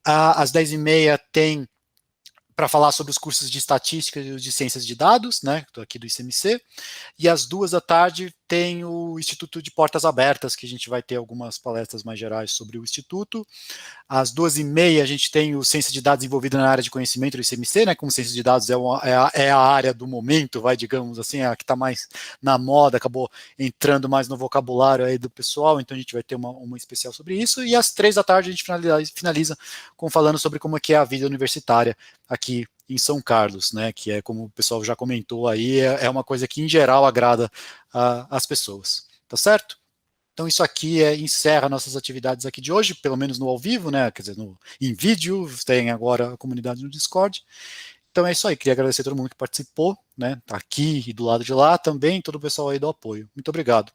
Às 10h30 tem para falar sobre os cursos de estatística e de ciências de dados, né, aqui do ICMC, e às 14h tem o Instituto de Portas Abertas, que a gente vai ter algumas palestras mais gerais sobre o Instituto. Às 14h30 a gente tem o Ciência de Dados envolvida na área de conhecimento do ICMC, né, como ciência de dados é a área do momento, digamos assim, a que está mais na moda, acabou entrando mais no vocabulário aí do pessoal, então a gente vai ter uma especial sobre isso, e às 15h a gente finaliza falando sobre como é que é a vida universitária aqui em São Carlos, né, que é, como o pessoal já comentou aí, é uma coisa que em geral agrada as pessoas, tá certo? Então isso aqui encerra nossas atividades aqui de hoje, pelo menos no ao vivo, né, quer dizer, em vídeo, tem agora a comunidade no Discord. Então é isso aí, queria agradecer a todo mundo que participou, né, tá aqui e do lado de lá também, todo o pessoal aí do apoio. Muito obrigado.